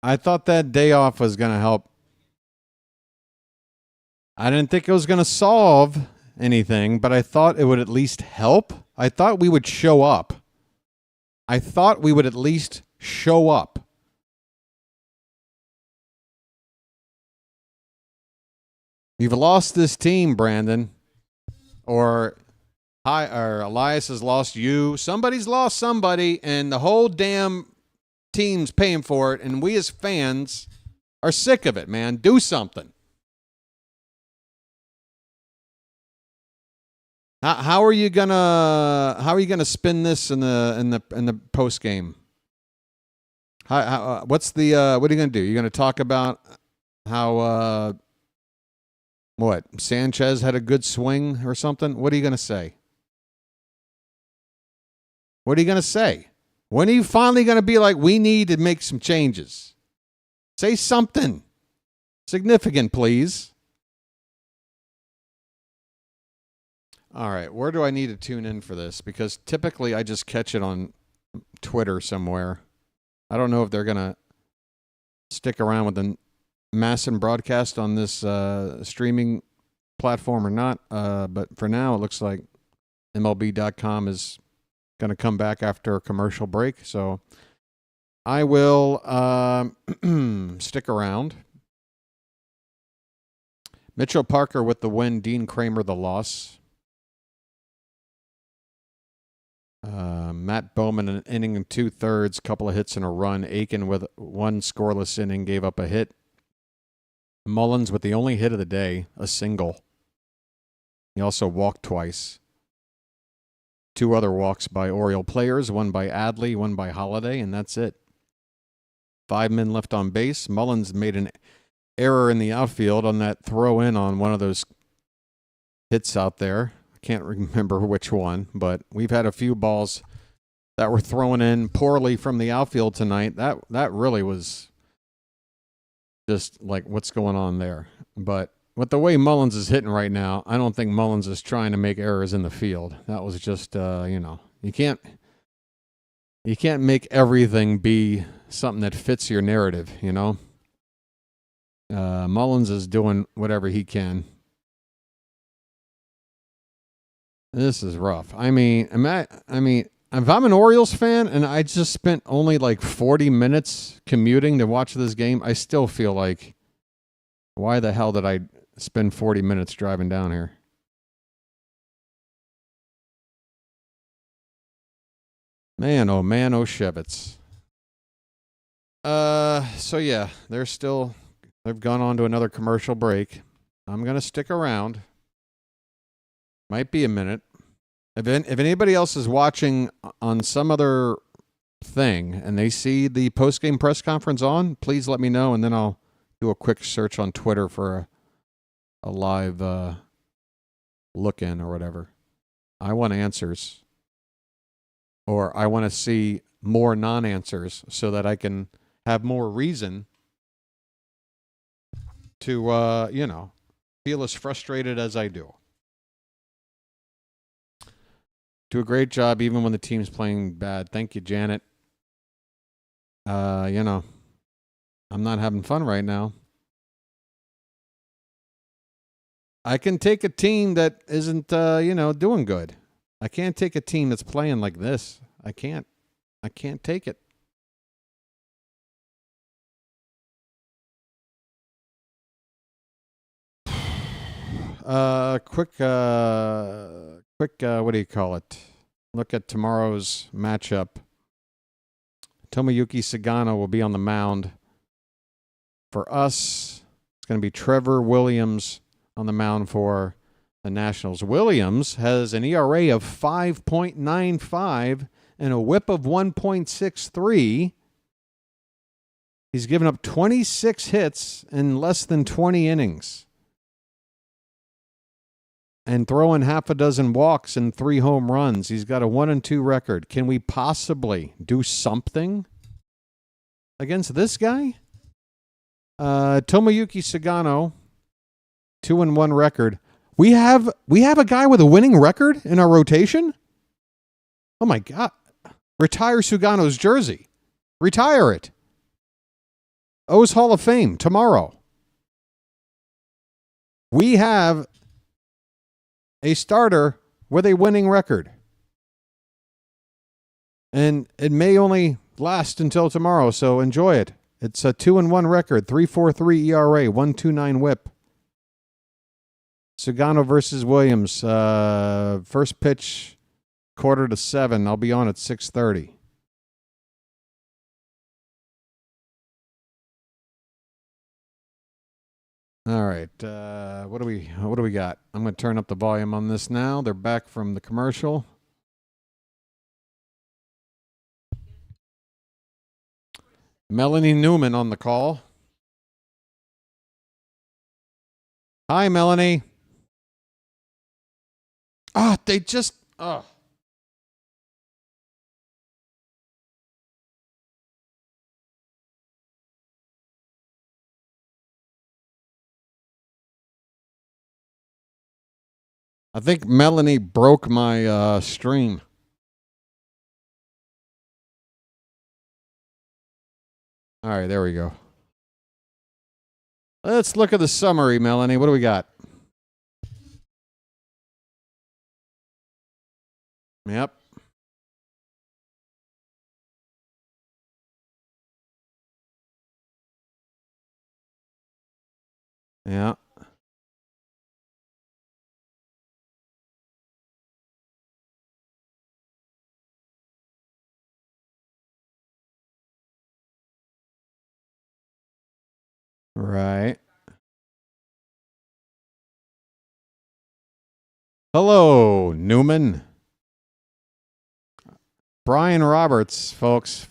I thought that day off was going to help. I didn't think it was going to solve anything, but I thought it would at least help. I thought we would show up. I thought we would at least show up. You've lost this team, Brandon. Or Elias has lost you. Somebody's lost somebody, and the whole damn team's paying for it, and we as fans are sick of it, man. Do something. How are you gonna spin this in the post game? What are you gonna do? You're gonna talk about how what, Sanchez had a good swing or something? What are you gonna say? What are you gonna say? When are you finally going to be like, we need to make some changes? Say something significant, please. All right, where do I need to tune in for this? Because typically I just catch it on Twitter somewhere. I don't know if they're going to stick around with the Masson broadcast on this streaming platform or not. But for now, it looks like MLB.com is going to come back after a commercial break, so I will stick around. Mitchell Parker with the win, Dean Kremer the loss. Matt Bowman an inning and 2/3, couple of hits and a run. Aiken with one scoreless inning, gave up a hit. Mullins with the only hit of the day, a single. He also walked twice. 2 other walks by Oriole players, one by Adley, one by Holiday, and that's it. 5 men left on base. Mullins made an error in the outfield on that throw in on one of those hits out there. I can't remember which one, but we've had a few balls that were thrown in poorly from the outfield tonight. That really was just like, what's going on there? But with the way Mullins is hitting right now, I don't think Mullins is trying to make errors in the field. That was just, you can't make everything be something that fits your narrative, you know? Mullins is doing whatever he can. This is rough. I mean, if I'm an Orioles fan and I just spent only like 40 minutes commuting to watch this game, I still feel like, why the hell did I spend 40 minutes driving down here? Man, oh Shevitz. So yeah, they've gone on to another commercial break. I'm going to stick around. Might be a minute. If anybody else is watching on some other thing and they see the post-game press conference on, please let me know, and then I'll do a quick search on Twitter for a live look-in or whatever. I want answers. Or I want to see more non-answers so that I can have more reason to, feel as frustrated as I do. Do a great job even when the team's playing bad. Thank you, Janet. I'm not having fun right now. I can take a team that isn't, doing good. I can't take a team that's playing like this. I can't take it. Quick, what do you call it? Look at tomorrow's matchup. Tomoyuki Sagano will be on the mound. For us, it's going to be Trevor Williams on the mound for the Nationals. Williams has an ERA of 5.95 and a whip of 1.63. He's given up 26 hits in less than 20 innings. And throwing half a dozen walks and 3 home runs. He's got a 1-2 record. Can we possibly do something against this guy? Tomoyuki Sagano, 2-1 record, We have a guy with a winning record in our rotation? Oh my God. Retire Sugano's jersey. Retire it. O's Hall of Fame tomorrow. We have a starter with a winning record. And it may only last until tomorrow, so enjoy it. It's a 2-1 record, 3.43 ERA, 1.29 WHIP. Sugano versus Williams. First pitch, 6:45. I'll be on at 6:30. All right. What do we got? I'm going to turn up the volume on this now. They're back from the commercial. Melanie Newman on the call. Hi, Melanie. They just... I think Melanie broke my stream. All right, there we go. Let's look at the summary, Melanie. What do we got? Yep. Yeah. Right. Hello, Newman. Brian Roberts, folks,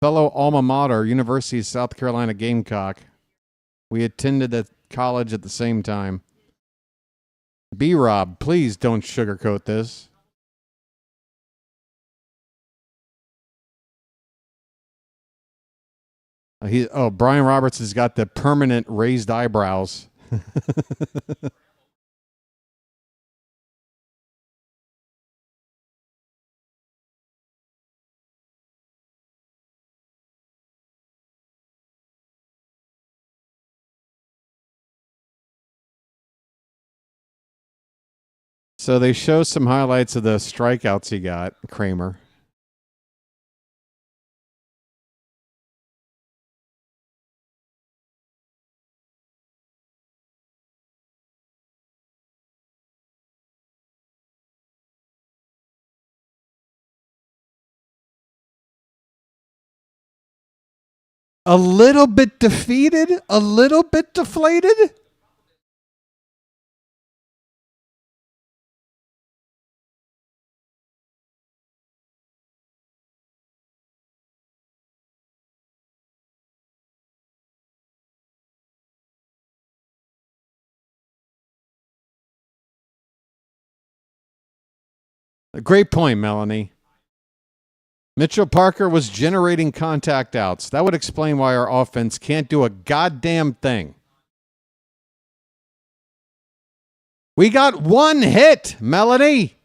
fellow alma mater, University of South Carolina Gamecock. We attended at college at the same time. B-Rob, please don't sugarcoat this. Brian Roberts has got the permanent raised eyebrows. So they show some highlights of the strikeouts he got, Kremer. A little bit defeated? A little bit deflated? A great point, Melanie. Mitchell Parker was generating contact outs. That would explain why our offense can't do a goddamn thing. We got one hit, Melanie.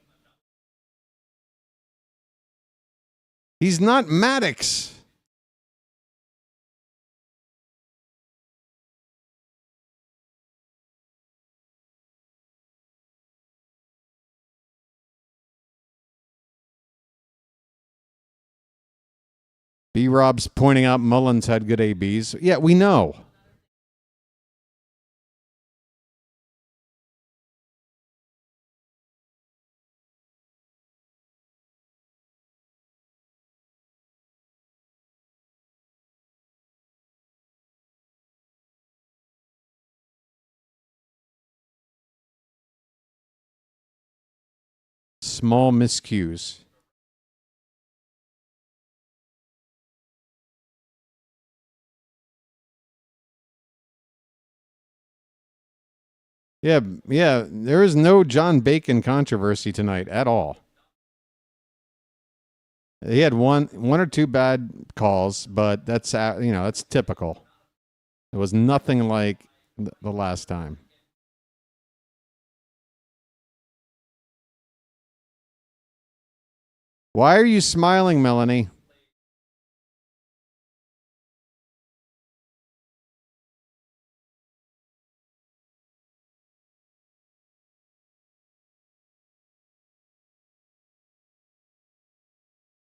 He's not Maddox. B-Rob's pointing out Mullins had good ABs. Yeah, we know. Small miscues. Yeah, there is no John Bacon controversy tonight at all. He had one or two bad calls, but that's that's typical. It was nothing like the last time. Why are you smiling, Melanie?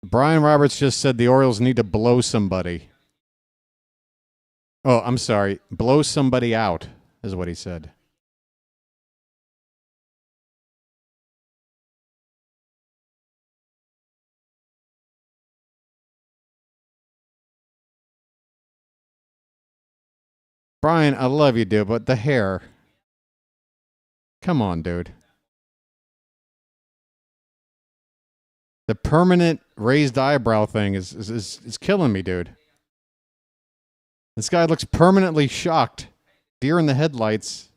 Brian Roberts just said the Orioles need to blow somebody. Oh, I'm sorry. Blow somebody out is what he said. Brian, I love you, dude, but the hair. Come on, dude. The permanent raised eyebrow thing is killing me, dude. This guy looks permanently shocked. Deer in the headlights.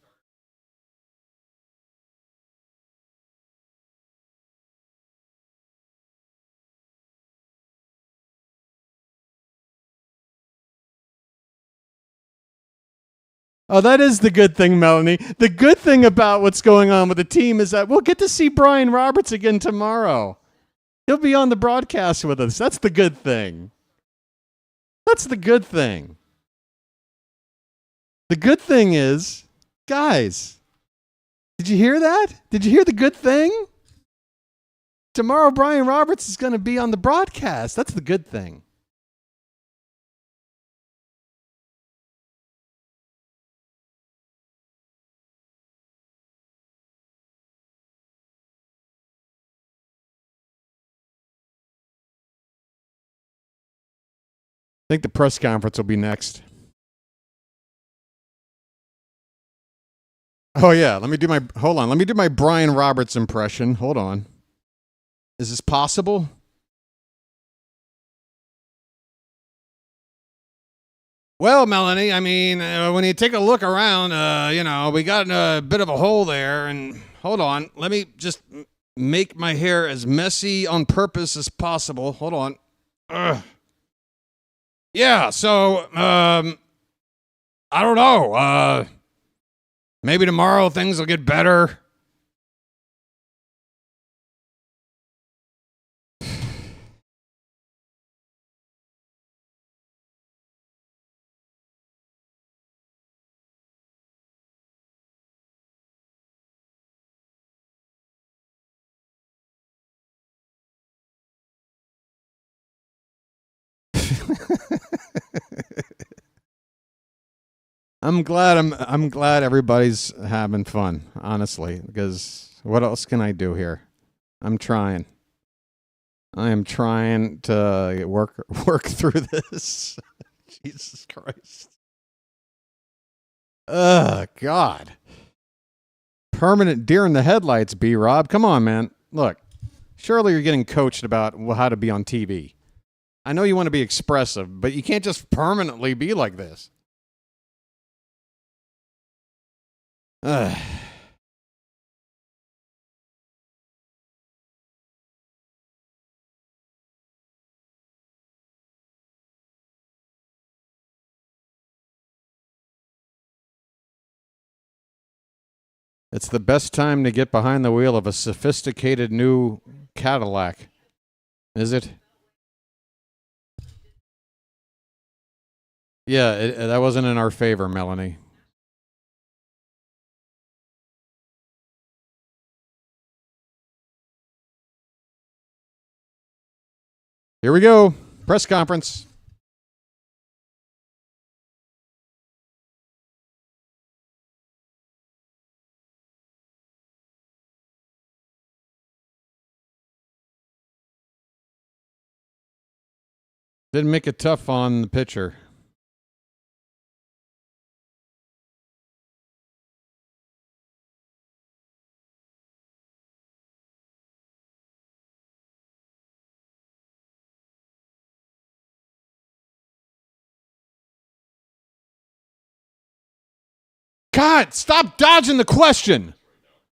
Oh, that is the good thing, Melanie. The good thing about what's going on with the team is that we'll get to see Brian Roberts again tomorrow. He'll be on the broadcast with us. That's the good thing. That's the good thing. The good thing is, guys, did you hear that? Did you hear the good thing? Tomorrow, Brian Roberts is going to be on the broadcast. That's the good thing. I think the press conference will be next. Oh, yeah. Let me do my Brian Roberts impression. Hold on. Is this possible? Well, Melanie, I mean, when you take a look around, we got a bit of a hole there. And hold on. Let me just make my hair as messy on purpose as possible. Hold on. Ugh. Yeah, so, I don't know. Maybe tomorrow things will get better. I'm glad everybody's having fun, honestly, because what else can I do here? I'm trying. I am trying to work through this. Jesus Christ. God. Permanent deer in the headlights, B-Rob. Come on, man. Look, surely you're getting coached about how to be on TV. I know you want to be expressive, but you can't just permanently be like this. It's the best time to get behind the wheel of a sophisticated new Cadillac. Is it? Yeah, that wasn't in our favor, Melanie. Here we go. Press conference. Didn't make it tough on the pitcher. God, stop dodging the question.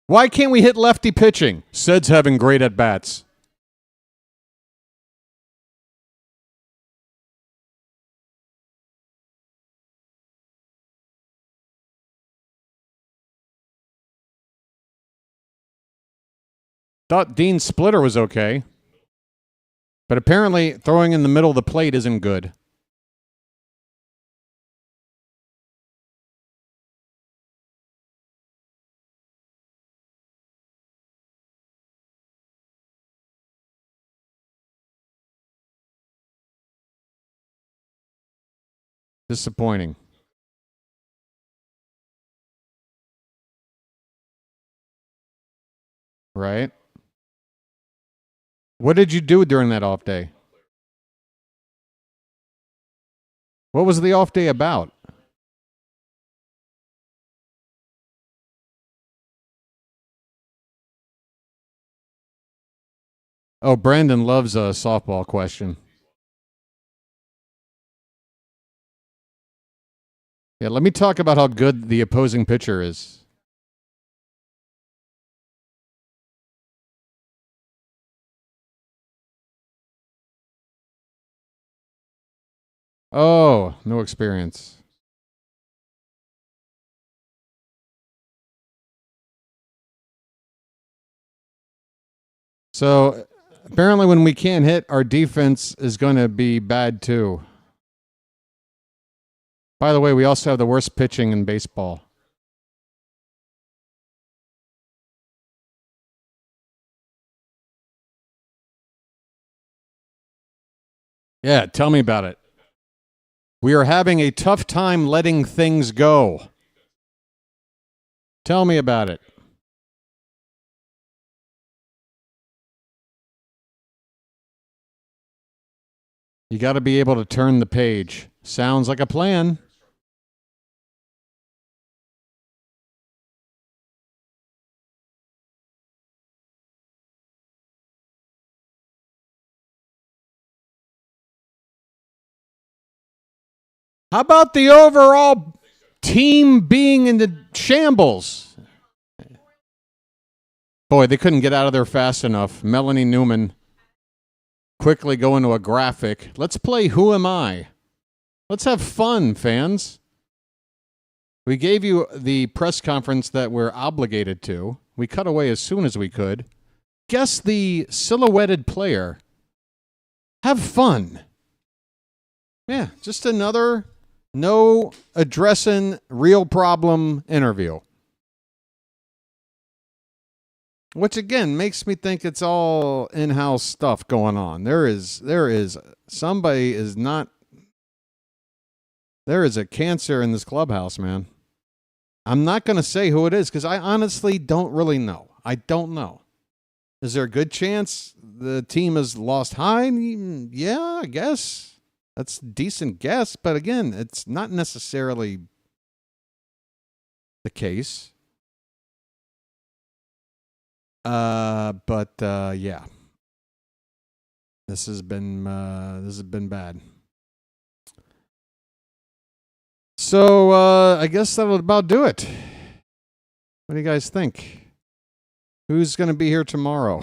Why can't we hit lefty pitching? Sid's having great at-bats. Thought Dean Splitter was okay. But apparently throwing in the middle of the plate isn't good. Disappointing. Right? What did you do during that off day? What was the off day about? Oh, Brandon loves a softball question. Yeah, let me talk about how good the opposing pitcher is. Oh, no experience. So apparently when we can't hit, our defense is going to be bad too. By the way, we also have the worst pitching in baseball. Yeah, tell me about it. We are having a tough time letting things go. Tell me about it. You got to be able to turn the page. Sounds like a plan. How about the overall team being in the shambles? Boy, they couldn't get out of there fast enough. Melanie Newman quickly go into a graphic. Let's play Who Am I? Let's have fun, fans. We gave you the press conference that we're obligated to. We cut away as soon as we could. Guess the silhouetted player. Have fun. Yeah, just another no addressing real problem interview. Which again makes me think it's all in-house stuff going on. There is a cancer in this clubhouse, man. I'm not going to say who it is because I honestly don't really know. I don't know. Is there a good chance the team has lost high? Yeah, I guess. That's a decent guess, but again, it's not necessarily the case. Yeah. This has been bad. So, I guess that'll about do it. What do you guys think? Who's going to be here tomorrow?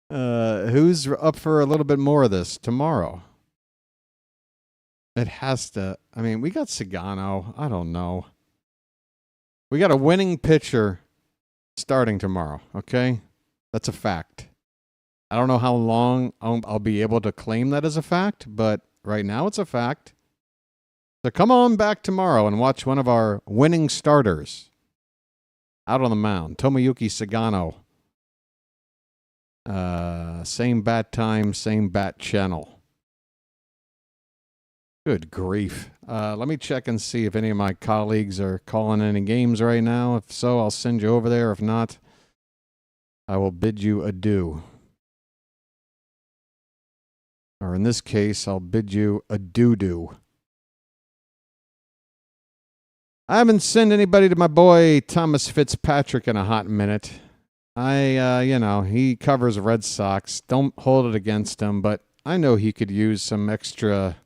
Who's up for a little bit more of this tomorrow? It has to. I mean, we got Sagano. I don't know. We got a winning pitcher starting tomorrow, okay? That's a fact. I don't know how long I'll be able to claim that as a fact, but right now it's a fact. So come on back tomorrow and watch one of our winning starters out on the mound. Tomoyuki Sagano. Same bat time, same bat channel. Good grief. Let me check and see if any of my colleagues are calling any games right now. If so, I'll send you over there. If not, I will bid you adieu. Or in this case, I'll bid you a doo-doo. I haven't sent anybody to my boy Thomas Fitzpatrick in a hot minute. He covers Red Sox. Don't hold it against him, but I know he could use some extra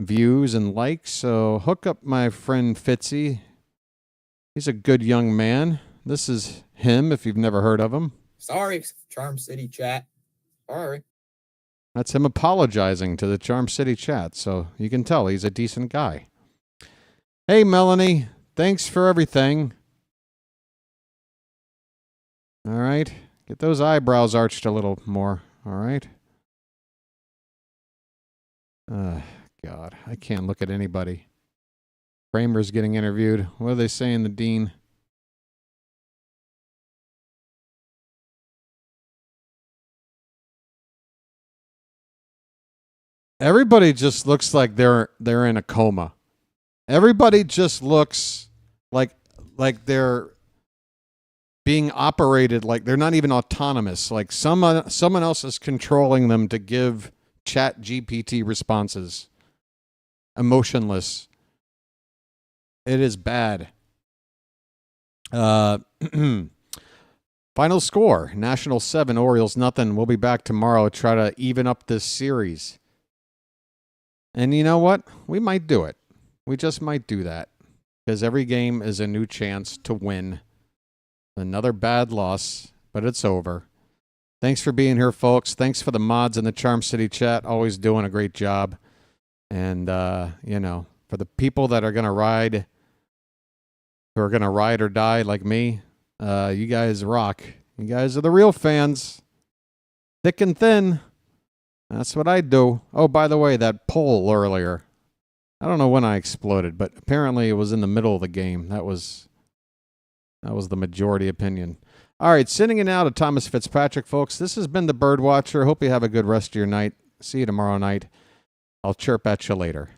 views and likes, so hook up my friend Fitzy. He's a good young man. This is him, if you've never heard of him. Sorry, Charm City chat. Sorry. That's him apologizing to the Charm City chat, so you can tell he's a decent guy. Hey, Melanie. Thanks for everything. All right. Get those eyebrows arched a little more, all right? God, I can't look at anybody. Kremer's getting interviewed. What are they saying, the dean? Everybody just looks like they're in a coma. Everybody just looks like they're being operated, like they're not even autonomous. Like someone else is controlling them to give Chat GPT responses. Emotionless. It is bad. Final score: Nationals 7, Orioles nothing. We'll be back tomorrow to try to even up this series. And you know what? We might do it. We just might do that. Because every game is a new chance to win. Another bad loss, but it's over. Thanks for being here, folks. Thanks for the mods in the Charm City chat. Always doing a great job. And, for the people that are going to ride, who are going to ride or die like me, you guys rock. You guys are the real fans. Thick and thin. That's what I do. Oh, by the way, that poll earlier. I don't know when I exploded, but apparently it was in the middle of the game. That was the majority opinion. All right, sending it out to Thomas Fitzpatrick, folks. This has been the Birdwatcher. Hope you have a good rest of your night. See you tomorrow night. I'll chirp at you later.